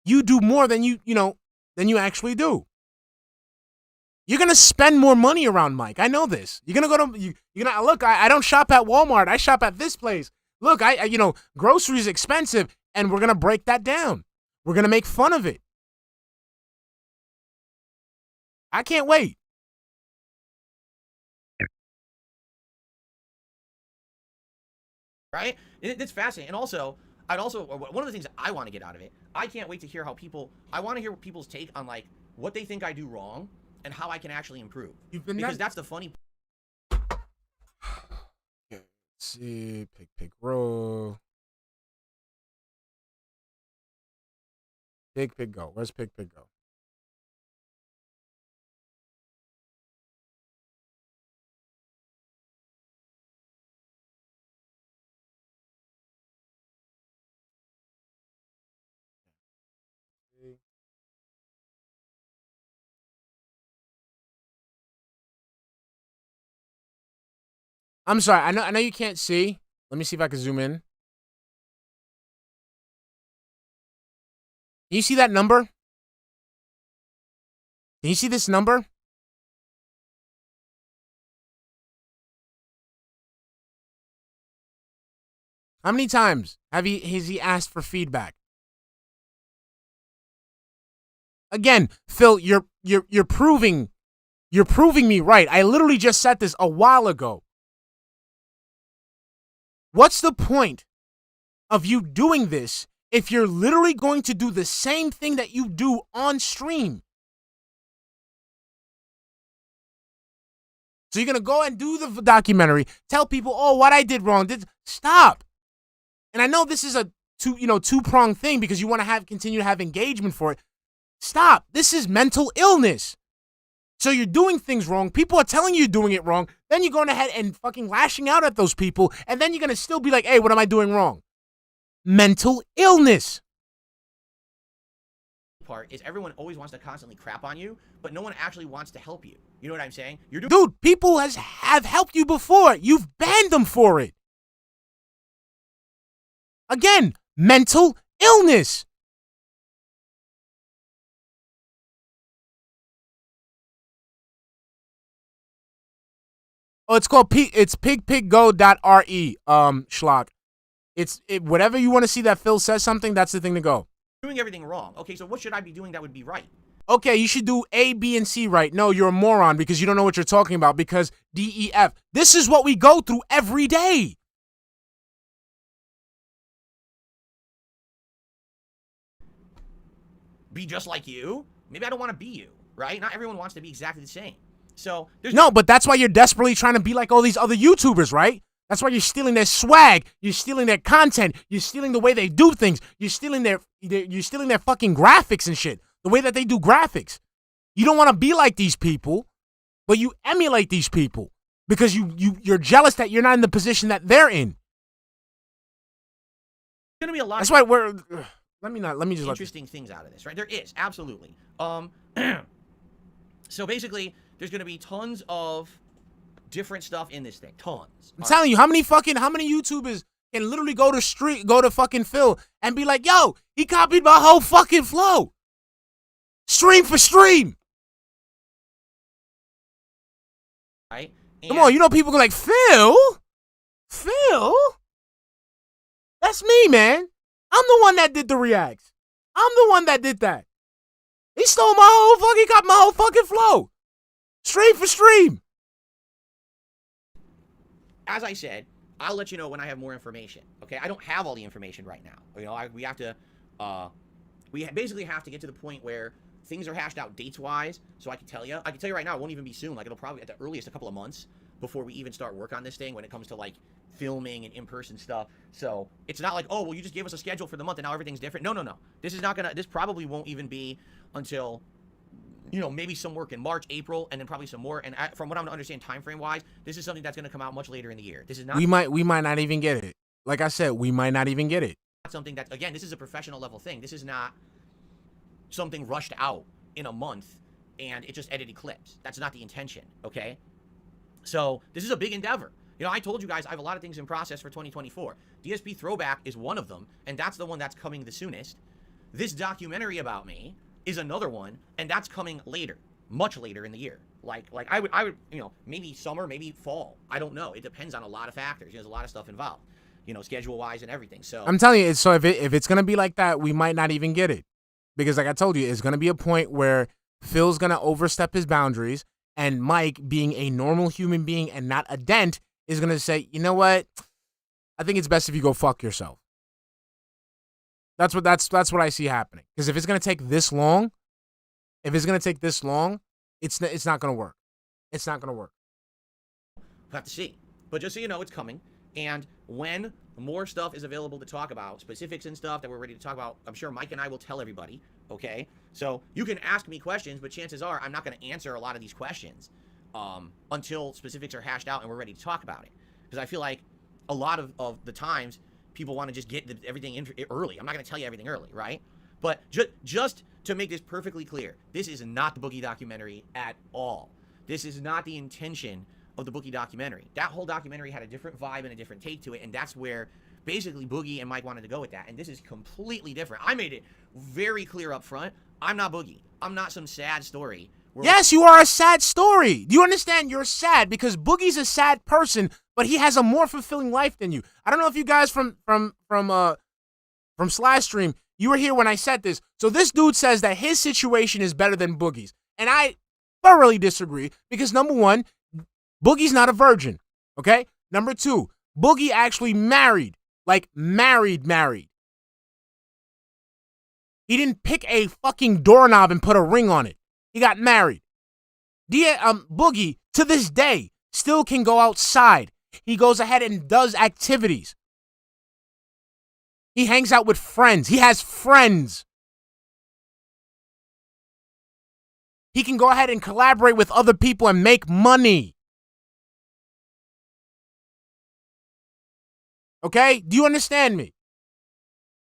you do more than than you actually do. You're going to spend more money around Mike. I know this. You're going to go to, you're going to, look, I don't shop at Walmart. I shop at this place. Look, I groceries expensive, and we're going to break that down. We're going to make fun of it. I can't wait. Right? It's fascinating. And also, one of the things that I want to get out of it, I can't wait to hear I want to hear people's take on, like, what they think I do wrong and how I can actually improve. Because that's the funny. Let's see, pick, roll. Pick, go. Where's pick, go? I'm sorry. I know you can't see. Let me see if I can zoom in. Can you see that number? Can you see this number? How many times has he asked for feedback? Again, Phil, you're proving me right. I literally just said this a while ago. What's the point of you doing this if you're literally going to do the same thing that you do on stream? So you're going to go and do the documentary, tell people, oh, what I did wrong. Stop. And I know this is a two-pronged thing because you want to continue to have engagement for it. Stop. This is mental illness. So you're doing things wrong. People are telling you you're doing it wrong. Then you're going ahead and fucking lashing out at those people. And then you're going to still be like, hey, what am I doing wrong? Mental illness. Part is everyone always wants to constantly crap on you, but no one actually wants to help you. You know what I'm saying? Dude, people have helped you before. You've banned them for it. Again, mental illness. Oh, it's called it's pigpiggo.re, schlock. Whatever you want to see that Phil says something, that's the thing to go. Doing everything wrong. Okay, so what should I be doing that would be right? Okay, you should do A, B, and C right. No, you're a moron because you don't know what you're talking about because D, E, F. This is what we go through every day. Be just like you? Maybe I don't want to be you, right? Not everyone wants to be exactly the same. So there's no, but that's why you're desperately trying to be like all these other YouTubers, right? That's why you're stealing their swag, you're stealing their content, you're stealing the way they do things, you're stealing their fucking graphics and shit. The way that they do graphics. You don't want to be like these people, but you emulate these people because you're jealous that you're not in the position that they're in. There's gonna be a lot. That's why we're. Let me just interesting things out of this, right? There is absolutely. So basically, There's going to be tons of different stuff in this thing. Tons. I'm telling you, how many YouTubers can literally go to fucking Phil and be like, yo, he copied my whole fucking flow. Stream for stream. Right? Come on, you know people go like, Phil? That's me, man. I'm the one that did the reacts. I'm the one that did that. He stole he got my whole fucking flow. Stream for stream. As I said, I'll let you know when I have more information. Okay, I don't have all the information right now. You know, we have to, basically have to get to the point where things are hashed out dates-wise, so I can tell you. I can tell you right now, it won't even be soon. Like, it'll probably, at the earliest, a couple of months before we even start work on this thing when it comes to, like, filming and in-person stuff. So, it's not like, oh, well, you just gave us a schedule for the month and now everything's different. No. This probably won't even be until, you know, maybe some work in March, April, and then probably some more. And from what I'm to understand time frame-wise, this is something that's going to come out much later in the year. This is not... We might not even get it. Like I said, we might not even get it. Something that, again, this is a professional level thing. This is not something rushed out in a month and it just edited clips. That's not the intention, okay? So this is a big endeavor. You know, I told you guys I have a lot of things in process for 2024. DSP Throwback is one of them, and that's the one that's coming the soonest. This documentary about me is another one, and that's coming later, much later in the year. Like I would, you know, maybe summer, maybe fall. I don't know. It depends on a lot of factors. There's a lot of stuff involved, you know, schedule-wise and everything. So I'm telling you, so if it's gonna be like that, we might not even get it, because like I told you, it's gonna be a point where Phil's gonna overstep his boundaries, and Mike, being a normal human being and not a dent, is going to say, you know what? I think it's best if you go fuck yourself. That's what I see happening. Because if it's going to take this long, it's not going to work. It's not going to work. We'll have to see. But just so you know, it's coming. And when more stuff is available to talk about, specifics and stuff that we're ready to talk about, I'm sure Mike and I will tell everybody, okay? So you can ask me questions, but chances are I'm not going to answer a lot of these questions until specifics are hashed out and we're ready to talk about it. Because I feel like a lot of the times people want to just get everything in early. I'm not going to tell you everything early, right? But just to make this perfectly clear, this is not the Boogie documentary at all. This is not the intention of the Boogie documentary. That whole documentary had a different vibe and a different take to it, and that's where basically Boogie and Mike wanted to go with that. And this is completely different. I made it very clear up front. I'm not Boogie. I'm not some sad story. Yes, you are a sad story. Do you understand? You're sad because Boogie's a sad person, but he has a more fulfilling life than you. I don't know if you guys from Slash Stream, you were here when I said this. So this dude says that his situation is better than Boogie's, and I thoroughly disagree because number one, Boogie's not a virgin, okay? Number two, Boogie actually married. He didn't pick a fucking doorknob and put a ring on it. He got married. Boogie, to this day, still can go outside. He goes ahead and does activities. He hangs out with friends. He has friends. He can go ahead and collaborate with other people and make money. Okay? Do you understand me?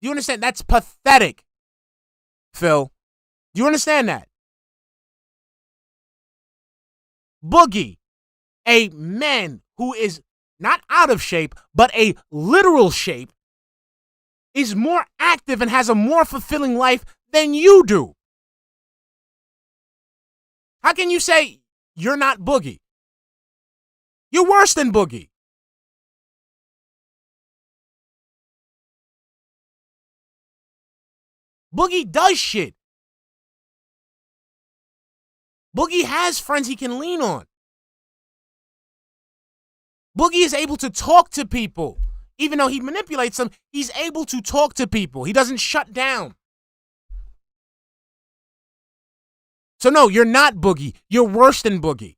Do you understand? That's pathetic, Phil. Do you understand that? Boogie, a man who is not out of shape, but a literal shape, is more active and has a more fulfilling life than you do. How can you say you're not Boogie? You're worse than Boogie. Boogie does shit. Boogie has friends he can lean on. Boogie is able to talk to people. Even though he manipulates them, he's able to talk to people. He doesn't shut down. So no, you're not Boogie. You're worse than Boogie.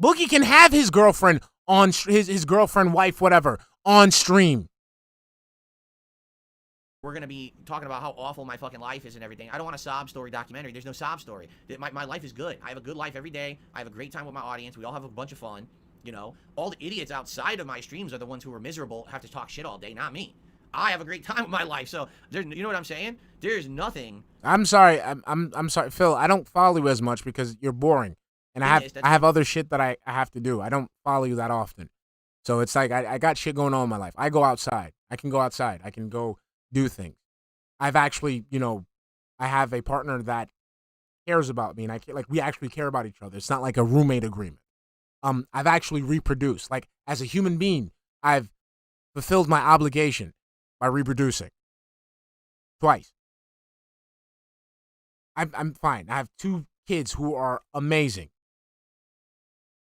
Boogie can have his girlfriend on his girlfriend, wife, whatever, on stream. We're going to be talking about how awful my fucking life is and everything. I don't want a sob story documentary. There's no sob story. My life is good. I have a good life every day. I have a great time with my audience. We all have a bunch of fun. You know, all the idiots outside of my streams are the ones who are miserable, have to talk shit all day, not me. I have a great time with my life. So, you know what I'm saying? There's nothing. I'm sorry. I'm sorry, Phil. I don't follow you as much because you're boring, and I have other shit that I have to do. I don't follow you that often, so it's like I got shit going on in my life. I go outside. I can go outside. I can go do things. I've actually, I have a partner that cares about me, and we actually care about each other. It's not like a roommate agreement. I've actually reproduced. Like, as a human being, I've fulfilled my obligation by reproducing twice. I'm fine. I have 2 kids who are amazing.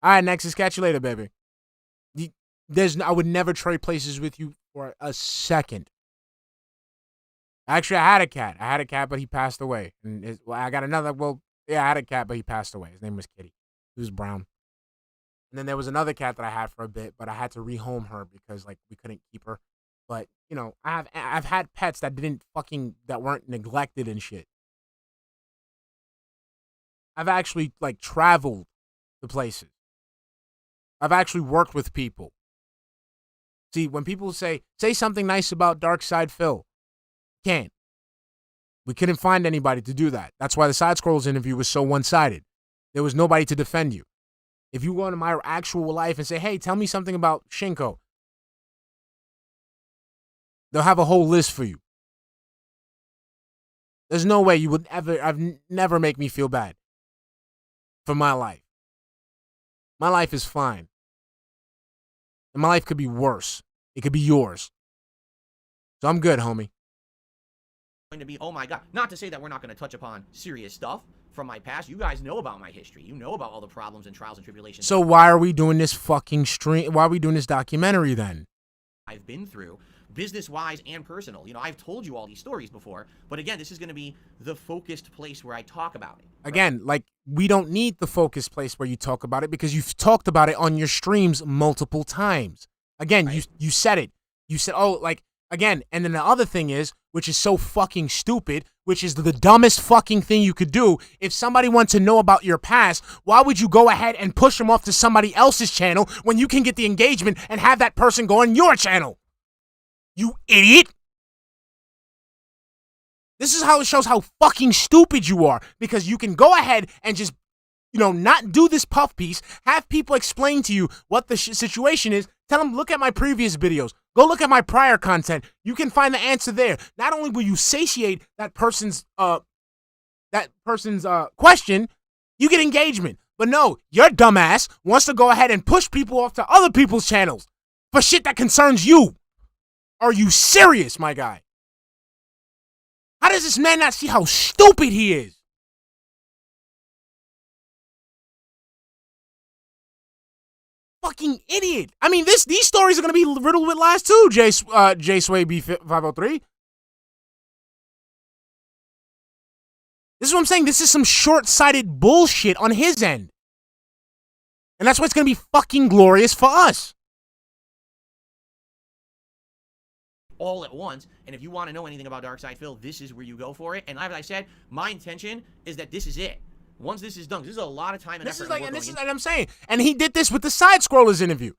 All right, Nexus, catch you later, baby. I would never trade places with you for a second. Actually, I had a cat, but he passed away. And I got another. Well, yeah, I had a cat, but he passed away. His name was Kitty. He was brown. And then there was another cat that I had for a bit, but I had to rehome her because we couldn't keep her. But I've had pets that weren't neglected and shit. I've actually traveled to places. I've actually worked with people. See, when people say something nice about Darksydephil, can't. We couldn't find anybody to do that. That's why the Sidescrollers interview was so one-sided. There was nobody to defend you. If you go into my actual life and say, hey, tell me something about Shinko, they'll have a whole list for you. There's no way you would never make me feel bad for my life. My life is fine. And my life could be worse. It could be yours. So I'm good, homie. Going to be, oh my God. Not to say that we're not going to touch upon serious stuff from my past. You guys know about my history. You know about all the problems and trials and tribulations. So why are we doing this fucking stream? Why are we doing this documentary then? I've been through, business-wise and personal. I've told you all these stories before, but again, this is going to be the focused place where I talk about it. Right? Again, we don't need the focused place where you talk about it because you've talked about it on your streams multiple times. Again, right. you said it. You said, again, and then the other thing is, which is so fucking stupid, which is the dumbest fucking thing you could do. If somebody wants to know about your past, why would you go ahead and push them off to somebody else's channel when you can get the engagement and have that person go on your channel? You idiot. This is how it shows how fucking stupid you are, because you can go ahead and just, not do this puff piece, have people explain to you what the situation is, tell them, look at my previous videos, go look at my prior content. You can find the answer there. Not only will you satiate that person's question, you get engagement. But no, your dumbass wants to go ahead and push people off to other people's channels for shit that concerns you. Are you serious, my guy? How does this man not see how stupid he is? Fucking idiot. I mean, these stories are going to be riddled with lies too, J Sway B503. This is what I'm saying. This is some short-sighted bullshit on his end. And that's why it's going to be fucking glorious for us. All at once, and if you want to know anything about Darksydephil, this is where you go for it. And as I said, my intention is that this is it. Once this is done, this is a lot of time and effort. And this is what I'm saying. And he did this with the Sidescrollers interview.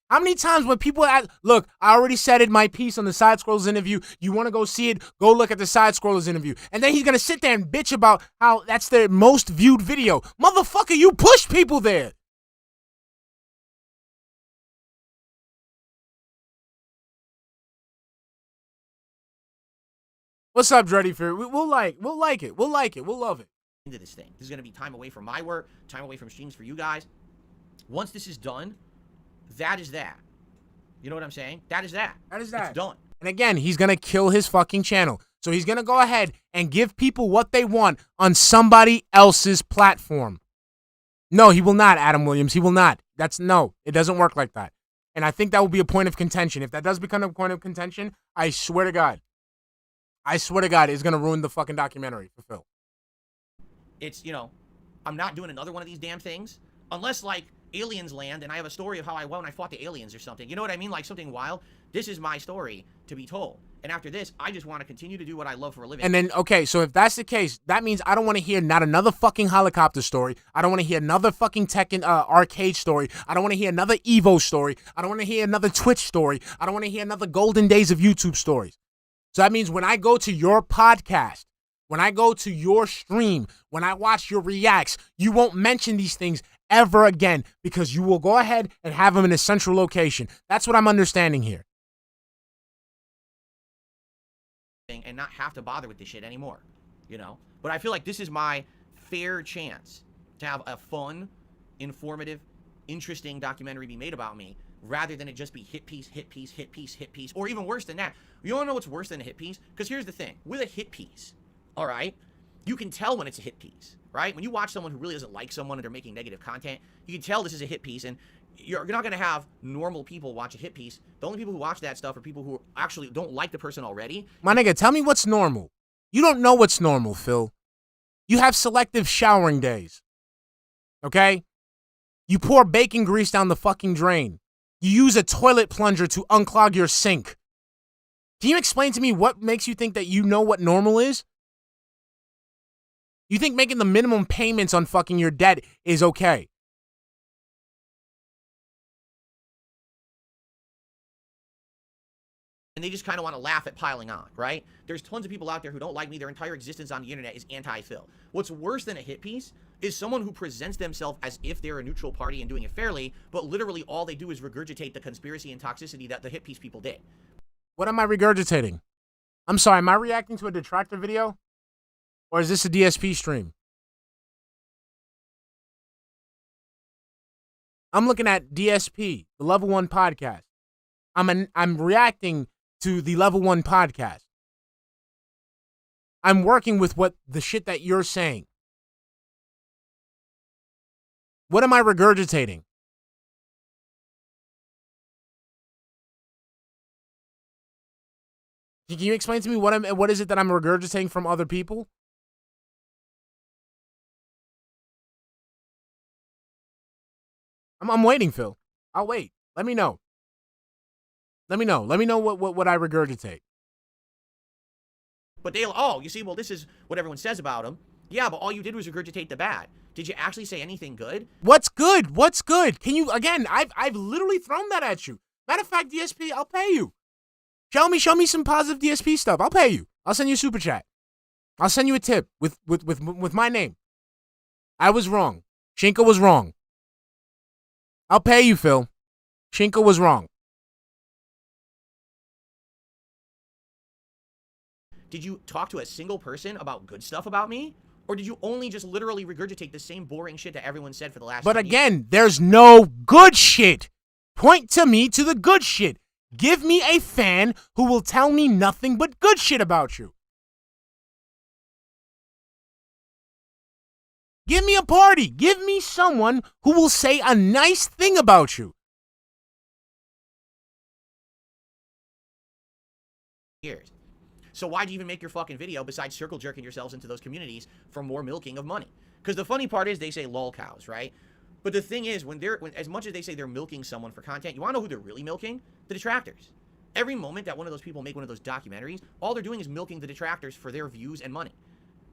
How many times when people ask, look, I already said it, my piece on the Sidescrollers interview. You want to go see it? Go look at the Sidescrollers interview. And then he's going to sit there and bitch about how that's their most viewed video. Motherfucker, you pushed people there. What's up, Dreddy Fear? We'll like it. We'll love it. Into this thing. This is going to be time away from my work, time away from streams for you guys. Once this is done, that is that. You know what I'm saying? That is that. It's done. And again, he's going to kill his fucking channel. So he's going to go ahead and give people what they want on somebody else's platform. No, he will not, Adam Williams. He will not. No, it doesn't work like that. And I think that will be a point of contention. If that does become a point of contention, I swear to God, it's going to ruin the fucking documentary for Phil. It's, I'm not doing another one of these damn things unless, aliens land and I have a story of how I went and I fought the aliens or something. You know what I mean? Like something wild. This is my story to be told. And after this, I just want to continue to do what I love for a living. And then, okay, so if that's the case, that means I don't want to hear not another fucking helicopter story. I don't want to hear another fucking Tekken arcade story. I don't want to hear another Evo story. I don't want to hear another Twitch story. I don't want to hear another golden days of YouTube stories. So that means when I go to your podcast, when I go to your stream, when I watch your reacts, you won't mention these things ever again because you will go ahead and have them in a central location. That's what I'm understanding here. And not have to bother with this shit anymore, you know? But I feel like this is my fair chance to have a fun, informative, interesting documentary be made about me rather than it just be hit piece, hit piece, hit piece, hit piece, or even worse than that. You wanna know what's worse than a hit piece? Because here's the thing. With a hit piece, all right, you can tell when it's a hit piece, right? When you watch someone who really doesn't like someone and they're making negative content, you can tell this is a hit piece, and you're not going to have normal people watch a hit piece. The only people who watch that stuff are people who actually don't like the person already. My nigga, tell me what's normal. You don't know what's normal, Phil. You have selective showering days, okay? You pour bacon grease down the fucking drain. You use a toilet plunger to unclog your sink. Can you explain to me what makes you think that you know what normal is? You think making the minimum payments on fucking your debt is okay? And they just kind of want to laugh at piling on, right? There's tons of people out there who don't like me. Their entire existence on the internet is anti-Phil. What's worse than a hit piece is someone who presents themselves as if they're a neutral party and doing it fairly, but literally all they do is regurgitate the conspiracy and toxicity that the hit piece people did. What am I regurgitating? I'm sorry, am I reacting to a detractor video? Or is this a DSP stream? I'm looking at DSP, the Level 1 podcast. I'm reacting to the Level 1 podcast. I'm working with what the shit that you're saying. What am I regurgitating? Can you explain to me what is it that I'm regurgitating from other people? I'm waiting, Phil. I'll wait. Let me know. Let me know. Let me know what I regurgitate. But they'll, oh, you see, well, this is what everyone says about him. Yeah, but all you did was regurgitate the bad. Did you actually say anything good? What's good? What's good? Can you, again, I've literally thrown that at you. Matter of fact, DSP, I'll pay you. Show me some positive DSP stuff. I'll pay you. I'll send you a super chat. I'll send you a tip with my name. I was wrong. Shinko was wrong. I'll pay you, Phil. Shinko was wrong. Did you talk to a single person about good stuff about me? Or did you only just literally regurgitate the same boring shit that everyone said for the last 10 years? Again, there's no good shit. Point to me to the good shit. Give me a fan who will tell me nothing but good shit about you. Give me a party. Give me someone who will say a nice thing about you. Years. So why'd you even make your fucking video besides circle jerking yourselves into those communities for more milking of money? Because the funny part is they say lol cows, right? But the thing is, when as much as they say they're milking someone for content, you want to know who they're really milking? The detractors. Every moment that one of those people make one of those documentaries, all they're doing is milking the detractors for their views and money.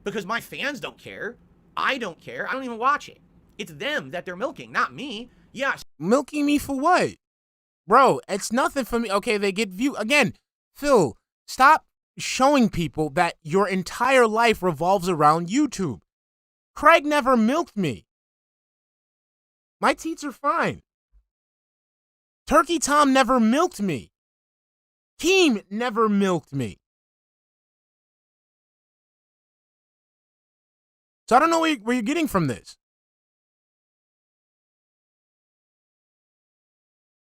Because my fans don't care. I don't care. I don't even watch it. It's them that they're milking, not me. Yeah. Milking me for what? Bro, it's nothing for me. Okay, they get view. Again, Phil, stop showing people that your entire life revolves around YouTube. Craig never milked me. My teats are fine. Turkey Tom never milked me. Keem never milked me. So I don't know where you're getting from this.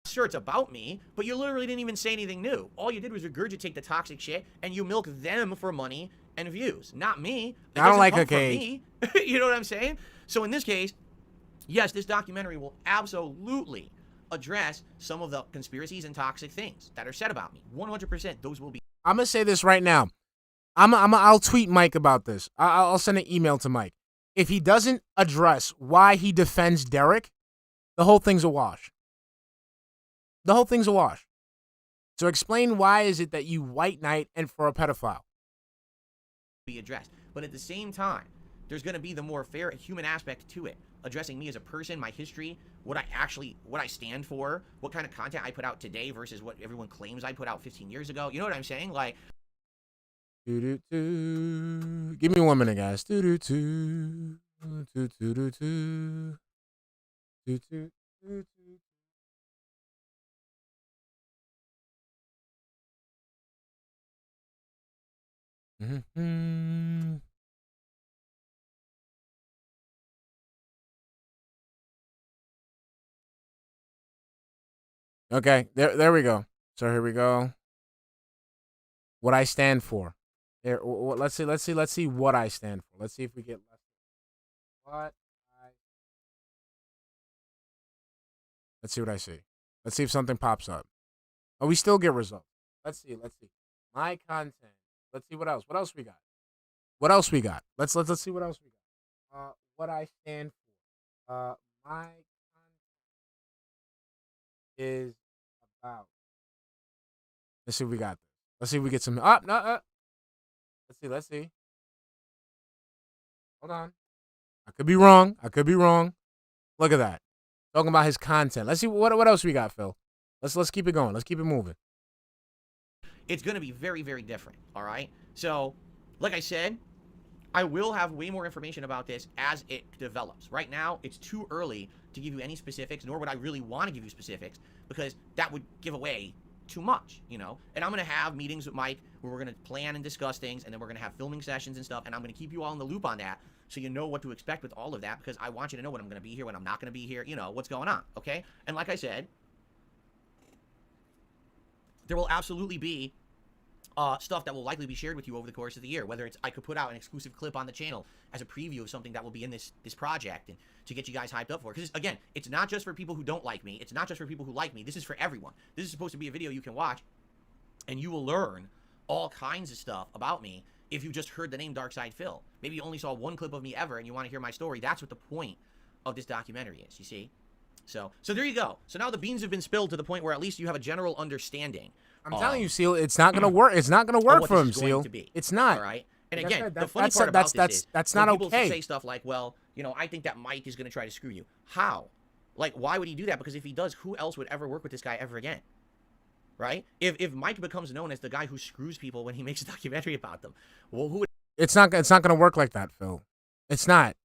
Sure, it's about me, but you literally didn't even say anything new. All you did was regurgitate the toxic shit, and you milk them for money and views, not me. I don't like a cake. You know what I'm saying? So in this case, yes, this documentary will absolutely address some of the conspiracies and toxic things that are said about me. 100%, those will be. I'm gonna say this right now. I'll tweet Mike about this. I'll send an email to Mike. If he doesn't address why he defends Derek, the whole thing's a wash. The whole thing's a wash. So explain why is it that you white knight and for a pedophile? Be addressed. But at the same time, there's going to be the more fair human aspect to it. Addressing me as a person, my history, what I stand for, what kind of content I put out today versus what everyone claims I put out 15 years ago. You know what I'm saying? Like, Do-do-do. Give me 1 minute, guys. Do-do-do. Do-do-do-do. Do-do-do-do. Mm-hmm. Okay, there we go. So here we go. What I stand for. There. Let's see what I stand for. Let's see if we get less. Let's see what I see. Let's see if something pops up. Oh, we still get results. Let's see. My content. Let's see what else. What else we got? Let's see what else we got. What I stand for. My content is about. Let's see if we got this. Let's see if we get some. No. Let's see. Hold on. I could be wrong. Look at that. Talking about his content. Let's see what else we got, Phil. Let's keep it going. Let's keep it moving. it's going to be very, very different, all right? So, like I said, I will have way more information about this as it develops. Right now, it's too early to give you any specifics, nor would I really want to give you specifics, because that would give away too much, you know? And I'm going to have meetings with Mike where we're going to plan and discuss things, and then we're going to have filming sessions and stuff, and I'm going to keep you all in the loop on that so you know what to expect with all of that, because I want you to know when I'm going to be here, when I'm not going to be here, you know, what's going on, okay? And like I said, there will absolutely be stuff that will likely be shared with you over the course of the year, whether it's I could put out an exclusive clip on the channel as a preview of something that will be in this project and to get you guys hyped up for it. Because, again, it's not just for people who don't like me. It's not just for people who like me. This is for everyone. This is supposed to be a video you can watch, and you will learn all kinds of stuff about me if you just heard the name Darksydephil. Maybe you only saw one clip of me ever and you want to hear my story. That's what the point of this documentary is, you see? So there you go. So now the beans have been spilled to the point where at least you have a general understanding. I'm telling you, Seal, it's not gonna work. It's not gonna work for him, Seal. It's not. All right. And Like I again, said, the funny part about this is that's when not people okay. say stuff like, "Well, you know, I think that Mike is gonna try to screw you." How? Like, why would he do that? Because if he does, who else would ever work with this guy ever again? Right? If Mike becomes known as the guy who screws people when he makes a documentary about them, well, who would It's not gonna work like that, Phil. It's not.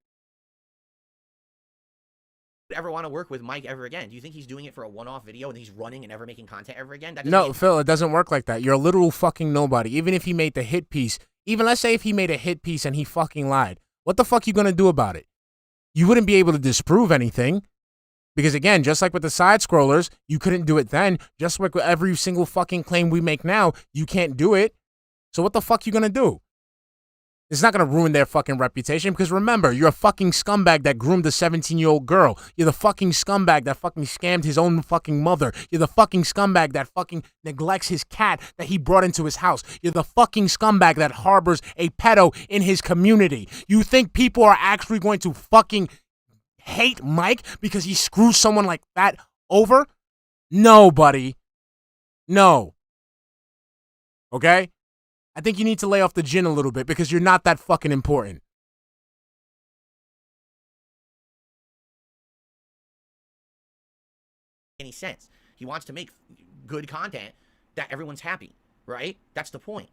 ever want to work with Mike ever again? Do you think he's doing it for a one-off video and he's running and never making content ever again? That No, Phil, it doesn't work like that. You're a literal fucking nobody. Even if he made the hit piece, even let's say if he made a hit piece and he fucking lied, what the fuck you gonna do about it? You wouldn't be able to disprove anything. Because again, just like with the Sidescrollers, you couldn't do it then. Just like with every single fucking claim we make now, you can't do it. So what the fuck you gonna do? It's not going to ruin their fucking reputation because remember, you're a fucking scumbag that groomed a 17-year-old girl. You're the fucking scumbag that fucking scammed his own fucking mother. You're the fucking scumbag that fucking neglects his cat that he brought into his house. You're the fucking scumbag that harbors a pedo in his community. You think people are actually going to fucking hate Mike because he screws someone like that over? No, buddy. No. Okay? I think you need to lay off the gin a little bit because you're not that fucking important. any sense. He wants to make good content that everyone's happy, right? That's the point.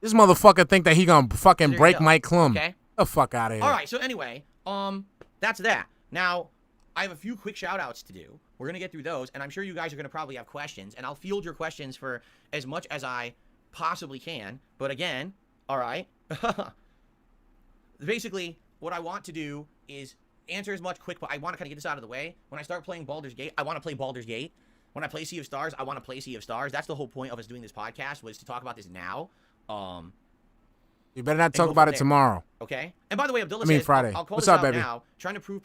This motherfucker think that he gonna fucking So break Mike Clum. Okay. The fuck out of here. All right. So anyway, that's that. Now, I have a few quick shout outs to do. We're going to get through those, and I'm sure you guys are going to probably have questions, and I'll field your questions for as much as I possibly can. But again, all right. Basically, what I want to do is answer as much quick, but I want to kind of get this out of the way. When I start playing Baldur's Gate, I want to play Baldur's Gate. When I play Sea of Stars, I want to play Sea of Stars. That's the whole point of us doing this podcast, was to talk about this now. You better not talk about it tomorrow. Okay. And by the way, Abdullah says, Friday. I'll call What's this up, out baby? now. Trying to prove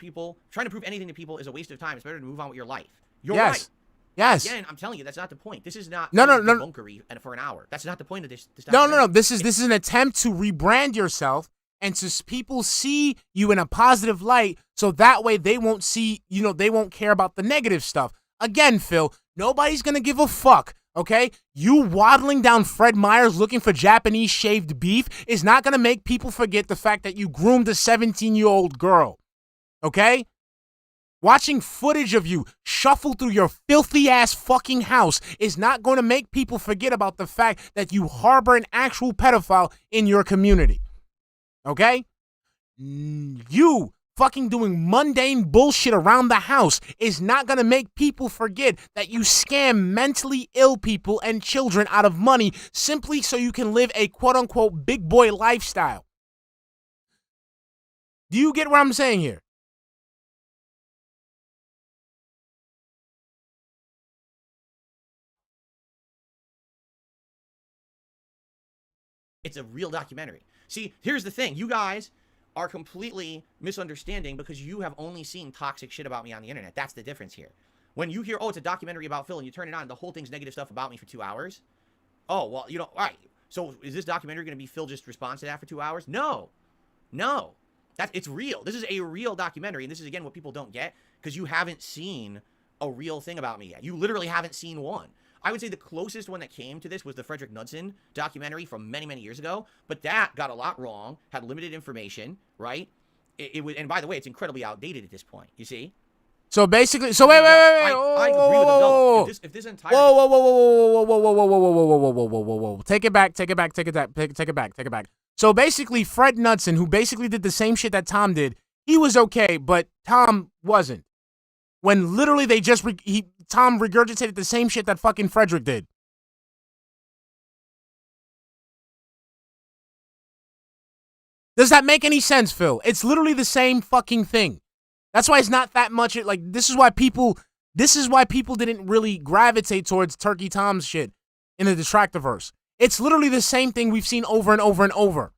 anything to people is a waste of time. It's better to move on with your life. You're Yes. right. Yes. Again, I'm telling you, that's not the point. This is not No. debunkery and for an hour. That's not the point of this No. documentary. This is an attempt to rebrand yourself and to people see you in a positive light, so that way they won't see, they won't care about the negative stuff. Again, Phil, nobody's gonna give a fuck, okay? You waddling down Fred Meyer's looking for Japanese shaved beef is not gonna make people forget the fact that you groomed a 17-year-old girl, okay? Watching footage of you shuffle through your filthy-ass fucking house is not going to make people forget about the fact that you harbor an actual pedophile in your community. Okay? You fucking doing mundane bullshit around the house is not going to make people forget that you scam mentally ill people and children out of money simply so you can live a quote-unquote big boy lifestyle. Do you get what I'm saying here? It's a real documentary. See, here's the thing. You guys are completely misunderstanding because you have only seen toxic shit about me on the internet. That's the difference here. When you hear, oh, it's a documentary about Phil, and you turn it on, and the whole thing's negative stuff about me for 2 hours. Oh, well, all right. So is this documentary going to be Phil just responds to that for 2 hours? No. No. It's real. This is a real documentary, and this is, again, what people don't get because you haven't seen a real thing about me yet. You literally haven't seen one. I would say the closest one that came to this was the Frederick Knudsen documentary from many, many years ago. But that got a lot wrong, had limited information, right? It was, and by the way, it's incredibly outdated at this point, you see? So basically, wait. I agree with Abdullah. If this entire... Whoa. Take it back. So basically, Fred Knudsen, who basically did the same shit that Tom did, he was okay, but Tom wasn't. When literally they just, Tom regurgitated the same shit that fucking Frederick did. Does that make any sense, Phil? It's literally the same fucking thing. That's why it's not that much, like, this is why people didn't really gravitate towards Turkey Tom's shit in the Detractorverse. It's literally the same thing we've seen over and over and over.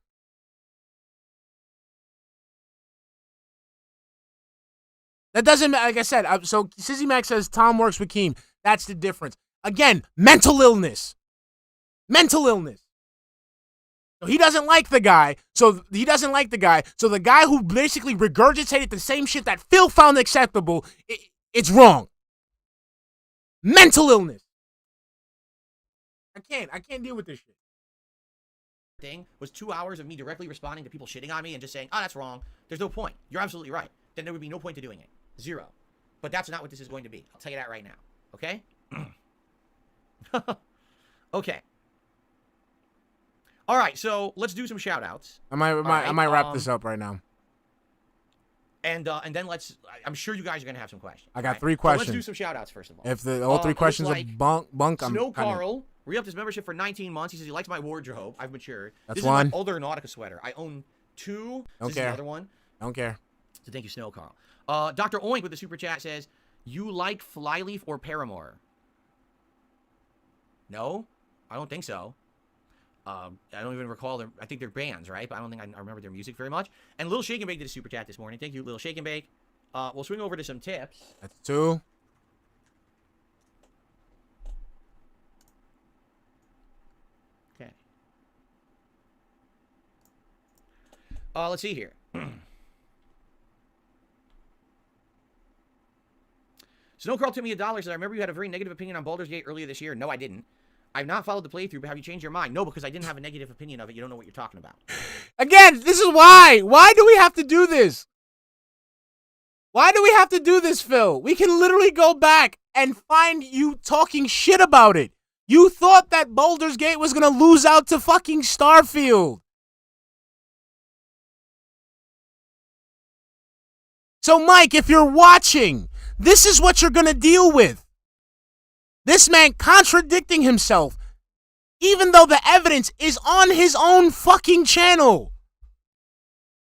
That doesn't, like I said, so Sizzy Mac says Tom works with Keem. That's the difference. Again, mental illness. Mental illness. So he doesn't like the guy. So the guy who basically regurgitated the same shit that Phil found acceptable, it's wrong. Mental illness. I can't deal with this shit. Thing was 2 hours of me directly responding to people shitting on me and just saying, oh, that's wrong. There's no point. You're absolutely right. Then there would be no point to doing it. Zero. But that's not what this is going to be. I'll tell you that right now. Okay? Okay. All right, so let's do some shout-outs. I might wrap this up right now. And then I'm sure you guys are going to have some questions. I got 3 questions. So let's do some shout-outs first of all. If all 3 questions are bunk, I'm Snow Carl re-upped his membership for 19 months. He says he likes my wardrobe. I've matured. That's this one. Is my older Nautica sweater. I own 2. Don't care. Another one. Don't care. So thank you, Snow Carl. Dr. Oink with the super chat says, you like Flyleaf or Paramore? No, I don't think so. I don't even recall them. I think they're bands, right? But I don't think I remember their music very much. And Little Shake and Bake did a super chat this morning. Thank you, Little Shake and Bake. We'll swing over to some tips. That's 2. Okay. Let's see here. Snow Carl took me $1. Said, I remember you had a very negative opinion on Baldur's Gate earlier this year. No, I didn't. I've not followed the playthrough, but have you changed your mind? No, because I didn't have a negative opinion of it. You don't know what you're talking about. Again, this is why. Why do we have to do this? Why do we have to do this, Phil? We can literally go back and find you talking shit about it. You thought that Baldur's Gate was going to lose out to fucking Starfield. So, Mike, if you're watching, this is what you're going to deal with. This man contradicting himself, even though the evidence is on his own fucking channel.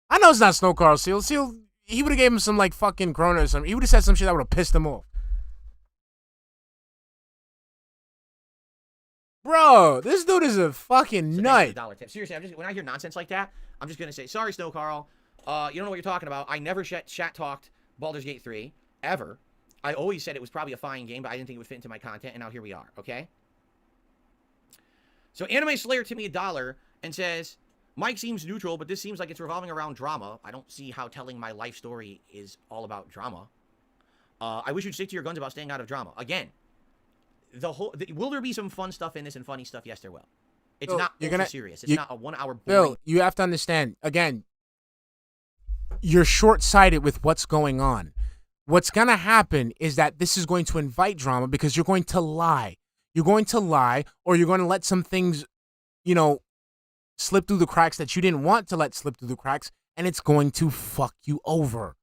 I know it's not Snow Carl Seal. Seal, he would have gave him some, like, fucking Corona or something. He would have said some shit that would have pissed him off. Bro, this dude is a fucking nut. $1 Seriously, when I hear nonsense like that, I'm just going to say, sorry, Snow Carl. You don't know what you're talking about. I never chat-talked Baldur's Gate 3, ever. I always said it was probably a fine game, but I didn't think it would fit into my content, and now here we are, okay? So Anime Slayer tipped me $1 and says, Mike seems neutral, but this seems like it's revolving around drama. I don't see how telling my life story is all about drama. I wish you'd stick to your guns about staying out of drama. Again, will there be some fun stuff in this and funny stuff? Yes, there will. It's not serious. It's not a 1 hour boring. Bill, you have to understand, again, you're short-sighted with what's going on. What's going to happen is that this is going to invite drama because you're going to lie. You're going to lie, or you're going to let some things, slip through the cracks that you didn't want to let slip through the cracks, and it's going to fuck you over.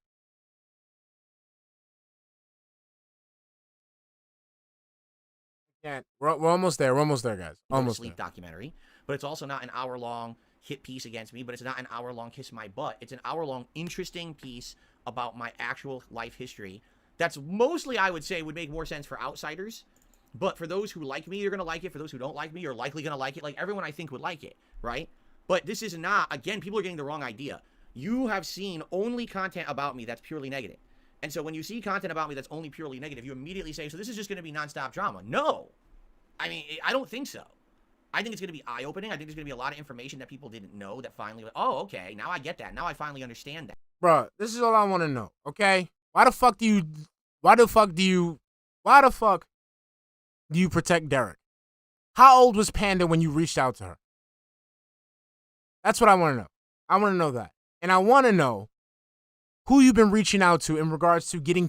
Yeah, we're almost there. We're almost there, guys. Almost sleep there. Documentary, but it's also not an hour-long hit piece against me, but it's not an hour-long kiss my butt. It's an hour-long interesting piece about my actual life history. That's mostly, I would say, would make more sense for outsiders. But for those who like me, you're going to like it. For those who don't like me, you're likely going to like it. Like, everyone, I think, would like it, right? But this is not, again, people are getting the wrong idea. You have seen only content about me that's purely negative. And so when you see content about me that's only purely negative, you immediately say, so this is just going to be nonstop drama. No. I mean, I don't think so. I think it's going to be eye-opening. I think there's going to be a lot of information that people didn't know that finally, like, oh, okay, now I get that. Now I finally understand that. Bruh, this is all I want to know, okay? Why the fuck do you protect Derek? How old was Panda when you reached out to her? That's what I want to know. I want to know that. And I want to know who you've been reaching out to in regards to getting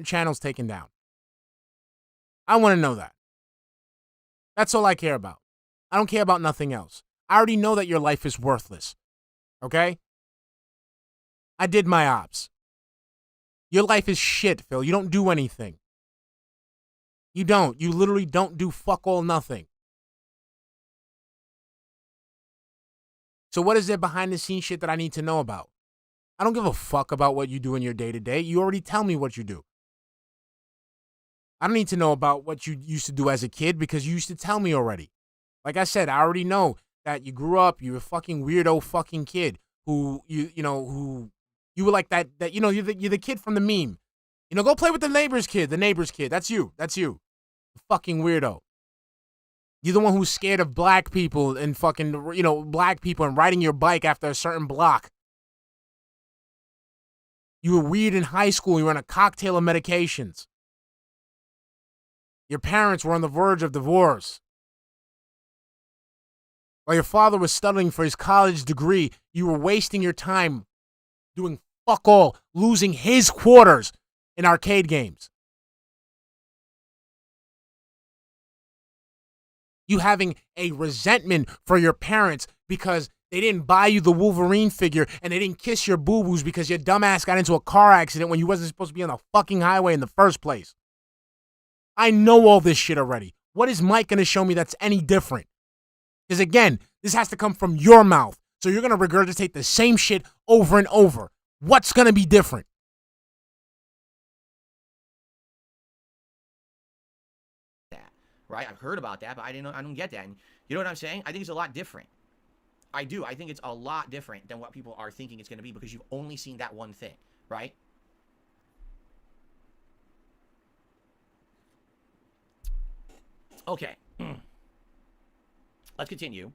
channels taken down. I want to know that. That's all I care about. I don't care about nothing else. I already know that your life is worthless. Okay? I did my ops. Your life is shit, Phil. You don't do anything. You don't. You literally don't do fuck all nothing. So what is there behind the scenes shit that I need to know about? I don't give a fuck about what you do in your day-to-day. You already tell me what you do. I don't need to know about what you used to do as a kid because you used to tell me already. Like I said, I already know that you grew up, you're a fucking weirdo fucking kid who you were like that you're the kid from the meme. Go play with the neighbor's kid. That's you. The fucking weirdo. You're the one who's scared of black people and fucking, black people and riding your bike after a certain block. You were weird in high school. You were on a cocktail of medications. Your parents were on the verge of divorce. While your father was studying for his college degree, you were wasting your time doing fuck all, losing his quarters in arcade games. You having a resentment for your parents because they didn't buy you the Wolverine figure and they didn't kiss your boo-boos because your dumbass got into a car accident when you wasn't supposed to be on the fucking highway in the first place. I know all this shit already. What is Mike going to show me that's any different? Because again, this has to come from your mouth. So you're going to regurgitate the same shit over and over. What's going to be different? Right? I've heard about that, but I don't get that. And you know what I'm saying? I think it's a lot different. I do. I think it's a lot different than what people are thinking it's going to be because you've only seen that one thing, right? Okay. Let's continue.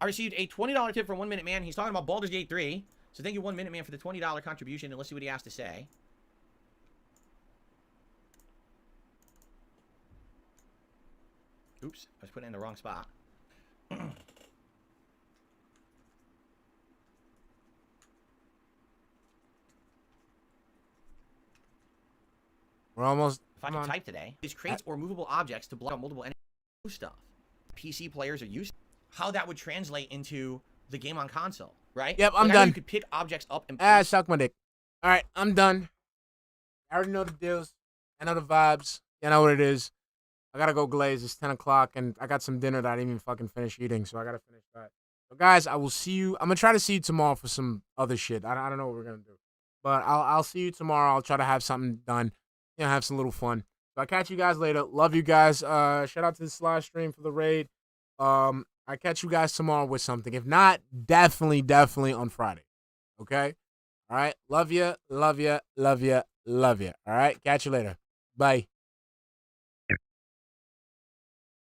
I received a $20 tip from 1 Minute Man. He's talking about Baldur's Gate 3. So thank you, 1 Minute Man, for the $20 contribution, and let's see what he has to say. Oops, I was putting it in the wrong spot. We're almost. If I can type today, these crates or movable objects to block out multiple enemies stuff. PC players are used. How that would translate into the game on console, right? Yep, I'm done. You could pick objects up and. Suck my dick. All right, I'm done. I already know the deals. I know the vibes. You know what it is. I gotta go glaze. It's 10 o'clock, and I got some dinner that I didn't even fucking finish eating, so I gotta finish that. So, guys, I will see you. I'm gonna try to see you tomorrow for some other shit. I don't know what we're gonna do, but I'll see you tomorrow. I'll try to have something done. Have some little fun. So I'll catch you guys later. Love you guys. Shout out to the live stream for the raid. I catch you guys tomorrow with something. If not, definitely on Friday. Okay? All right. Love you. All right. Catch you later. Bye.